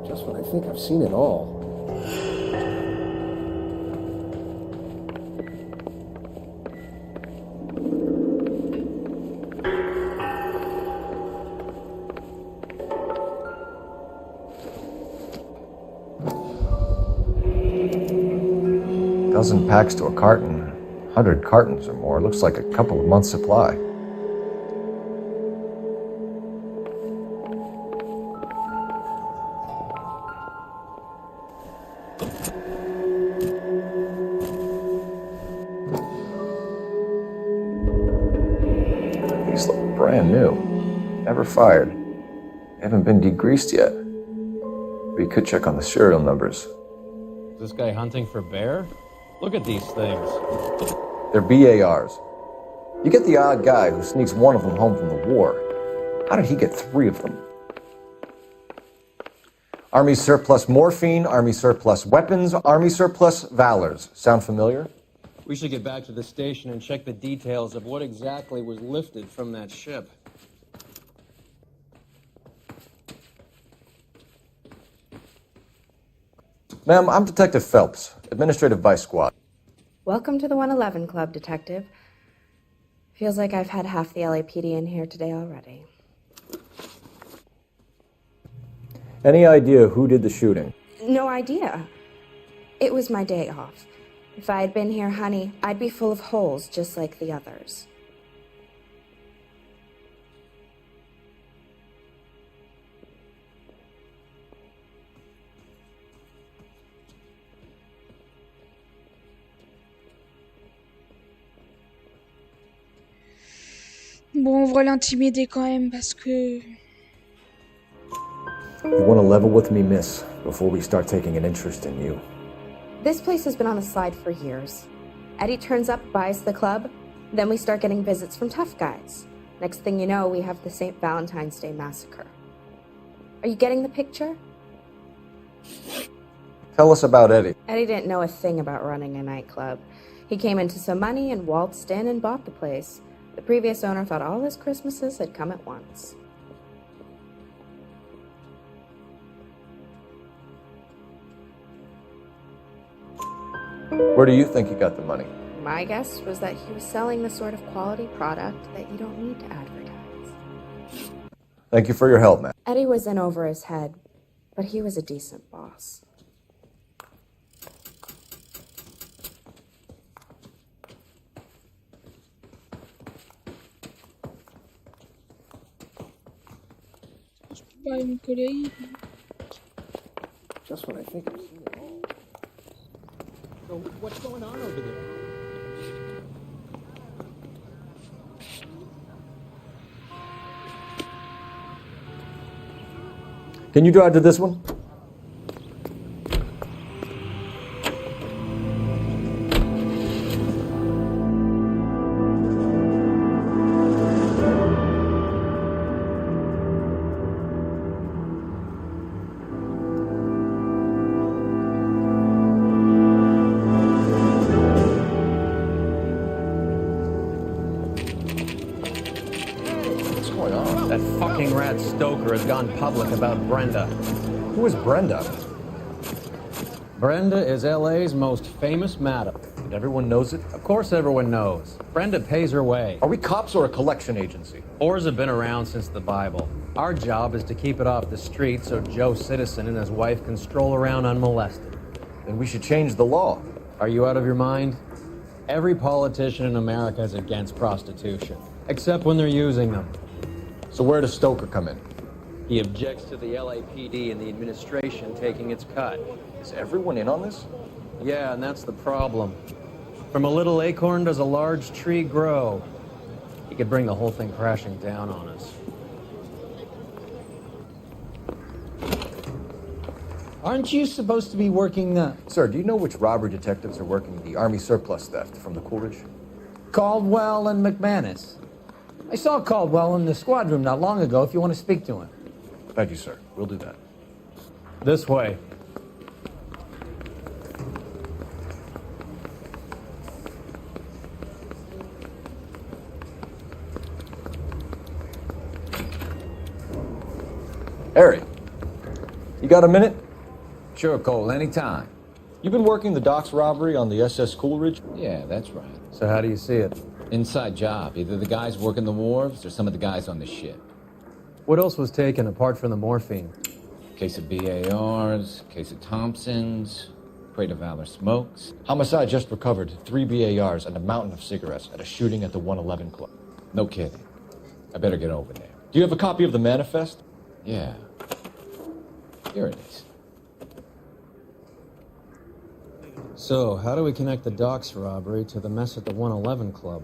S16: Just when I think I've seen it all.
S4: Dozen packs to a carton, 100 cartons or more. Looks like a couple of months' supply. These look brand new. Never fired. They haven't been degreased yet. We could check on the serial numbers.
S1: Is this guy hunting for bear? Look at these things.
S4: They're BARs. You get the odd guy who sneaks one of them home from the war. How did he get 3 of them? Army surplus morphine, Army surplus weapons, Army surplus valors. Sound familiar?
S1: We should get back to the station and check the details of what exactly was lifted from that ship.
S4: Ma'am, I'm Detective Phelps, Administrative Vice Squad.
S9: Welcome to the 111 Club, Detective. Feels like I've had half the LAPD in here today already.
S4: Any idea who did the shooting?
S9: No idea. It was my day off. If I had been here, honey, I'd be full of holes just like the others.
S2: Bon, on va l'intimider quand même parce que...
S4: You want to level with me, miss, before we start taking an interest in you.
S9: This place has been on the slide for years. Eddie turns up, buys the club, then we start getting visits from tough guys. Next thing you know, we have the St. Valentine's Day massacre. Are you getting the picture?
S4: Tell us about Eddie.
S9: Eddie didn't know a thing about running a nightclub. He came into some money and waltzed in and bought the place. The previous owner thought all his Christmases had come at once.
S4: Where do you think he got the money?
S9: My guess was that he was selling the sort of quality product that you don't need to advertise.
S4: Thank you for your help, man.
S9: Eddie was in over his head, but he was a decent boss.
S2: Pas une collègue.
S16: Just when I think I've seen it all.
S21: So what's going on over there?
S4: Can you drive to this one?
S1: That fucking rat Stoker has gone public about Brenda.
S4: Who is Brenda?
S1: Brenda is L.A.'s most famous madam.
S4: And everyone knows it?
S1: Of course everyone knows. Brenda pays her way.
S4: Are we cops or a collection agency?
S1: Whores have been around since the Bible. Our job is to keep it off the street so Joe Citizen and his wife can stroll around unmolested.
S4: Then we should change the law.
S1: Are you out of your mind? Every politician in America is against prostitution. Except when they're using them.
S4: So where does Stoker come in?
S1: He objects to the LAPD and the administration taking its cut.
S4: Is everyone in on this?
S1: Yeah, and that's the problem. From a little acorn does a large tree grow. He could bring the whole thing crashing down on us.
S3: Aren't you supposed to be working
S4: Sir, do you know which robbery detectives are working the Army surplus theft from the Coolidge?
S3: Caldwell and McManus? I saw Caldwell in the squad room not long ago if you want to speak to him.
S4: Thank you, sir. We'll do that.
S1: This way.
S4: Harry, you got a minute?
S15: Sure, Cole, anytime.
S4: You've been working the docks robbery on the SS Coolidge?
S15: Yeah, that's right.
S1: So how do you see it?
S15: Inside job. Either the guys working the wharves or some of the guys on the ship.
S1: What else was taken apart from the morphine?
S15: Case of BARs, case of Thompsons, crate of Valor smokes.
S4: Homicide just recovered 3 BARs and a mountain of cigarettes at a shooting at the 111 Club.
S15: No kidding. I better get over there.
S4: Do you have a copy of the manifest?
S15: Yeah. Here it is.
S1: So, how do we connect the docks robbery to the mess at the 111 Club?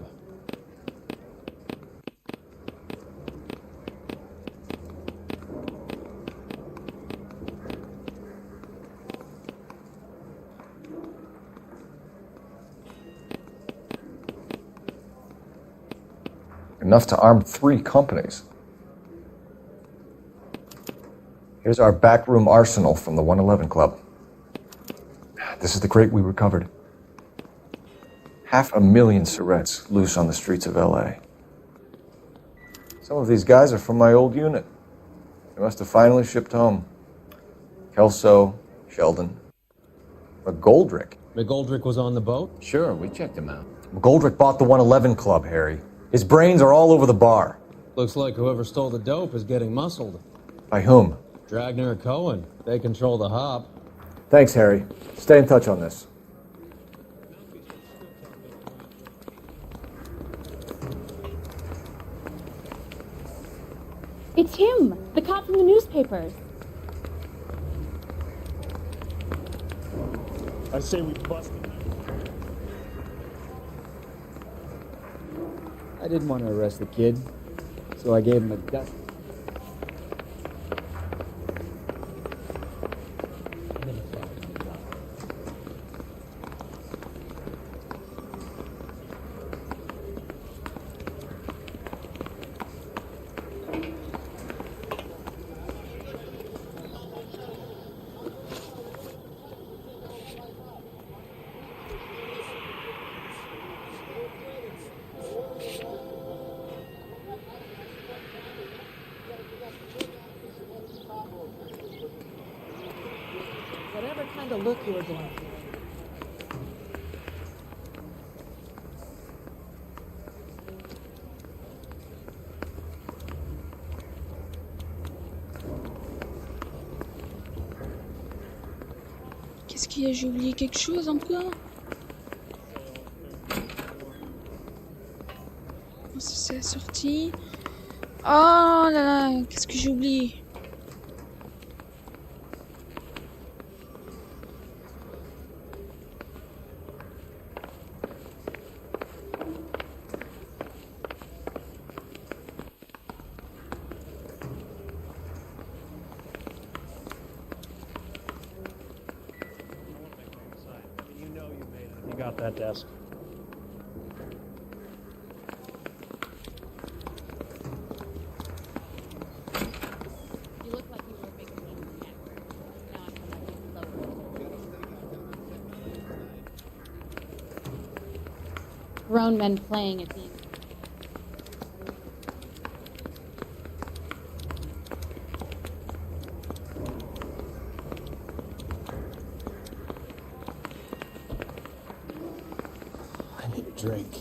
S4: Enough to arm 3 companies. Here's our backroom arsenal from the 111 Club. This is the crate we recovered. 500,000 cigarettes loose on the streets of L.A. Some of these guys are from my old unit. They must have finally shipped home. Kelso, Sheldon, McGoldrick.
S1: McGoldrick was on the boat?
S15: Sure, we checked him out.
S4: McGoldrick bought the 111 Club, Harry. His brains are all over the bar.
S1: Looks like whoever stole the dope is getting muscled.
S4: By whom?
S1: Dragner or Cohen. They control the hop.
S4: Thanks, Harry. Stay in touch on this.
S6: It's him, the cop from the newspapers.
S20: I say we busted.
S11: I didn't want to arrest the kid, so I gave him a dust.
S12: Whatever kind of look you were going for.
S2: Qu'est-ce qu'il y a? J'ai oublié quelque chose encore? Ça c'est la sortie. Oh là là, qu'est-ce que j'ai oublié?
S20: You got that desk.
S6: You look like you were a big fan. Now I feel like it's lower. Grown men playing at these.
S3: I need a drink.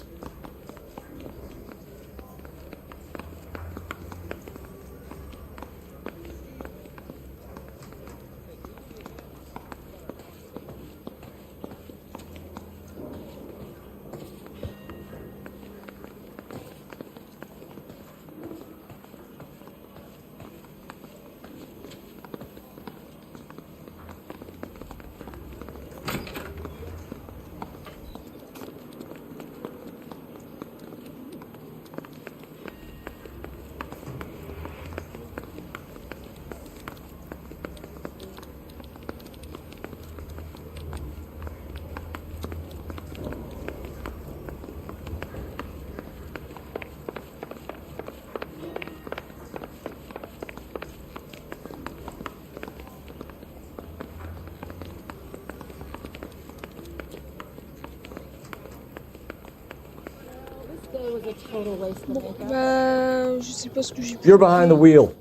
S12: say it was a total waste of
S2: Bon,
S12: makeup.
S2: bah, je sais pas ce que j'ai pu
S4: You're behind the wheel.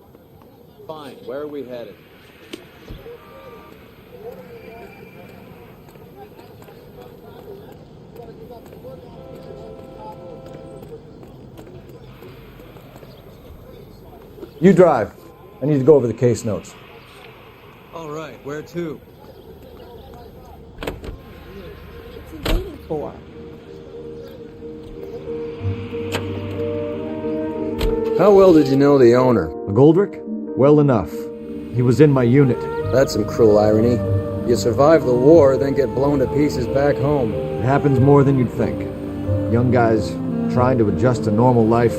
S7: Fine. Where are we headed?
S4: You drive. I need to go over the case notes.
S1: All right, where to?
S12: What's he waiting for?
S16: How well did you know the owner?
S8: McGoldrick? Well enough. He was in my unit.
S16: That's some cruel irony. You survive the war, then get blown to pieces back home.
S8: It happens more than you'd think. Young guys trying to adjust to normal life,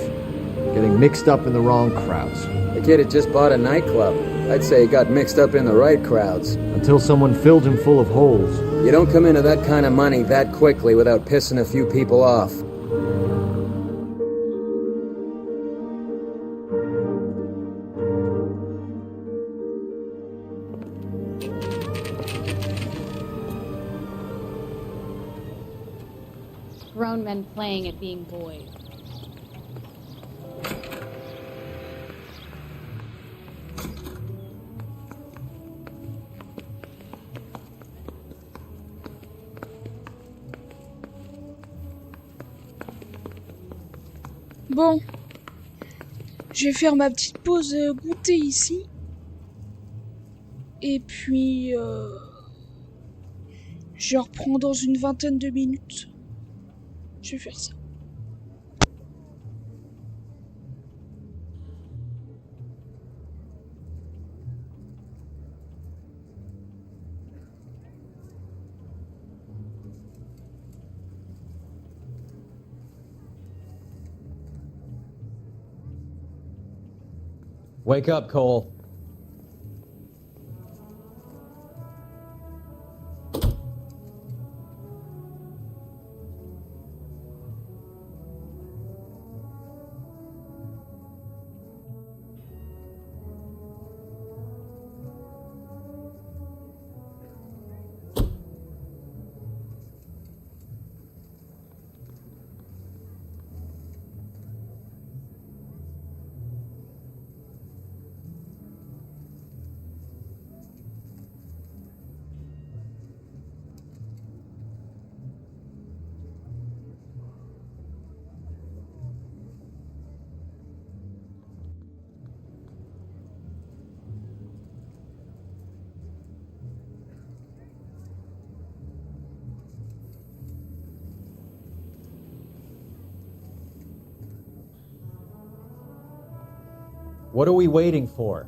S8: getting mixed up in the wrong crowds.
S16: The kid had just bought a nightclub. I'd say he got mixed up in the right crowds.
S8: Until someone filled him full of holes.
S16: You don't come into that kind of money that quickly without pissing a few people off.
S6: Grown men playing at being boys.
S2: Bon, je vais faire ma petite pause goûter ici. Et puis, je reprends dans une vingtaine de minutes. Je vais faire ça.
S1: Wake up, Cole. What are we waiting for?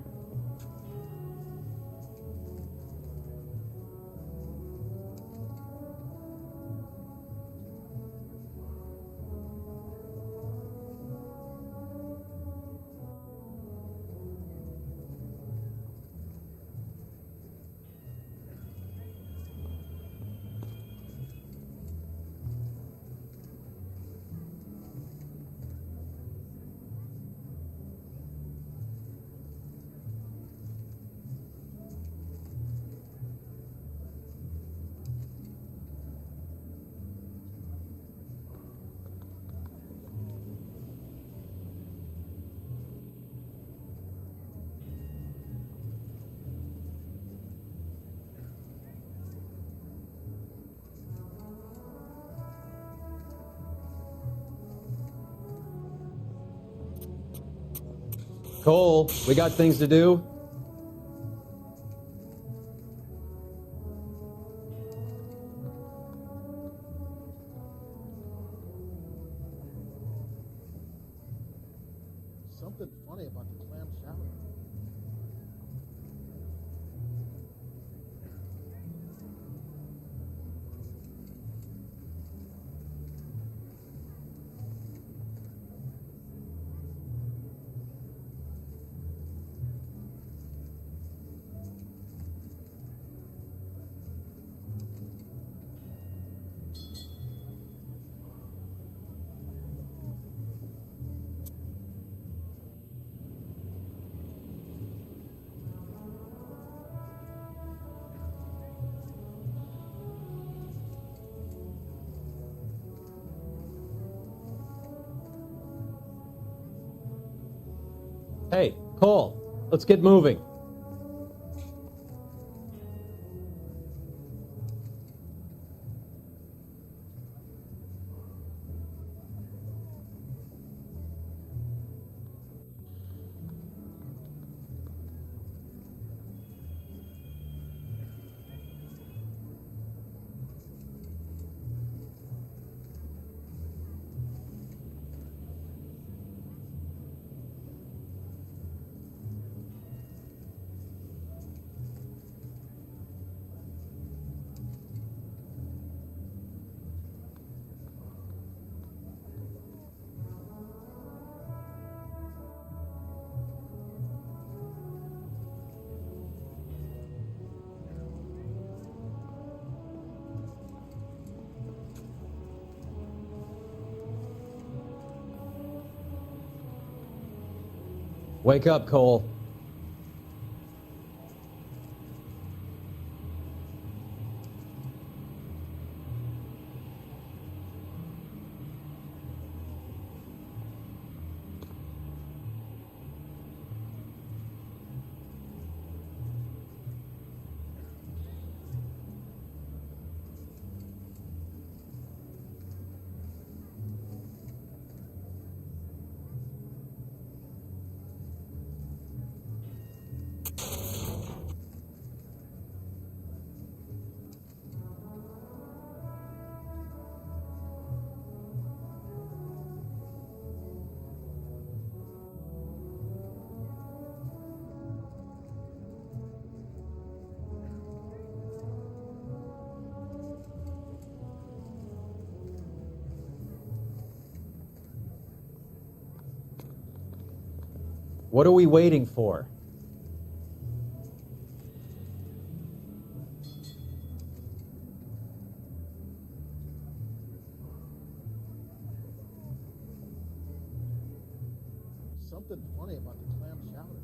S1: Cole, we got things to do.
S5: Something funny about the clam chowder.
S1: Hey, Cole, let's get moving. Wake up, Cole. What are we waiting for?
S8: Something funny about the clam chowder.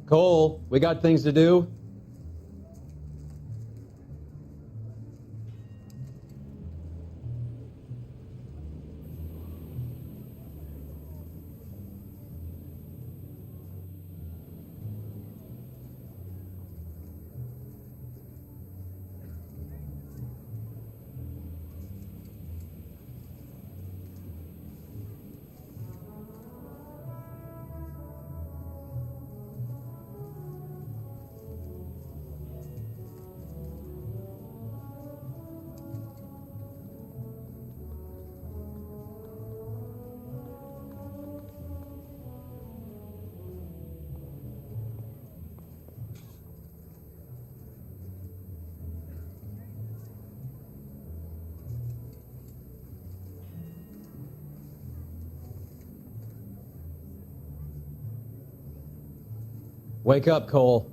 S1: Cole, we got things to do. Wake up, Cole.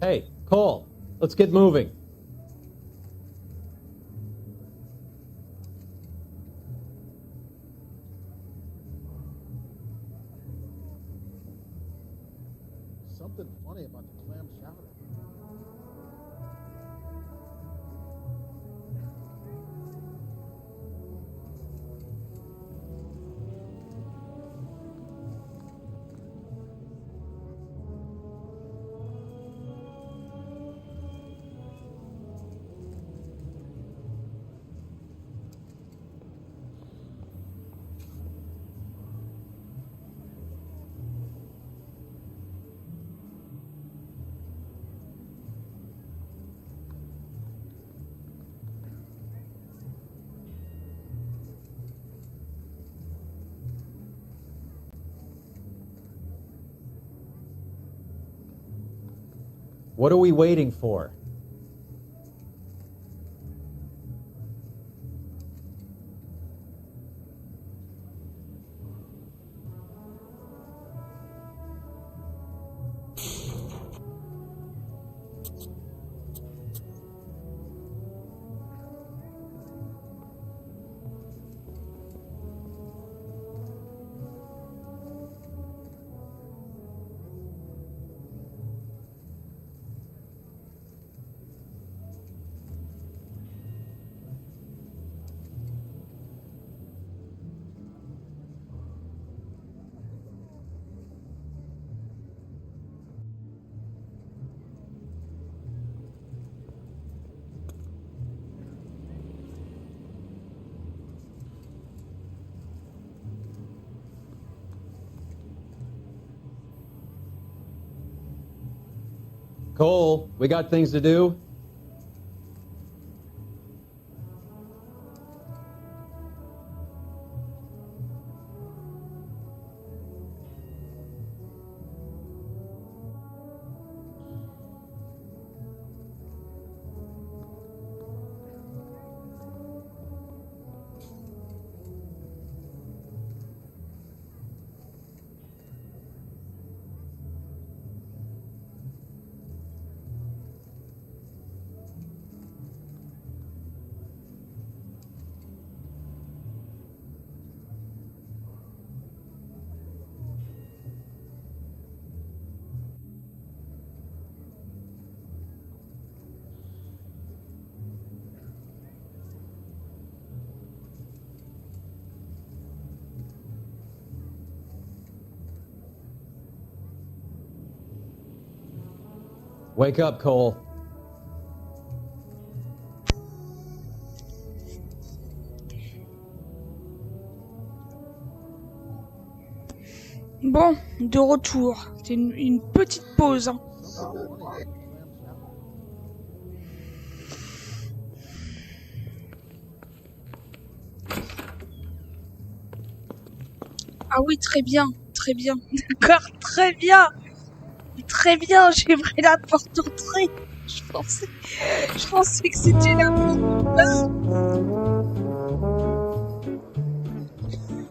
S1: Hey, Cole, let's get moving.
S18: Something funny about the clam chowder.
S1: What are we waiting for? Cole, we got things to do. Wake up, Cole.
S2: Bon, de retour. C'est une petite pause. Hein. Ah oui, très bien, très bien. D'accord, très bien. Très bien, j'ai pris la porte d'entrée. Je pensais que c'était la porte.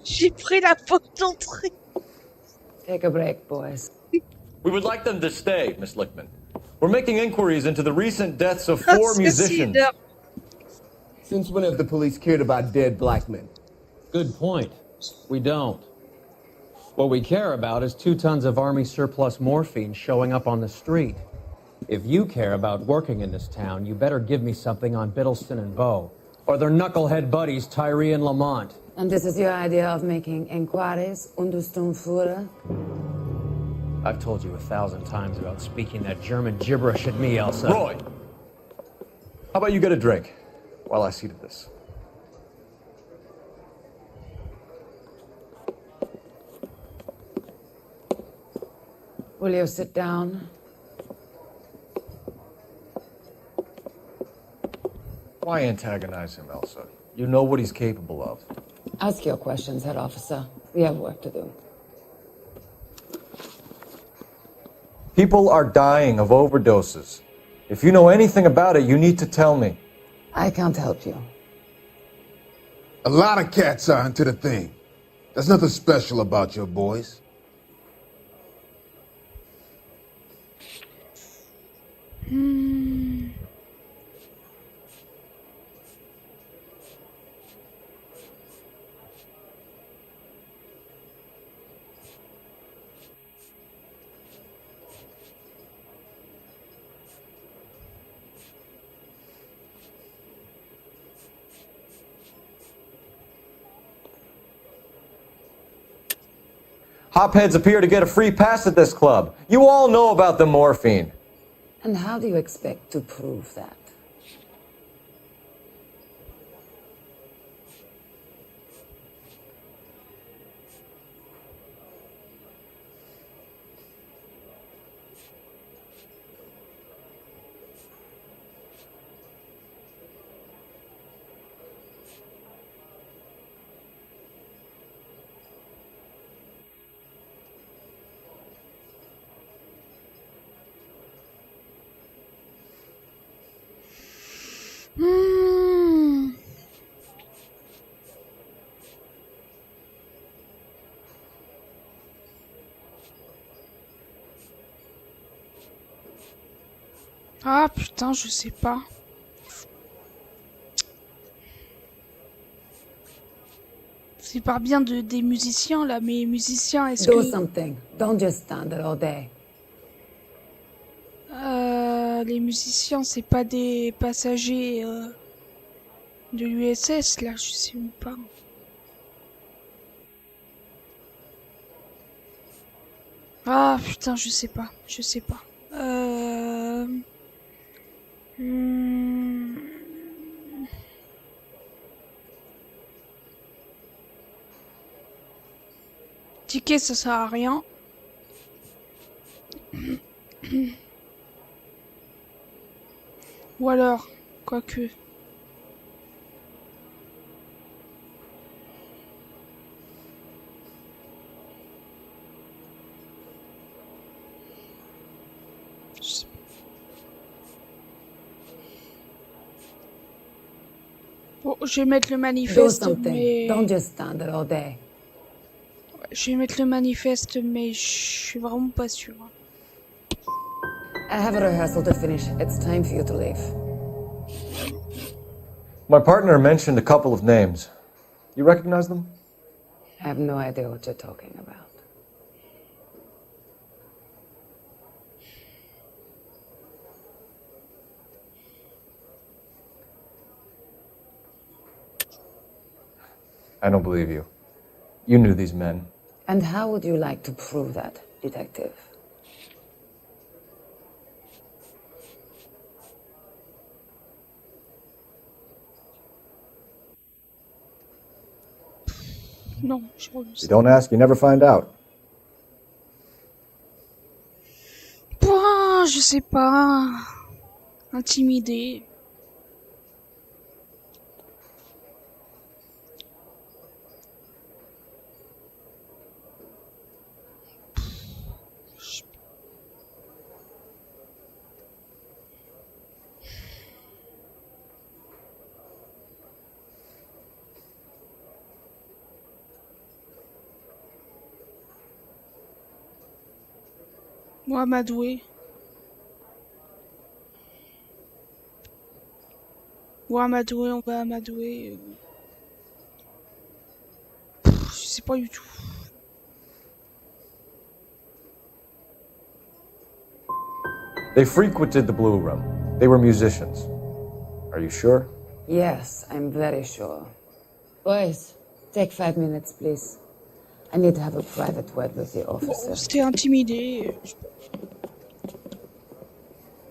S2: J'ai pris la porte d'entrée.
S13: Take a break, boys.
S24: We would like them to stay, Miss Lichtman. We're making inquiries into the recent deaths of 4 musicians.
S19: Since when have the police cared about dead black men?
S1: Good point. We don't. What we care about is 2 tons of Army surplus morphine showing up on the street. If you care about working in this town, you better give me something on Biddleston and Bow, or their knucklehead buddies Tyree and Lamont.
S13: And this is your idea of making inquiries under Sturmführer?
S1: I've told you 1,000 times about speaking that German gibberish at me, Elsa.
S24: Roy! How about you get a drink while I see to this?
S13: Will you sit down?
S4: Why antagonize him, Elsa? You know what he's capable of.
S13: Ask your questions, head officer. We have work to do.
S4: People are dying of overdoses. If you know anything about it, you need to tell me.
S13: I can't help you.
S18: A lot of cats are into the thing. There's nothing special about your boys.
S2: Hmm.
S24: Hopheads appear to get a free pass at this club. You all know about the morphine.
S13: And how do you expect to prove that?
S2: Hmm. Ah putain, je sais pas. C'est pas bien des musiciens là, mais musiciens, est-ce
S13: Do
S2: que...
S13: something. Don't just stand there all day.
S2: Les musiciens, c'est pas des passagers de l'USS là, je sais même pas. Ah putain, je sais pas, je sais pas. Hmm. Ticket, ça sert à rien. Ou alors, quoique. Bon, je vais mettre le
S13: Do
S2: manifeste,
S13: something.
S2: mais...
S13: Don't just stand there all day.
S2: Je vais mettre le manifeste, mais je suis vraiment pas sûre.
S13: I have a rehearsal to finish. It's time for you to leave.
S24: My partner mentioned a couple of names. You recognize them?
S13: I have no idea what you're talking about.
S24: I don't believe you. You knew these men.
S13: And how would you like to prove that, detective?
S2: Non, je refuse.
S4: You don't ask, you never find out.
S2: Pouah, je sais pas. Intimidé. Moi, Amadoué. Ou Amadoué, on va Amadoué. Je sais pas du tout.
S24: They frequented the Blue Room. They were musicians. Are you sure?
S13: Yes, I'm very sure. Boys, take 5 minutes, please. I need to have a private word with the officer.
S2: C'était intimidé.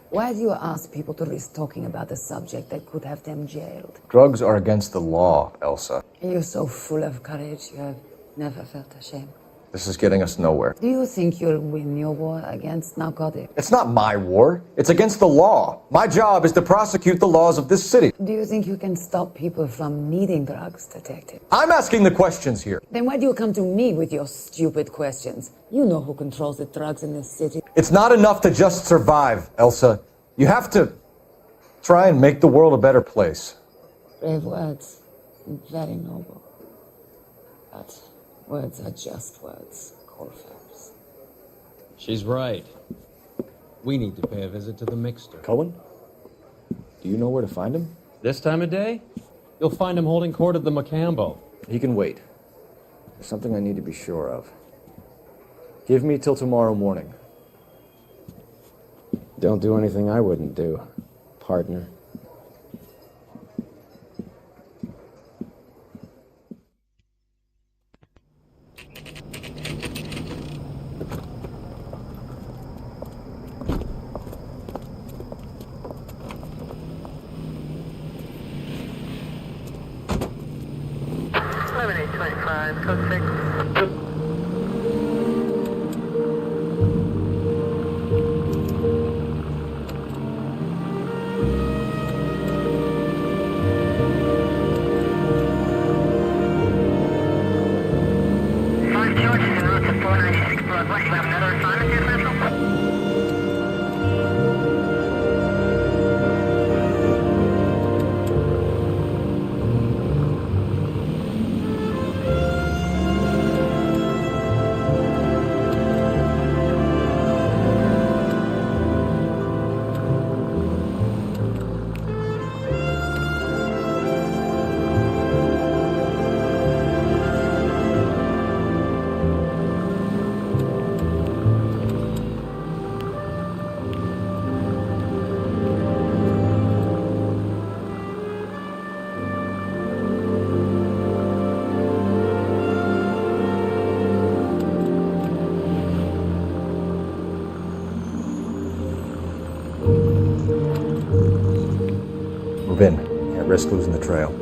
S13: Why do you ask people to risk talking about a subject that could have them jailed?
S24: Drugs are against the law, Elsa.
S13: You're so full of courage, you have never felt ashamed.
S24: This is getting us nowhere.
S13: Do you think you'll win your war against narcotics?
S24: It's not my war. It's against the law. My job is to prosecute the laws of this city.
S13: Do you think you can stop people from needing drugs, detective?
S24: I'm asking the questions here.
S13: Then why do you come to me with your stupid questions? You know who controls the drugs in this city.
S24: It's not enough to just survive, Elsa. You have to try and make the world a better place.
S13: Brave words. Very noble. But words are just words, Colfax.
S21: She's right. We need to pay a visit to the mixer.
S4: Cohen? Do you know where to find him?
S21: This time of day? You'll find him holding court at the Macambo.
S4: He can wait. There's something I need to be sure of. Give me till tomorrow morning.
S11: Don't do anything I wouldn't do, partner.
S10: 5, code 6.
S4: Move in. Can't risk losing the trail.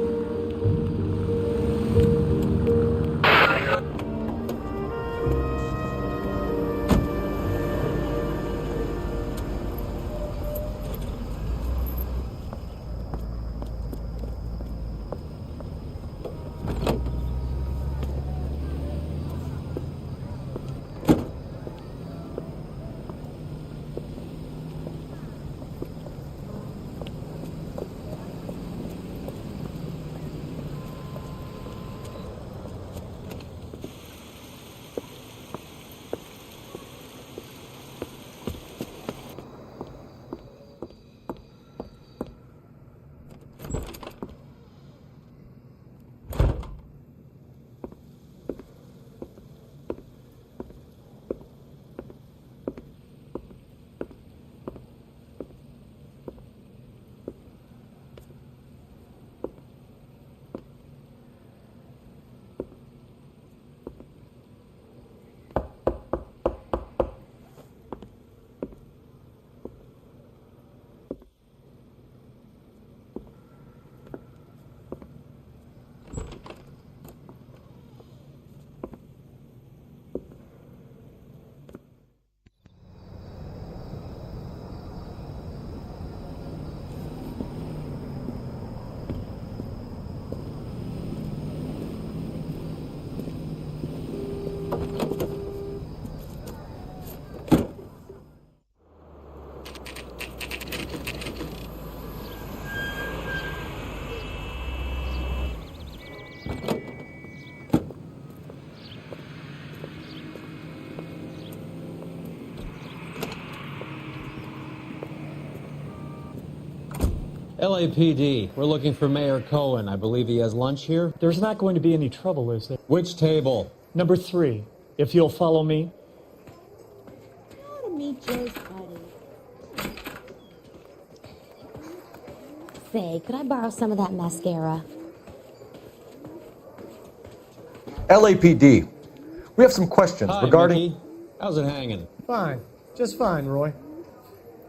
S21: LAPD, we're looking for Mayor Cohen. I believe he has lunch here.
S17: There's not going to be any trouble, is there?
S21: Which table?
S17: Number 3, if you'll follow me.
S12: I want to meet Joe's buddy.
S6: Say, could I borrow some of that mascara?
S24: LAPD, we have some questions
S21: Hi,
S24: regarding...
S21: Mickey. How's it hanging?
S22: Fine. Just fine, Roy.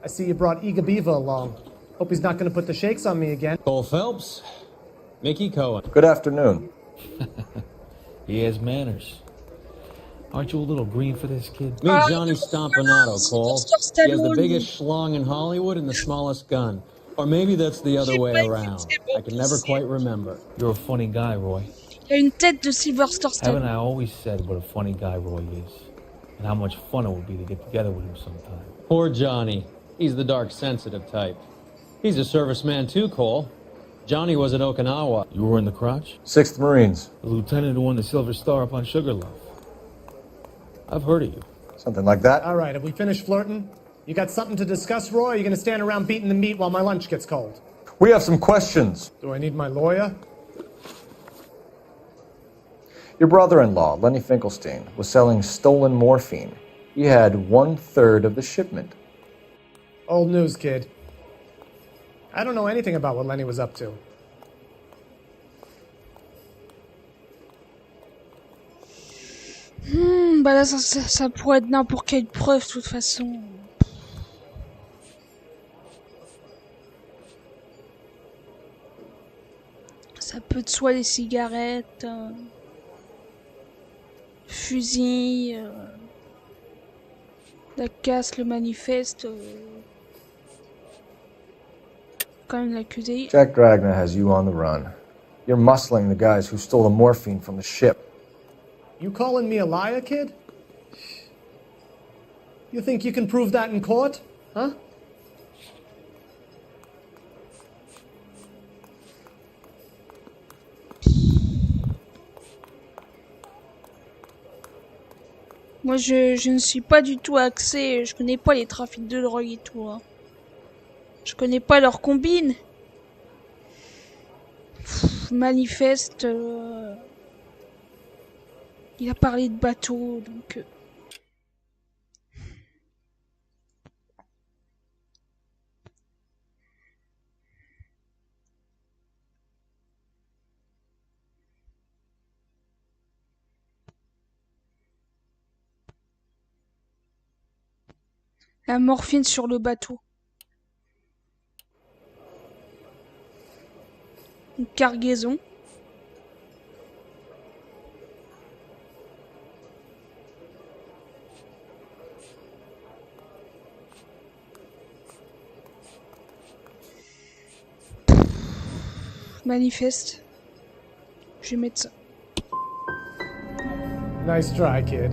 S22: I see you brought Iga Beaver along. Hope he's not going to put the shakes on me again.
S21: Cole Phelps, Mickey Cohen.
S24: Good afternoon.
S23: He has manners. Aren't you a little green for this kid?
S21: Meet Johnny Stompanato, Cole. He has the biggest schlong in Hollywood and the smallest gun. Or maybe that's the other way around. I can never quite remember.
S23: You're a funny guy, Roy.
S2: Il a une tête de Sylvester
S23: Haven't
S2: Stallone.
S23: I always said what a funny guy Roy is? And how much fun it would be to get together with him sometime.
S21: Poor Johnny. He's the dark, sensitive type. He's a serviceman too, Cole. Johnny was at Okinawa.
S23: You were in the crotch?
S24: 6th Marines.
S23: The lieutenant who won the Silver Star up on Sugarloaf. I've heard of you.
S24: Something like that.
S22: All right, have we finished flirting? You got something to discuss, Roy? Or are you going to stand around beating the meat while my lunch gets cold?
S24: We have some questions.
S22: Do I need my lawyer?
S24: Your brother-in-law, Lenny Finkelstein, was selling stolen morphine. He had 1/3 of the shipment.
S22: Old news, kid. I don't know anything about what Lenny was up to.
S2: Bah là, ça pourrait être n'importe quelle preuve, de toute façon. Ça peut être soit des cigarettes... fusil, la casse, le manifeste. Quand même l'accusé.
S4: Jack Dragna has you on the run. You're muscling the guys who stole the morphine from the ship.
S22: You calling me a liar, kid? You think you can prove that in court? Huh?
S2: Moi, je ne suis pas du tout axé, je connais pas les trafics de drogue et tout. Hein. Je connais pas leurs combines. Manifeste. Il a parlé de bateau, donc. La morphine sur le bateau. Une cargaison. Manifeste. Je vais mettre ça.
S22: Nice try, kid.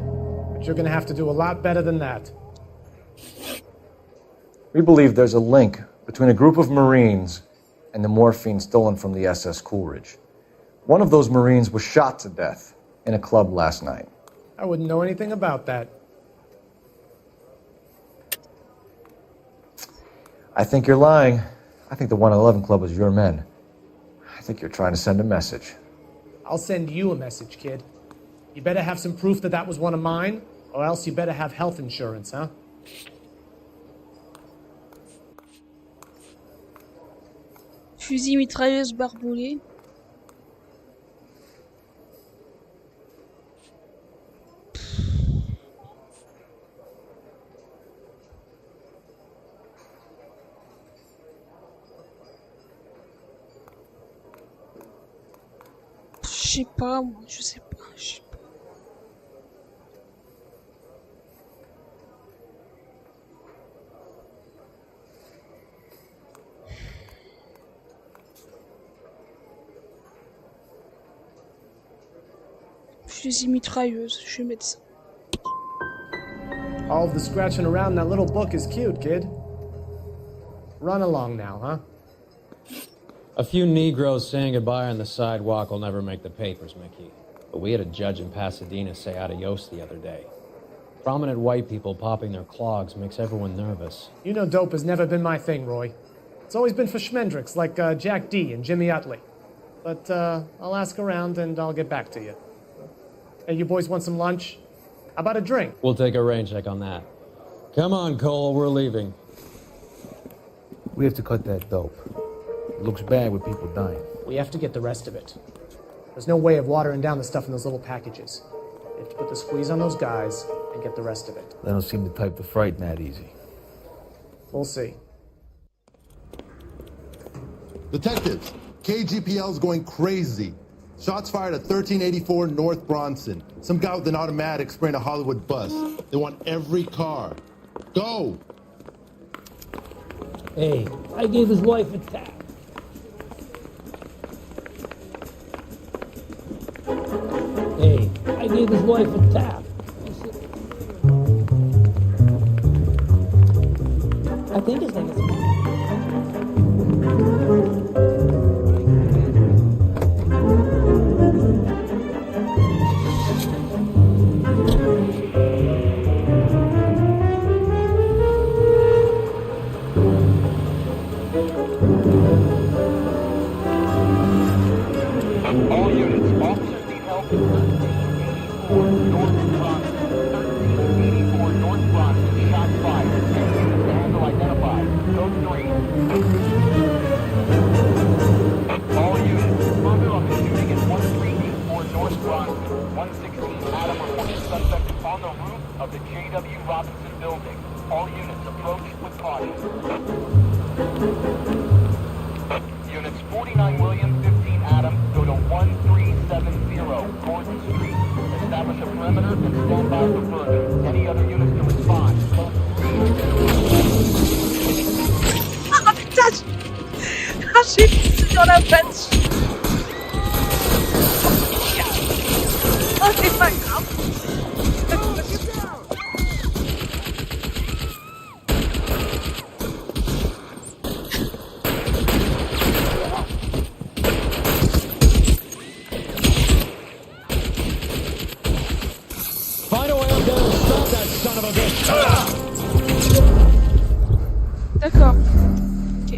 S22: But you're gonna have to do a lot better than that.
S4: We believe there's a link between a group of Marines and the morphine stolen from the SS Coolidge. One of those Marines was shot to death in a club last night.
S22: I wouldn't know anything about that.
S4: I think you're lying. I think the 111 Club was your men. I think you're trying to send a message.
S22: I'll send you a message, kid. You better have some proof that that was one of mine, or else you better have health insurance, huh?
S2: Fusil mitrailleuse barbelé. Je sais pas, moi, je sais pas. Fusil mitrailleuse, je vais mettre ça.
S22: All of the scratching around in that little book is cute, kid. Run along now, huh?
S21: A few Negroes saying goodbye on the sidewalk will never make the papers, Mickey. But we had a judge in Pasadena say adios the other day. Prominent white people popping their clogs makes everyone nervous.
S22: You know dope has never been my thing, Roy. It's always been for schmendricks like Jack D. and Jimmy Utley. But I'll ask around and I'll get back to you. Hey, you boys want some lunch? How about a drink?
S21: We'll take a rain check on that. Come on, Cole, we're leaving.
S23: We have to cut that dope. It looks bad with people dying.
S22: We have to get the rest of it. There's no way of watering down the stuff in those little packages. We have to put the squeeze on those guys and get the rest of it.
S23: They don't seem the type to frighten that easy.
S22: We'll see.
S9: Detectives, KGPL's going crazy. Shots fired at 1384 North Bronson. Some guy with an automatic spraying a Hollywood bus. They want every car. Go!
S23: Hey, I gave his wife a tap. Hey, I gave his wife a tap. I think his name is...
S10: Establish a perimeter
S2: m'a battu. Oh, c'est pas grave.
S16: Find a way up there and stop that son of a bitch.
S2: D'accord. Ok.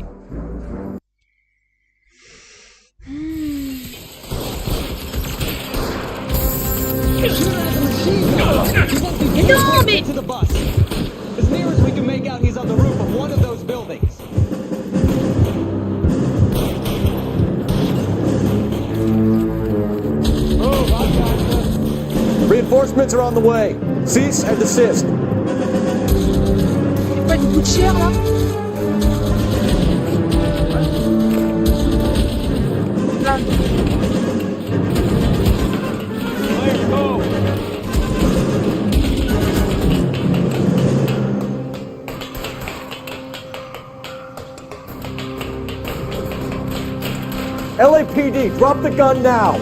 S2: Mais non, mais...
S16: To the bus. As near as we can make out, he's on the roof of one of those buildings.
S24: Move, I got you. Reinforcements are on the way. Cease and desist.
S2: Y'a pas une gouttière là? Là.
S24: LAPD, drop the gun now.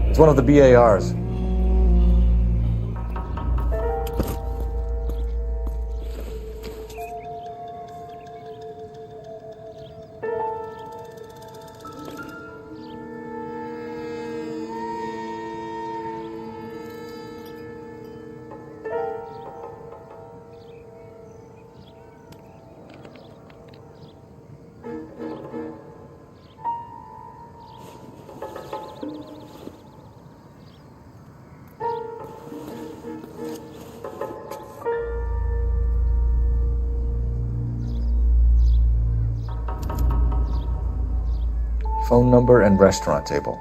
S24: It's one of the BARs. Phone number and restaurant table.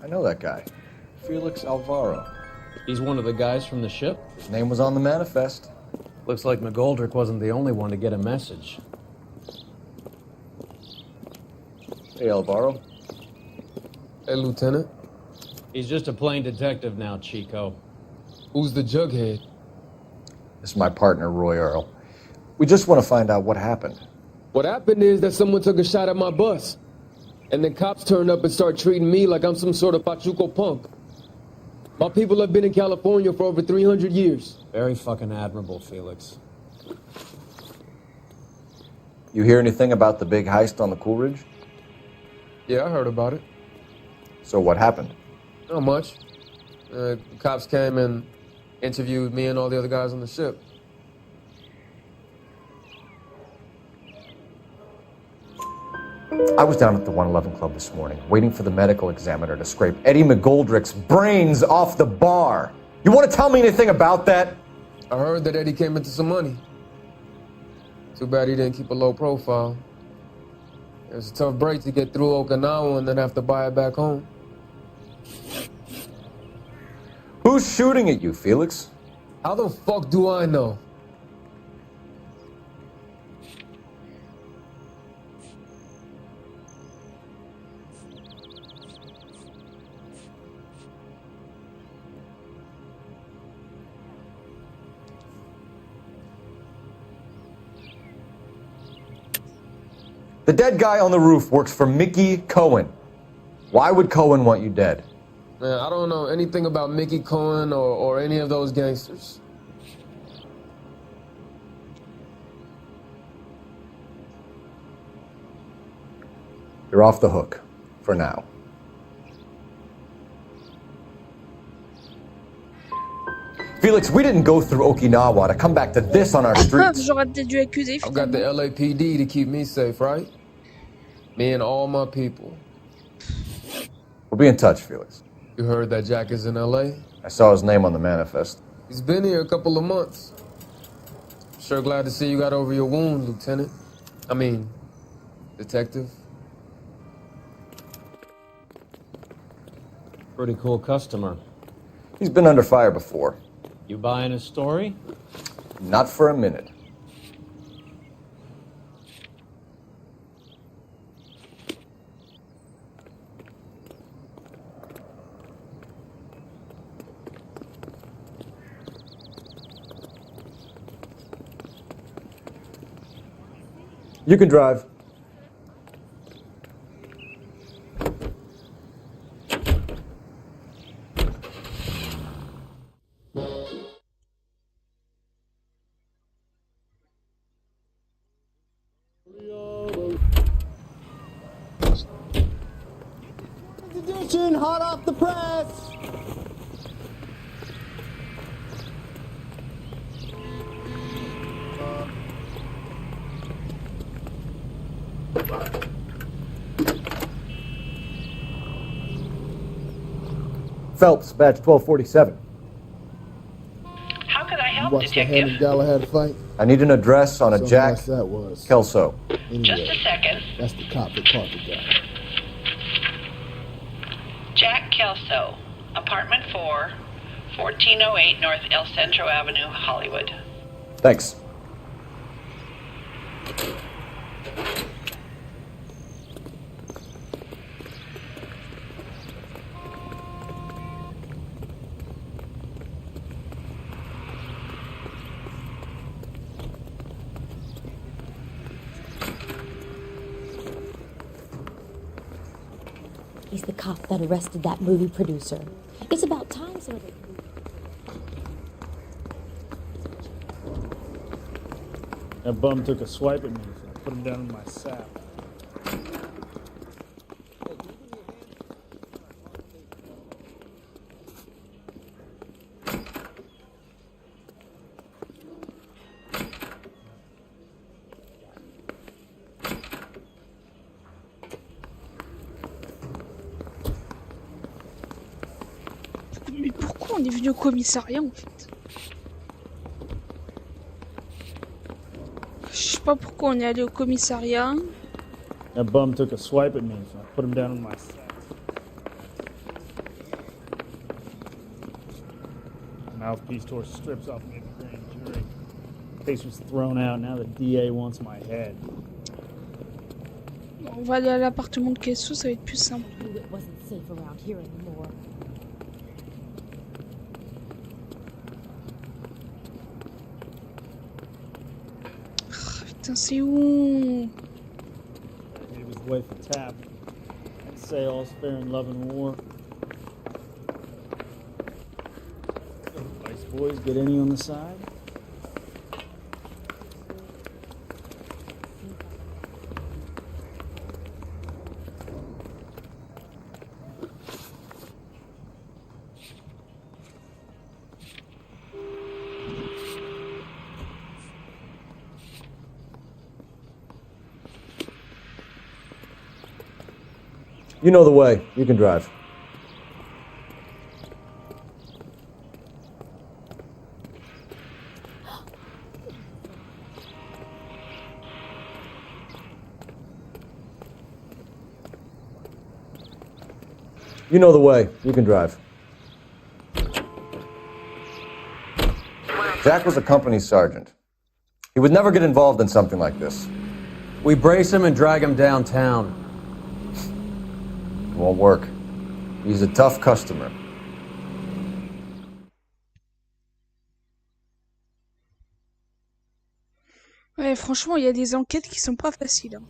S24: I know that guy. Felix Alvaro.
S21: He's one of the guys from the ship?
S24: His name was on the manifest.
S21: Looks like McGoldrick wasn't the only one to get a message.
S24: Hey, Alvaro.
S10: Hey, Lieutenant.
S21: He's just a plain detective now, Chico.
S10: Who's the jughead?
S24: This is my partner, Roy Earl. We just want to find out what happened.
S10: What happened is that someone took a shot at my bus. And then cops turned up and started treating me like I'm some sort of Pachuco punk. My people have been in California for over 300 years.
S21: Very fucking admirable, Felix.
S24: You hear anything about the big heist on the Coolidge?
S10: Yeah, I heard about it.
S24: So what happened?
S10: Not much. Cops came and interviewed me and all the other guys on the ship.
S24: I was down at the 111 Club this morning, waiting for the medical examiner to scrape Eddie McGoldrick's brains off the bar. You want to tell me anything about that?
S10: I heard that Eddie came into some money. Too bad he didn't keep a low profile. It was a tough break to get through Okinawa and then have to buy it back home.
S24: Who's shooting at you, Felix?
S10: How the fuck do I know?
S24: The dead guy on the roof works for Mickey Cohen. Why would Cohen want you dead?
S10: Man, I don't know anything about Mickey Cohen or any of those gangsters.
S24: You're off the hook, for now. Felix, we didn't go through Okinawa to come back to this on our streets.
S2: J'aurais peut-être dû accuser
S10: I've got the
S2: finalement.
S10: LAPD to keep me safe, right? Me and all my people.
S24: We'll be in touch, Felix.
S10: You heard that Jack is in LA?
S24: I saw his name on the manifest.
S10: He's been here a couple of months. Sure glad to see you got over your wound, Lieutenant. I mean, Detective.
S21: Pretty cool customer.
S24: He's been under fire before.
S21: You buying his story?
S24: Not for a minute. You can drive.
S11: Edition, hot off the press.
S24: Phelps, badge 1247.
S3: How could I help,
S11: Watch the
S3: Detective?
S11: Hand Galahad fight.
S24: I need an address on a
S11: So
S24: Jack
S11: nice that was.
S24: Kelso.
S11: Anyway,
S3: Just a second.
S11: that's the cop that caught the guy.
S3: Jack Kelso, apartment 4, 1408 North El Centro Avenue, Hollywood.
S24: Thanks.
S6: He's the cop that arrested that movie producer. It's about time somebody...
S17: That bum took a swipe at me, so I put him down in my sap.
S2: Mais pourquoi on est venu au commissariat en fait? Je sais pas pourquoi on est allé au commissariat.
S17: That bum took a swipe at me, so I put him down in my sap. Mouthpiece tore strips off me at the grand jury. Case was thrown out, now the DA wants my head.
S2: On va aller à l'appartement de Kesso, ça va être plus simple.
S6: It wasn't safe around here anymore.
S2: Putain, c'est où?
S17: He was the way for tap. I'd say all's fair in love and war. Vice boys, get any on the side?
S24: You know the way. You can drive. You know the way. You can drive. Jack was a company sergeant. He would never get involved in something like this.
S1: We brace him and drag him downtown.
S24: It won't work. He's a tough customer.
S2: Ouais, franchement, il y a des enquêtes qui sont pas faciles. Hein.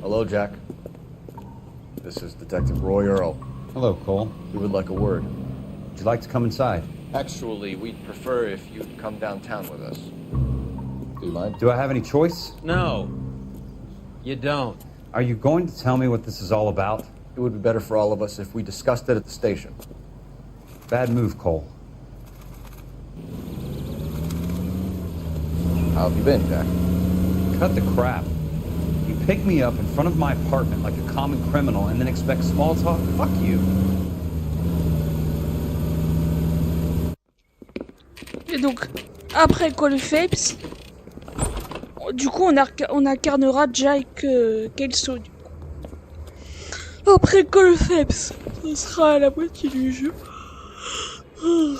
S24: Hello, Jack. This is Detective Roy Earl.
S14: Hello, Cole.
S24: We would like a word.
S14: Would you like to come inside?
S24: Actually, we'd prefer if you'd come downtown with us.
S4: Do you mind?
S1: Do I have any choice? No. You don't. Are you going to tell me what this is all about?
S4: It would be better for all of us if we discussed it at the station.
S1: Bad move, Cole.
S4: How have you been, Jack?
S1: Cut the crap. You pick me up in front of my apartment like a common criminal and then expect small talk? Fuck you.
S2: Et donc, après Colfax, du coup, on incarnera Jack Kelso. Du coup. Après Colfax, ce sera à la moitié du jeu.
S4: Do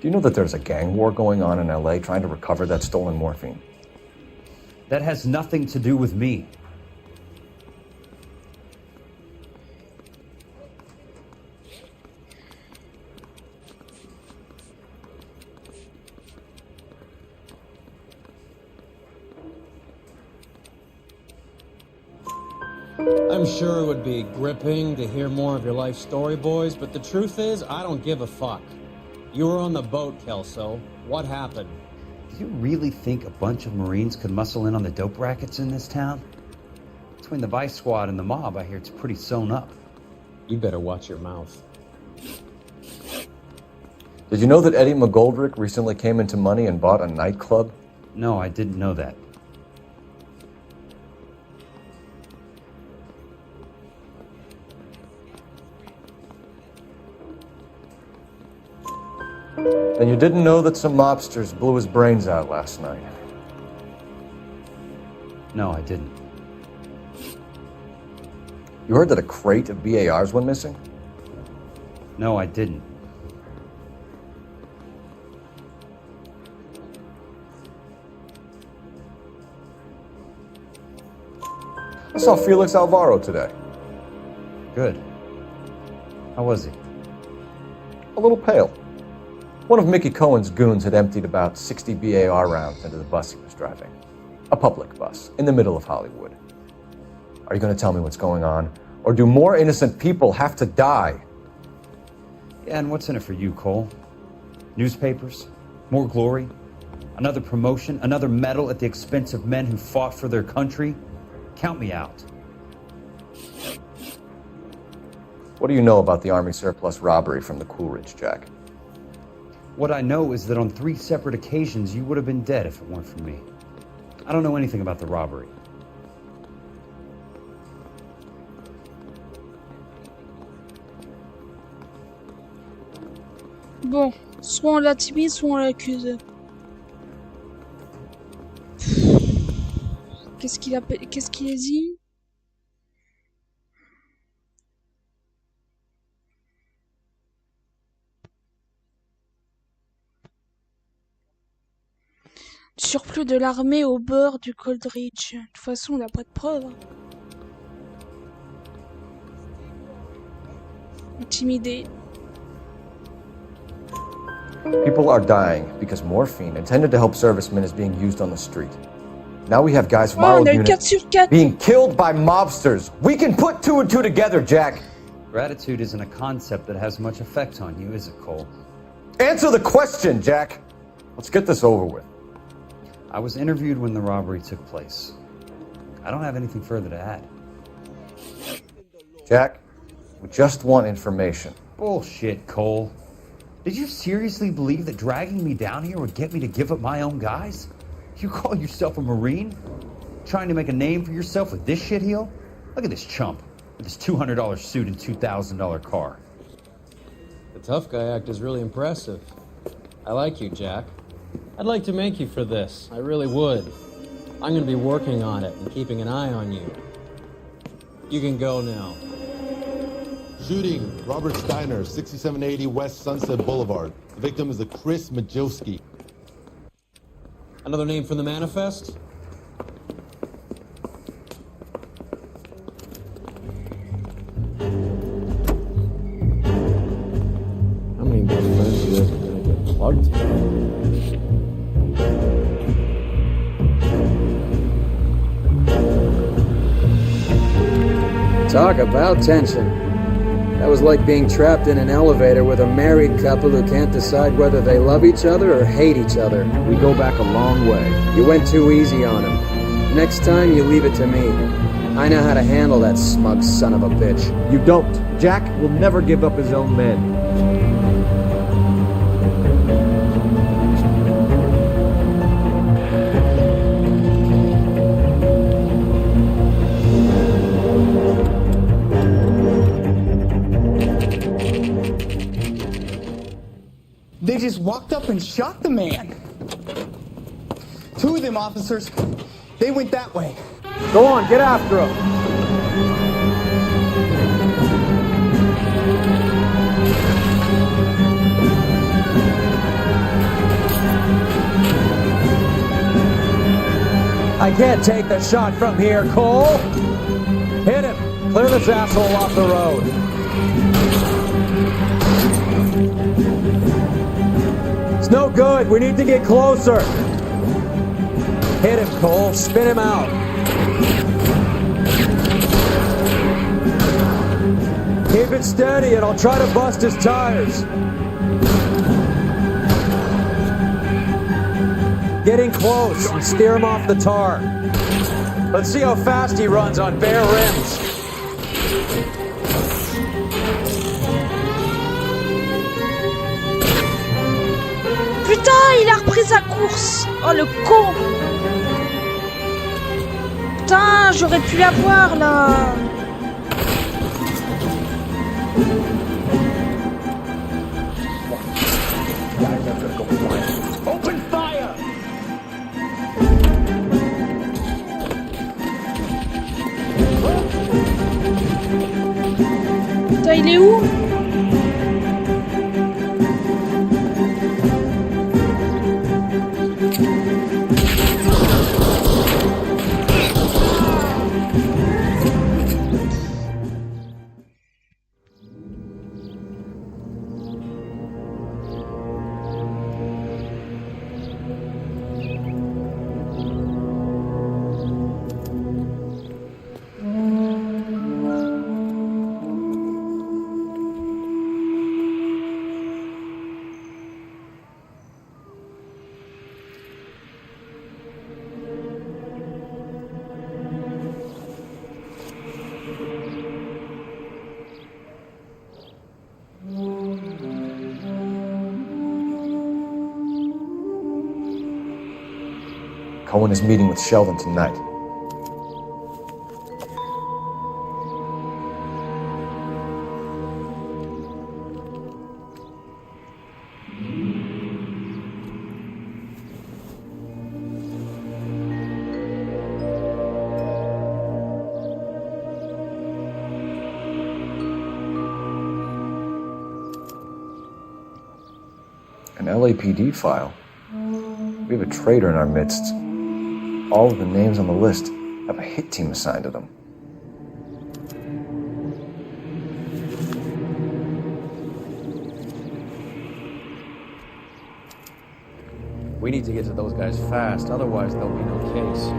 S4: you know that there's a gang war going on in L.A. trying to recover that stolen morphine?
S1: That has nothing to do with me.
S21: I'm sure it would be gripping to hear more of your life story, boys, but the truth is, I don't give a fuck. You were on the boat, Kelso. What happened?
S1: Do you really think a bunch of Marines could muscle in on the dope rackets in this town? Between the Vice Squad and the mob, I hear it's pretty sewn up.
S21: You better watch your mouth.
S4: Did you know that Eddie McGoldrick recently came into money and bought a nightclub?
S1: No, I didn't know that.
S4: And you didn't know that some mobsters blew his brains out last night?
S1: No, I didn't.
S4: You heard that a crate of BARs went missing?
S1: No, I didn't.
S4: I saw Felix Alvaro today.
S1: Good. How was he?
S4: A little pale. One of Mickey Cohen's goons had emptied about 60 BAR rounds into the bus he was driving. A public bus, in the middle of Hollywood. Are you going to tell me what's going on? Or do more innocent people have to die?
S1: Yeah, and what's in it for you, Cole? Newspapers? More glory? Another promotion? Another medal at the expense of men who fought for their country? Count me out.
S4: What do you know about the Army surplus robbery from the Coolidge, Jack?
S1: What I know is that on 3 separate occasions you would have been dead if it weren't for me. I don't know anything about the robbery.
S2: Bon, soit on l'intimide, soit on l'accuse. Qu'est-ce qu'il a dit? Surplus de l'armée au bord du Coldridge. De toute façon, on n'a pas de preuves. Intimidé.
S4: People are dying because morphine intended to help servicemen is being used on the street. Now we have guys from our unit being killed by mobsters. We can put 2 and 2 together, Jack.
S1: Gratitude isn't a concept that has much effect on you, is it, Cole?
S4: Answer the question, Jack. Let's get this over with.
S1: I was interviewed when the robbery took place. I don't have anything further to add.
S4: Jack, we just want information.
S1: Bullshit, Cole. Did you seriously believe that dragging me down here would get me to give up my own guys? You call yourself a Marine? Trying to make a name for yourself with this shitheel? Look at this chump with his $200 suit and $2,000 car.
S21: The tough guy act is really impressive. I like you, Jack. I'd like to make you for this. I really would. I'm going to be working on it and keeping an eye on you. You can go now.
S9: Shooting, Robert Steiner, 6780 West Sunset Boulevard. The victim is a Chris Majowski.
S21: Another name from the manifest?
S10: How many more friends do you guys are going to get plugged to?
S16: Talk about tension. That was like being trapped in an elevator with a married couple who can't decide whether they love each other or hate each other.
S8: We go back a long way.
S16: You went too easy on him. Next time, you leave it to me. I know how to handle that smug son of a bitch.
S8: You don't. Jack will never give up his own men.
S7: They just walked up and shot the man. Two of them officers, they went that way.
S8: Go on, get after him.
S1: I can't take the shot from here, Cole. Hit him. Clear this asshole off the road. It's no good. We need to get closer. Hit him, Cole. Spin him out. Keep it steady and I'll try to bust his tires. Getting close and steer him off the tar. Let's see how fast he runs on bare rims.
S2: Putain, il a repris sa course. Oh, le con. Putain, j'aurais pu l'avoir, là.
S7: Open fire!
S2: Putain, il est où?
S4: Cohen is meeting with Sheldon tonight. An LAPD file. We have a traitor in our midst. All of the names on the list have a hit team assigned to them.
S21: We need to get to those guys fast, otherwise there'll be no case.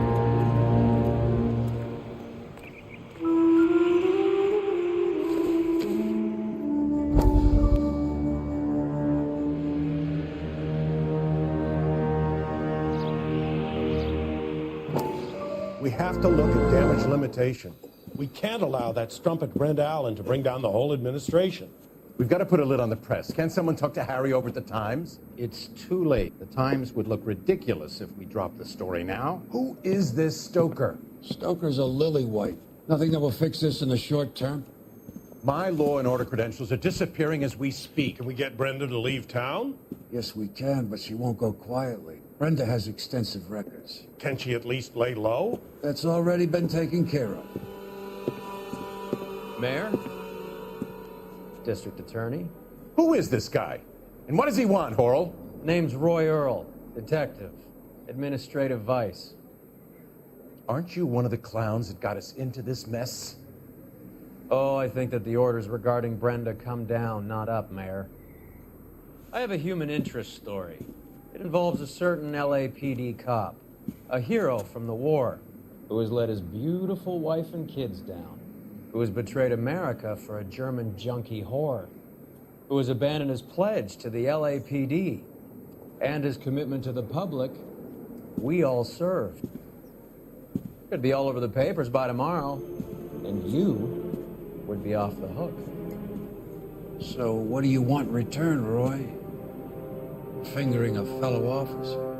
S14: We have to look at damage limitation. We can't allow that strumpet Brenda Allen to bring down the whole administration.
S15: We've got to put a lid on the press. Can someone talk to Harry over at the Times?
S20: It's too late. The Times would look ridiculous if we dropped the story now.
S15: Who is this Stoker?
S25: Stoker's a lily-white. Nothing that will fix this in the short term.
S15: My law and order credentials are disappearing as we speak.
S14: Can we get Brenda to leave town?
S25: Yes, we can, but she won't go quietly. Brenda has extensive records.
S14: Can she at least lay low?
S25: That's already been taken care of.
S21: Mayor? District Attorney?
S15: Who is this guy? And what does he want, Horrell?
S21: Name's Roy Earl, detective, administrative vice.
S15: Aren't you one of the clowns that got us into this mess?
S21: Oh, I think that the orders regarding Brenda come down, not up, Mayor. I have a human interest story. It involves a certain LAPD cop, a hero from the war, who has let his beautiful wife and kids down,
S1: who has betrayed America for a German junkie whore, who has abandoned his pledge to the LAPD and his commitment to the public we all served. Could be all over the papers by tomorrow, and you would be off the hook.
S25: So what do you want in return, Roy? Fingering a fellow officer.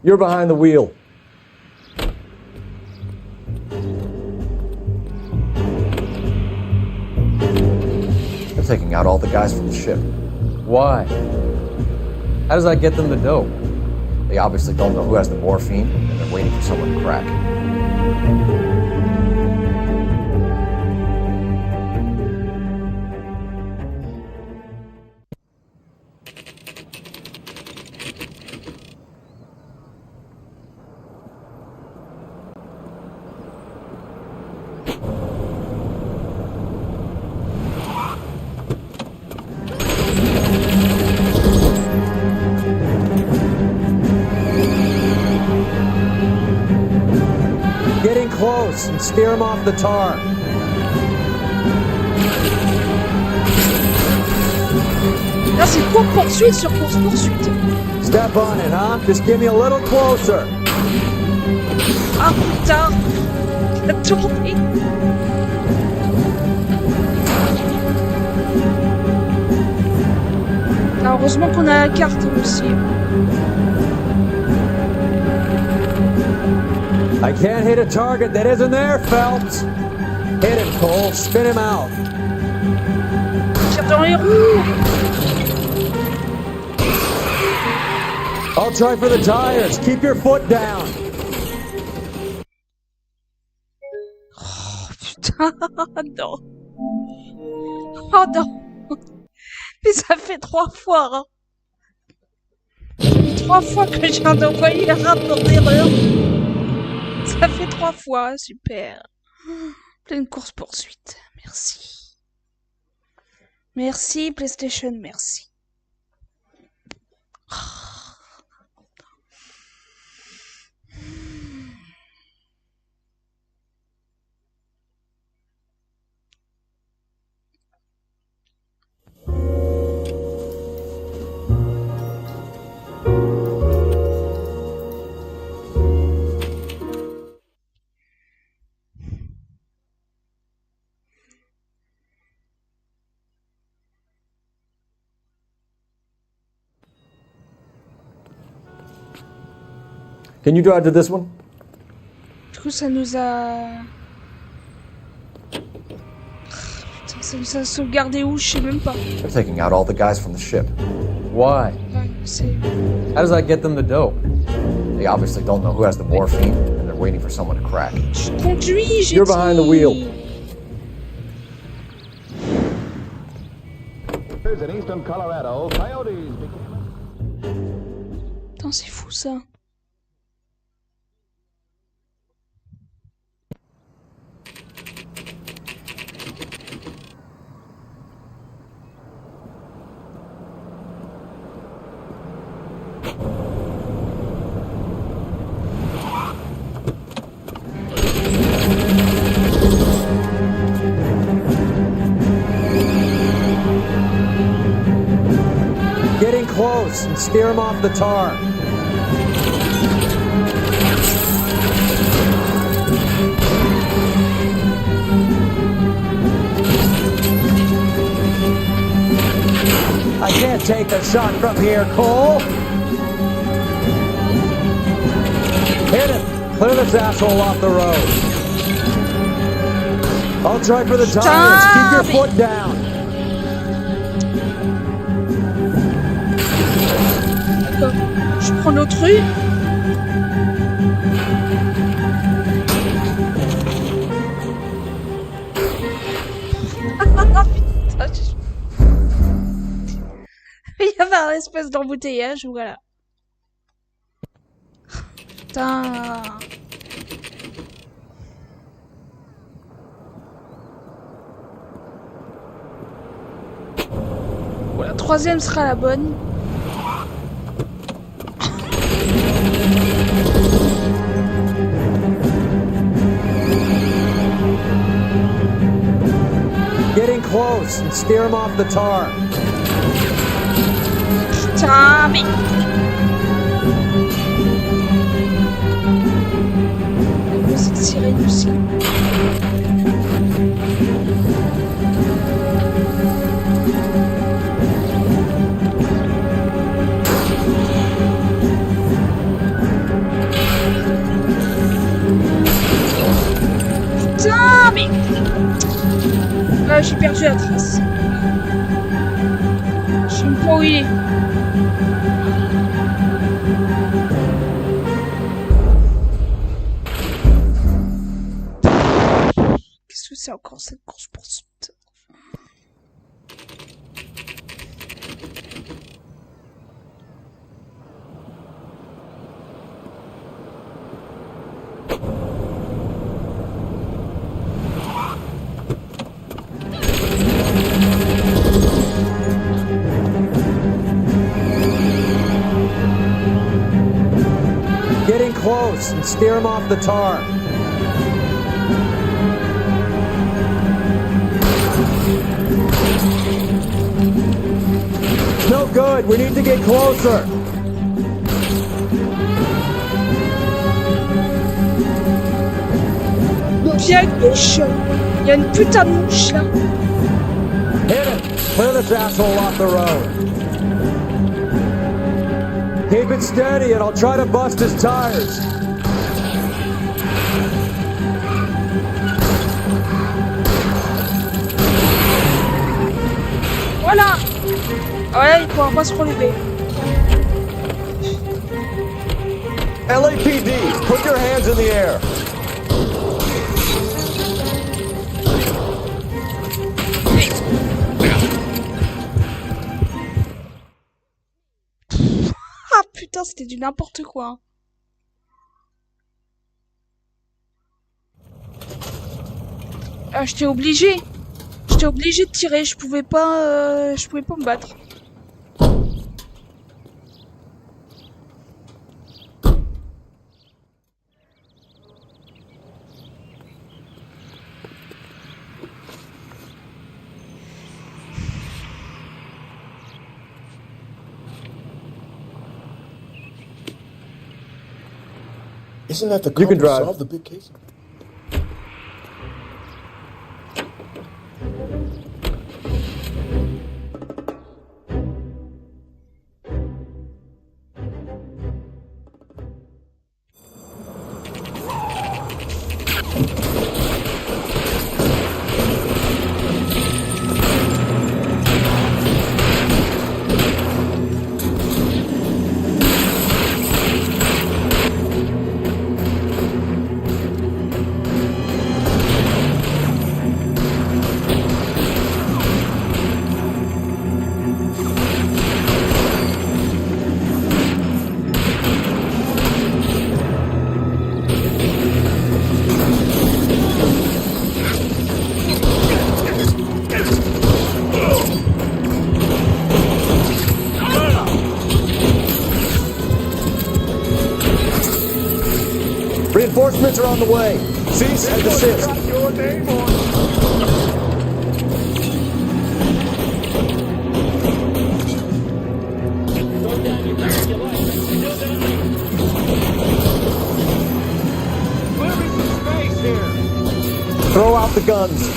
S24: You're behind the wheel. They're taking out all the guys from the ship.
S1: Why? How does that get them the dope?
S24: They obviously don't know who has the morphine, and they're waiting for someone to crack.
S1: Getting close and steer him off the tar.
S2: Là, c'est course-poursuite sur course-poursuite.
S1: Step on it, huh? Just give me a little closer.
S2: Ah putain, il a tourné. Ah, heureusement qu'on a la carte aussi.
S1: I can't hit a target that isn't there, Phelps. Hit him, Cole. Spin him out.
S2: Tire dans les roues.
S1: I'll try for the tires. Keep your foot down.
S2: Oh putain, non. Oh non. Mais ça fait 3 fois, hein. 3 fois que j'ai envoyé un rapport d'erreur. Ça fait 3 fois, super. Pleine course-poursuite, merci. Merci PlayStation, merci.
S24: Can you drive to this one?
S2: Du coup, ça nous a... Putain, ça nous a sauvegardé où? Je sais même pas.
S24: They're taking out all the guys from the ship.
S1: Why?
S2: Ouais, c'est...
S1: How does that get them the dope?
S24: They obviously don't know who has the morphine, and they're waiting for someone to crack.
S2: Je conduis, j'ai
S24: You're
S2: dit.
S24: behind the wheel.
S5: In eastern Colorado, coyotes.
S2: Putain, c'est fou ça.
S1: Getting close and steer him off the tar. I can't take a shot from here, Cole.
S24: Hit him! Clear this asshole off the road. I'll try for the tires. Keep your foot down.
S2: D'accord. Je prends l'autre rue. Putain, il y avait un espèce d'embouteillage, voilà. Putain. La troisième sera la bonne.
S24: Getting close and steer him off the tar.
S2: Putain, mais... cette sirène aussi. Putain, mais... Là, j'ai perdu la trace. Je sais même pas où il est. Qu'est-ce que c'est encore cette course-poursuite?
S24: Getting close and steer him off the tar. No good. We need to get closer.
S2: Pied à gauche. Il y a une putain de mouche là.
S24: Hit it. Clear this asshole off the road. Keep it steady and I'll try to bust his tires.
S2: Voilà. Ouais, il pourra pas se relever.
S24: LAPD, put your hands in the air.
S2: Ah putain, c'était du n'importe quoi. Ah, j'étais obligé. J'étais obligé de tirer, je pouvais pas me battre.
S4: Isn't that the
S24: You can
S4: cop who
S24: drive.
S4: solved the big case?
S24: Reinforcements are on the way. Cease and desist. Throw out the guns.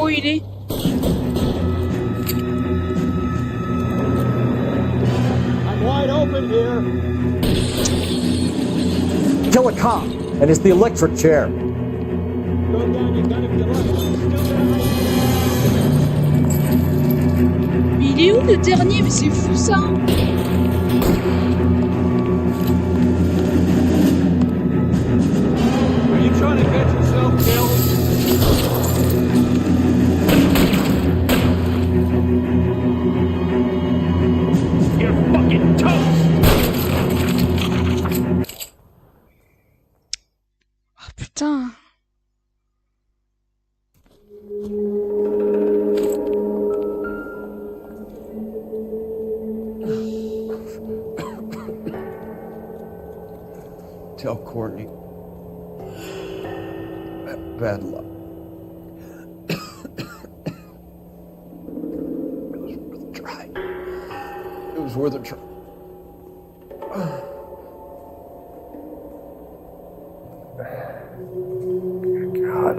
S2: où il est.
S8: I'm wide open here. Kill a cop, and it's the electric chair.
S10: Go down your gun if you like.
S2: Mais il est où le dernier? Mais c'est fou ça.
S21: Are you trying to get yourself killed?
S14: You're fucking toast!
S2: Ah putain.
S20: Tell Courtney. Bad luck. It was worth a try. It was worth a try. God.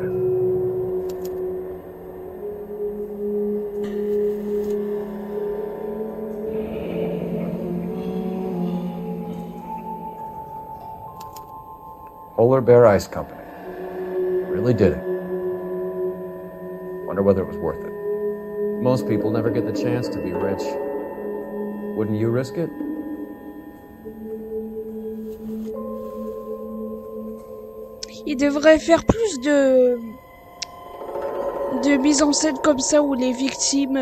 S24: Polar Bear Ice Company. Really did it. Wonder whether it was worth it.
S1: Most people never get the chance to be rich. Wouldn't you risk it?
S2: Il devrait faire plus de mise en scène comme ça où les victimes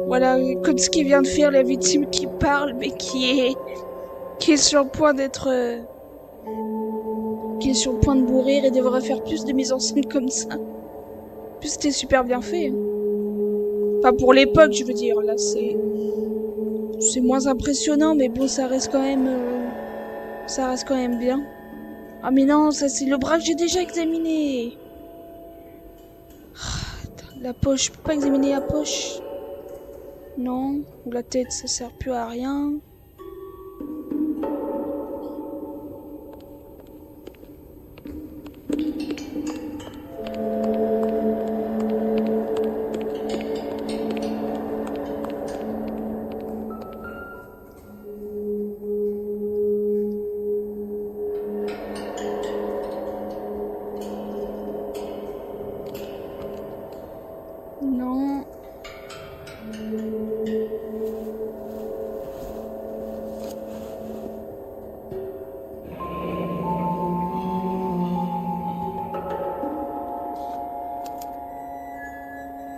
S2: voilà, comme ce qu'il vient de faire, la victime qui parle mais qui est sur le point d'être qui est sur le point de mourir, et devrait faire plus de mise en scène comme ça. En plus c'était super bien fait. Enfin pour l'époque, je veux dire, là c'est moins impressionnant, mais bon, ça reste quand même bien. Ah mais non, ça c'est le bras que j'ai déjà examiné. La poche, je peux pas examiner la poche. Non, ou la tête, ça sert plus à rien. Non.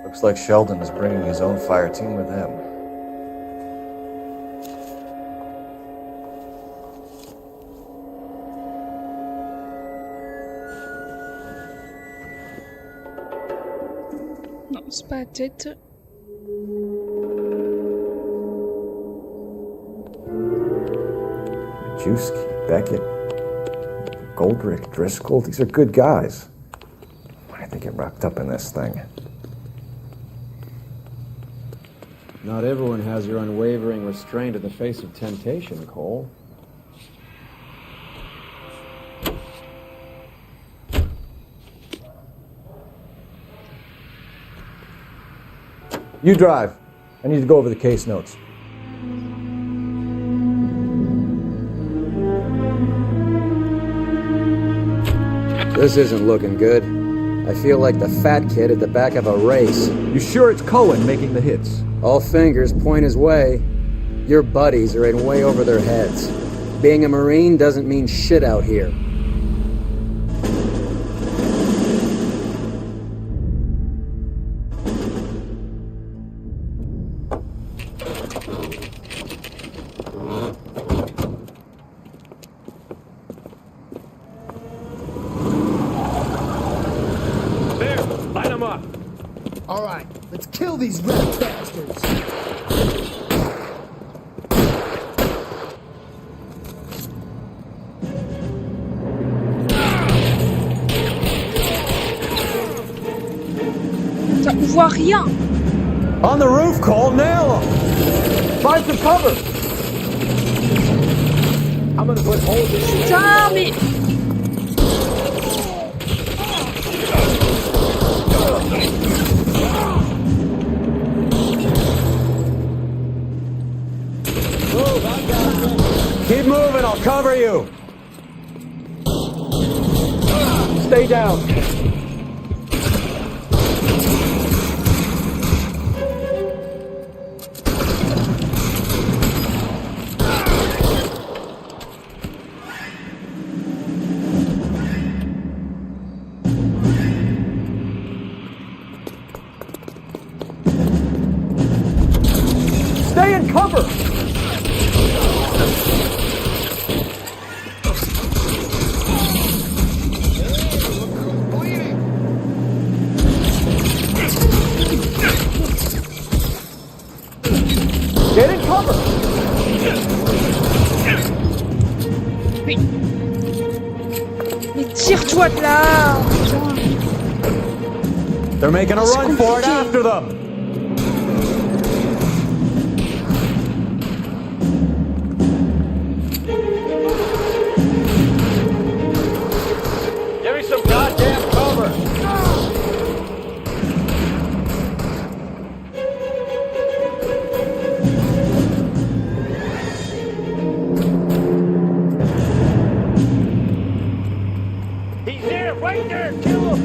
S24: Looks like Sheldon is bringing his own fire team with him.
S2: Non, c'est pas la tête.
S24: Majewski, Beckett, Goldrick, Driscoll, these are good guys. Why did they get wrapped up in this thing?
S21: Not everyone has your unwavering restraint in the face of temptation, Cole.
S8: You drive. I need to go over the case notes.
S16: This isn't looking good. I feel like the fat kid at the back of a race.
S8: You sure it's Cohen making the hits?
S16: All fingers point his way. Your buddies are in way over their heads. Being a Marine doesn't mean shit out here.
S14: There, line them up.
S7: All right, let's kill these rat bastards.
S2: On voit rien.
S8: On the roof, Cole, nail them! Find some cover! I'm gonna put holes in
S2: Putain, mais...
S24: cover you! Stay down! Stay in cover! Get in cover!
S2: Mais tire-toi de là!
S24: They're making a run for it after them! Give me some goddamn cover!
S12: He's there, right there, kill him!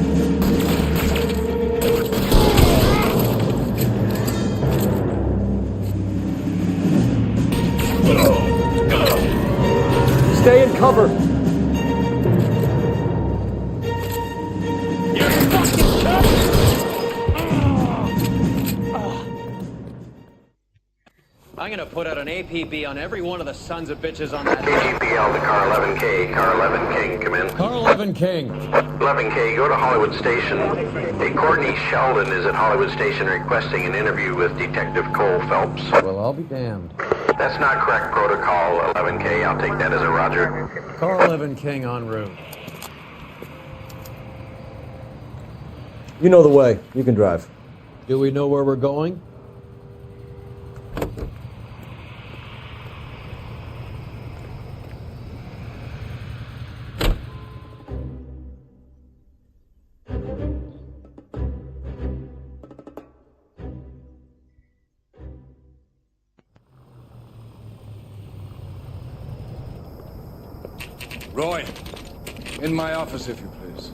S24: Stay in cover!
S12: You fucking cunt!
S1: I'm gonna put out an APB on every one of the sons of bitches on that.
S13: KGPL to car 11K. Car 11 King, come in.
S21: Car 11 King.
S13: 11K, go to Hollywood Station. Hey, Courtney Sheldon is at Hollywood Station requesting an interview with Detective Cole Phelps.
S21: Well, I'll be damned.
S13: That's not correct protocol, 11K. I'll take that as a roger.
S1: Car 11 King en route.
S8: You know the way. You can drive.
S21: Do we know where we're going?
S25: Roy, in my office, if you please.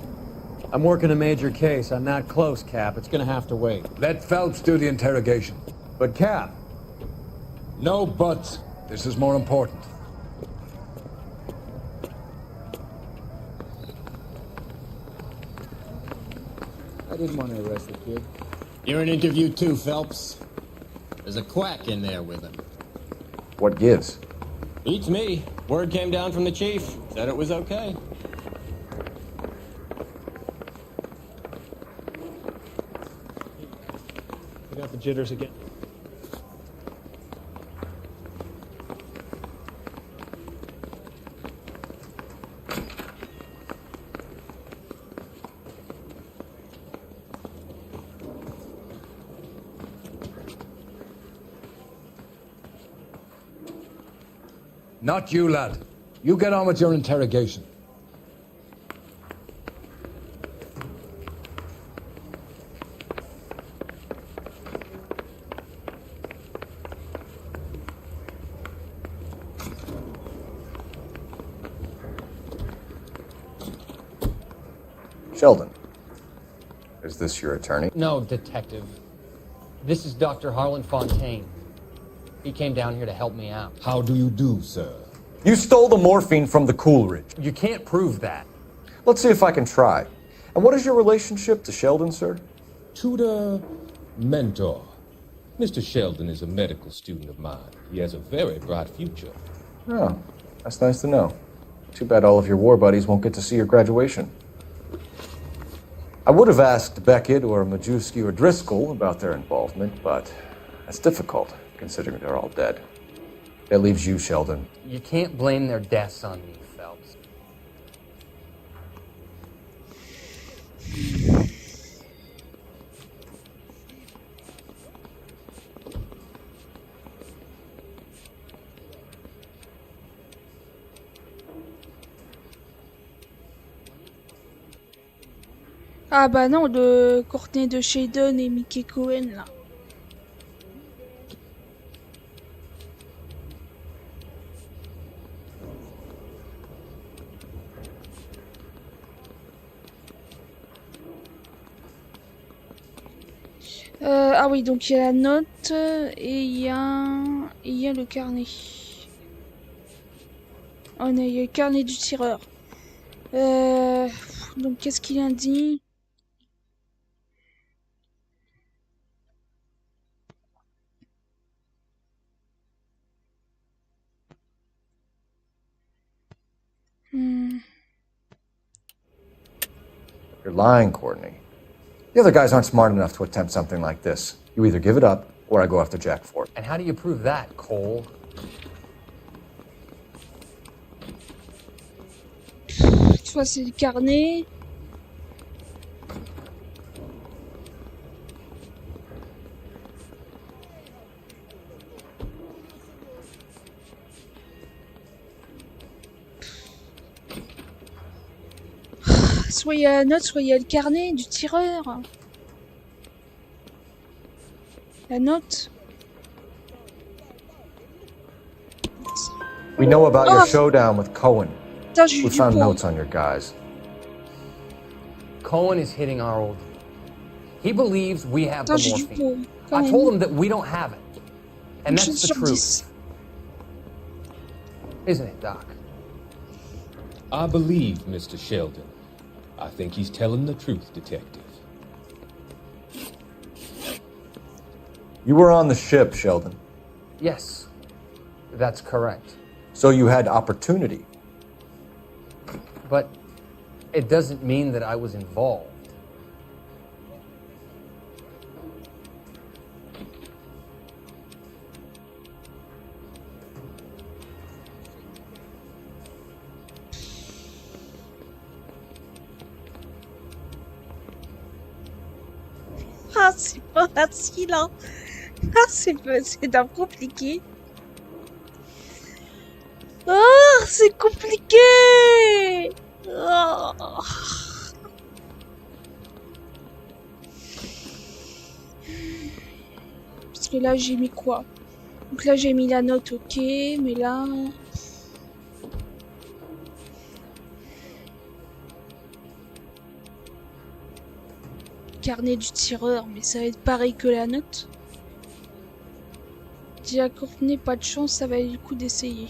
S1: I'm working a major case. I'm not close, Cap. It's gonna have to wait.
S25: Let Phelps do the interrogation.
S1: But, Cap...
S25: No buts. This is more important.
S11: I didn't want to arrest the kid.
S18: You're in interview too, Phelps. There's a quack in there with him.
S24: What gives?
S18: Beats me. Word came down from the chief. Said it was okay.
S17: I got the jitters again.
S25: Not you, lad. You get on with your interrogation.
S24: Sheldon, is this your attorney?
S19: No, Detective. This is Dr. Harlan Fontaine. He came down here to help me out.
S25: How do you do, sir?
S24: You stole the morphine from the Coolidge.
S1: You can't prove that.
S24: Let's see if I can try. And what is your relationship to Sheldon, sir?
S22: Tutor, mentor. Mr. Sheldon is a medical student of mine. He has a very bright future.
S24: Oh, that's nice to know. Too bad all of your war buddies won't get to see your graduation. I would have asked Beckett or Majewski or Driscoll about their involvement, but that's difficult, considering they're all dead. That leaves you, Sheldon.
S19: You can't blame their deaths on me, Phelps.
S2: Ah bah non, de Courtney de Sheldon et Mickey Cohen là. Ah oui, donc il y a la note et il y a le carnet. Oh non, il y a le carnet du tireur. Donc qu'est-ce qu'il a dit?
S4: You're lying, Courtney. The other guys aren't smart enough to attempt something like this. You either give it up, or I go after Jack for it.
S19: And how do you prove that, Cole?
S2: Soit c'est le carnet. Soit il y a la note, soit il y a le carnet du tireur. La note.
S4: We know about your showdown with Cohen.
S2: Putain, j'ai eu
S4: We
S2: du
S4: found
S2: pot.
S4: notes on your guys.
S19: Cohen is hitting our old. He believes we have
S2: Putain,
S19: the
S2: j'ai du
S19: morphine.
S2: pot. Quand
S19: I
S2: même.
S19: told him that we don't have it. And
S2: Une
S19: that's
S2: chance
S19: the
S2: sur
S19: truth.
S2: 10.
S19: Isn't it, Doc?
S22: I believe Mr. Sheldon. I think he's telling the truth, Detective.
S4: You were on the ship, Sheldon.
S19: Yes, that's correct.
S4: So you had opportunity.
S19: But it doesn't mean that I was involved.
S2: Ah, c'est pas facile, hein. Ah, c'est d'un compliqué. Ah, c'est compliqué. Oh. Parce que là, j'ai mis quoi? Donc là, j'ai mis la note, ok, mais là... Carnet du tireur, mais ça va être pareil que la note. Dis à Courtney, pas de chance, ça va être le coup d'essayer.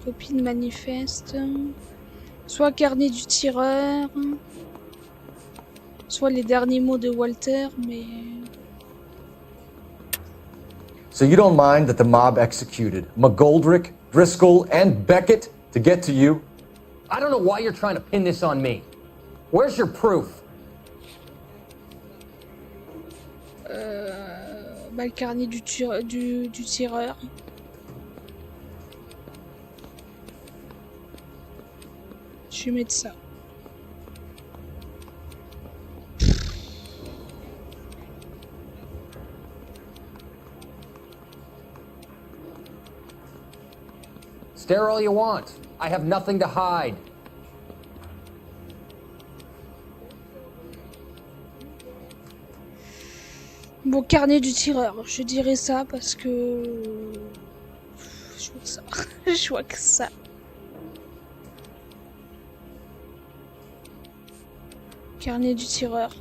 S2: Copine manifeste. Soit carnet du tireur. Soit les derniers mots de Walter, mais...
S4: So you don't mind that the mob executed McGoldrick, Driscoll, and Beckett to get to you?
S19: I don't know why you're trying to pin this on me. Where's your proof?
S2: Bah, le carnet du tireur. Je vais mettre ça.
S19: Stare all you want. I have nothing to hide.
S2: Bon, carnet du tireur. Je dirais ça parce que... Je vois que ça. Je vois que ça. Carnet du tireur.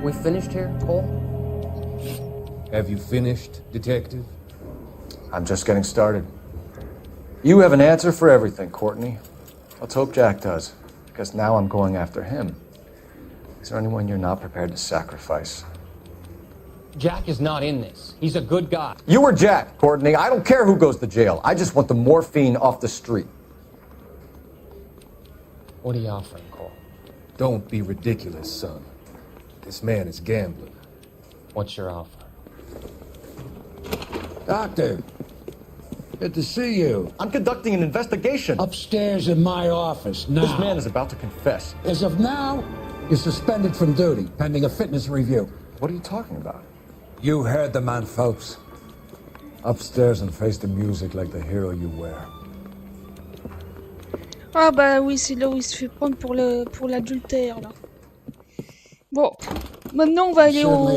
S19: We finished here, Cole?
S22: Have you finished, Detective?
S4: I'm just getting started. You have an answer for everything, Courtney. Let's hope Jack does, because now I'm going after him. Is there anyone you're not prepared to sacrifice?
S19: Jack is not in this. He's a good guy.
S4: You or Jack, Courtney. I don't care who goes to jail. I just want the morphine off the street.
S19: What are you offering, Cole?
S22: Don't be ridiculous, son. This man is gambling.
S19: What's your offer?
S25: Doctor, good to see you.
S4: I'm conducting an investigation.
S25: Upstairs in my office, now.
S4: This man is about to confess.
S25: As of now, you're suspended from duty, pending a fitness review.
S4: What are you talking about?
S25: You heard the man, folks. Upstairs and face the music like the hero you were.
S2: Ah bah oui, c'est là où il se fait prendre pour l'adultère, là. Bon, maintenant on va aller au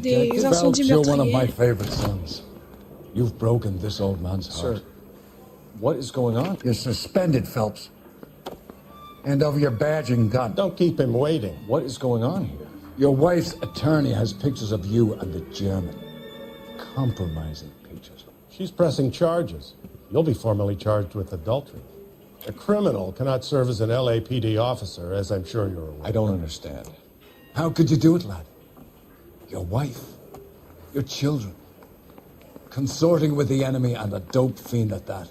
S2: des incendies
S25: You're one of my
S2: meurtriers.
S25: favorite sons. You've broken this old man's heart.
S4: Sir, what is going on?
S25: You're suspended, Phelps. Hand over your badge and gun.
S14: Don't keep him waiting.
S24: What is going on here?
S25: Your wife's attorney has pictures of you and the German. Compromising pictures.
S14: She's pressing charges. You'll be formally charged with adultery. A criminal cannot serve as an LAPD officer, as I'm sure you're aware.
S24: I don't understand.
S25: How could you do it, lad? Your wife, your children, consorting with the enemy and a dope fiend at that.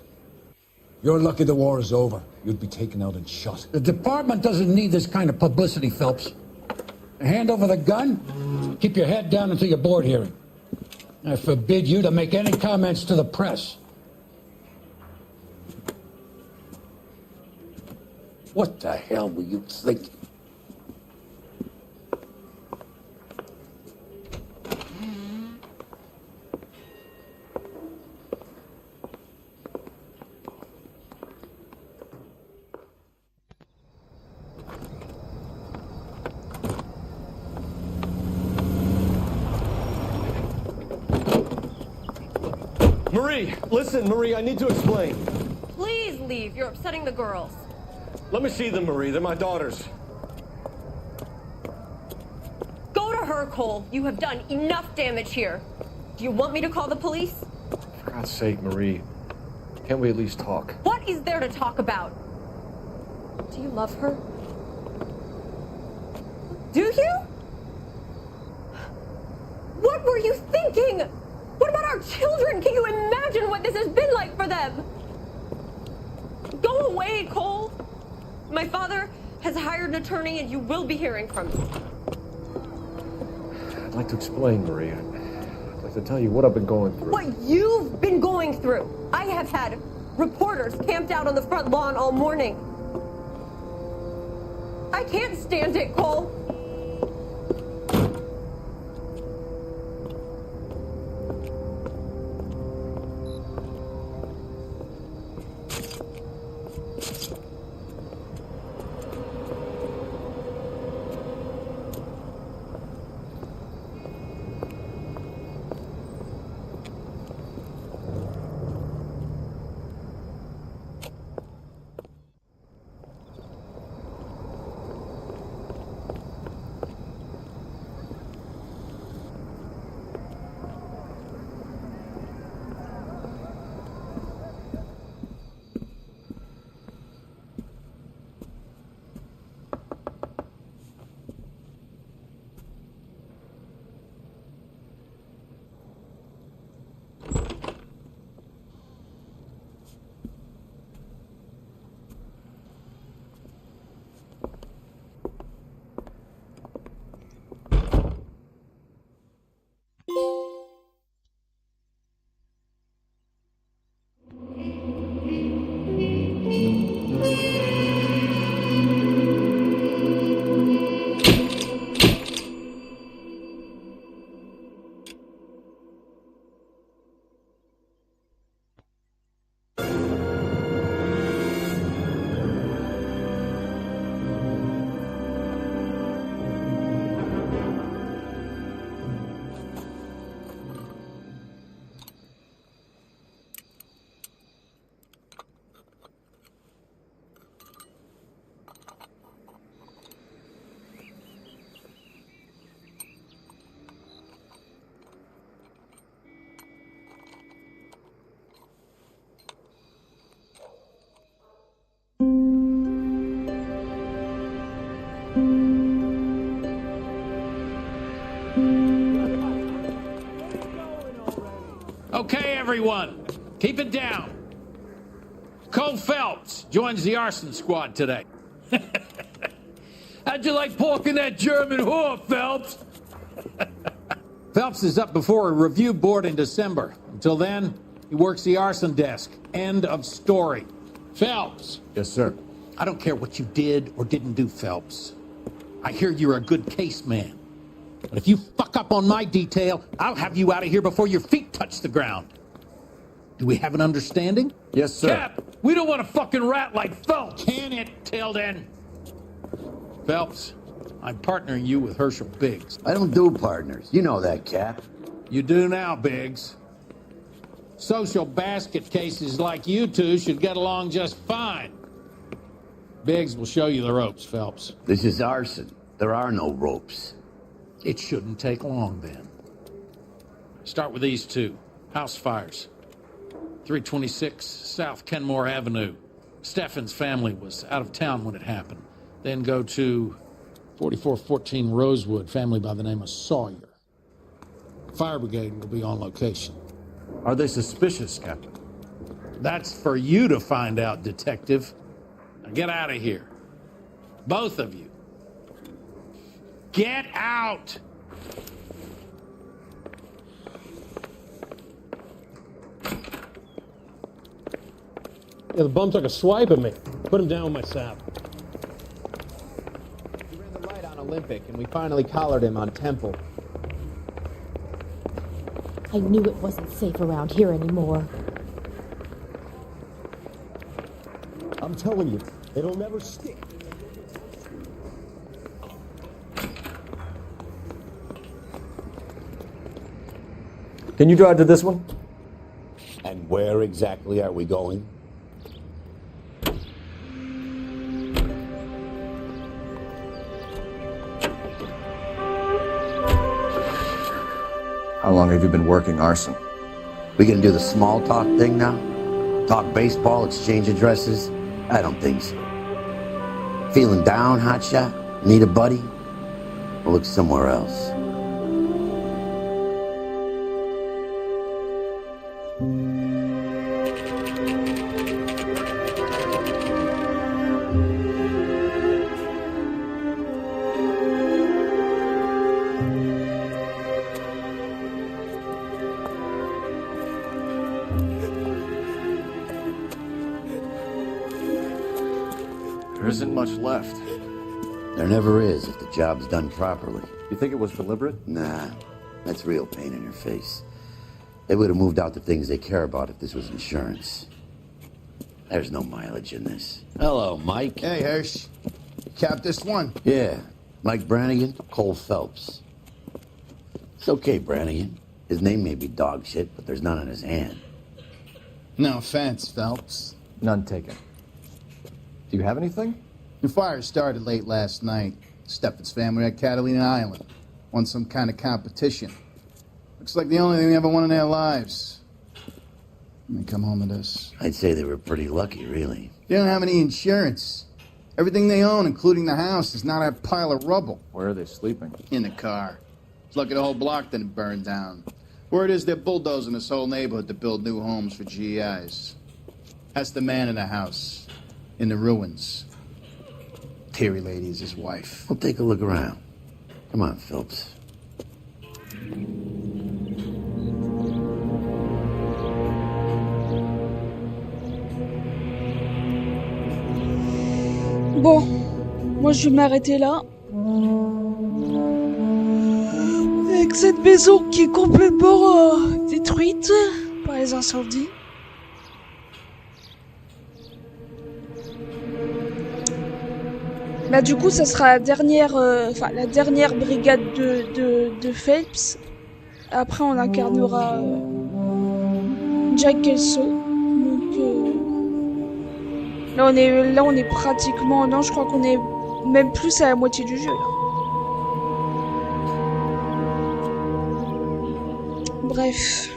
S25: You're lucky the war is over. You'd be taken out and shot. The department doesn't need this kind of publicity, Phelps. Hand over the gun, keep your head down until your board hearing. I forbid you to make any comments to the press. What the hell were you thinking?
S24: Marie, listen, Marie, I need to explain.
S3: Please leave. You're upsetting the girls.
S24: Let me see them, Marie. They're my daughters.
S3: Go to her, Cole. You have done enough damage here. Do you want me to call the police?
S24: For God's sake, Marie. Can't we at least talk?
S3: What is there to talk about? Do you love her? Do you? What were you thinking? What about our children? Can you imagine what this has been like for them? Go away, Cole. My father has hired an attorney and you will be hearing from me.
S24: I'd like to explain, Marie. I'd like to tell you what I've been going through.
S3: What you've been going through. I have had reporters camped out on the front lawn all morning. I can't stand it, Cole.
S12: Okay, everyone, keep it down. Cole Phelps joins the arson squad today. How'd you like porking that German whore, Phelps? Phelps is up before a review board in December. Until then, he works the arson desk. End of story. Phelps.
S24: Yes, sir.
S12: I don't care what you did or didn't do, Phelps. I hear you're a good case man. But if you fuck up on my detail, I'll have you out of here before your feet touch the ground. Do we have an understanding?
S24: Yes, sir.
S12: Cap, we don't want a fucking rat like Phelps. Can it, Tilden? Phelps, I'm partnering you with Herschel Biggs.
S6: I don't do partners. You know that, Cap.
S12: You do now, Biggs. Social basket cases like you two should get along just fine. Biggs will show you the ropes, Phelps.
S6: This is arson. There are no ropes.
S12: It shouldn't take long, then. Start with these two. House fires. 326 South Kenmore Avenue. Steffen's family was out of town when it happened. Then go to 4414 Rosewood, family by the name of Sawyer. Fire brigade will be on location.
S14: Are they suspicious, Captain?
S12: That's for you to find out, Detective. Now get out of here. Both of you. Get out!
S21: Yeah, the bum took a swipe at me. Put him down with my sap.
S5: We ran the light on Olympic, and we finally collared him on Temple.
S9: I knew it wasn't safe around here anymore.
S5: I'm telling you, it'll never stick.
S4: Can you drive to this one?
S6: And where exactly are we going?
S4: How long have you been working arson?
S6: We gonna do the small talk thing now? Talk baseball, exchange addresses? I don't think so. Feeling down, hotshot? Need a buddy? We'll look somewhere else.
S4: There isn't much left.
S6: There never is if the job's done properly.
S4: You think it was deliberate?
S6: Nah, that's real pain in your face. They would have moved out the things they care about if this was insurance. There's no mileage in this. Hello, Mike.
S7: Hey, Hirsch. You capped this one?
S6: Yeah, Mike Brannigan, Cole Phelps. It's okay, Brannigan. His name may be dog shit, but there's none on his hand.
S7: No offense, Phelps.
S4: None taken. Do you have anything?
S7: The fire started late last night. Steffen's family at Catalina Island. Won some kind of competition. Looks like the only thing they ever won in their lives. And they come home to this.
S6: I'd say they were pretty lucky, really.
S7: They don't have any insurance. Everything they own, including the house, is not a pile of rubble.
S4: Where are they sleeping?
S7: In the car. It's lucky the whole block didn't burn down. Word is they're bulldozing this whole neighborhood to build new homes for GIs. That's the man in the house. In the ruins. Terry lady is his wife.
S6: We'll take a look around. Come on, Phelps.
S2: Bon, moi je vais m'arrêter là. Avec cette maison qui est complètement détruite par les incendies. Bah du coup ça sera la dernière, la dernière brigade de Phelps. Après on incarnera Jack Kelso. Donc là on est pratiquement, non je crois qu'on est même plus à la moitié du jeu là. Bref.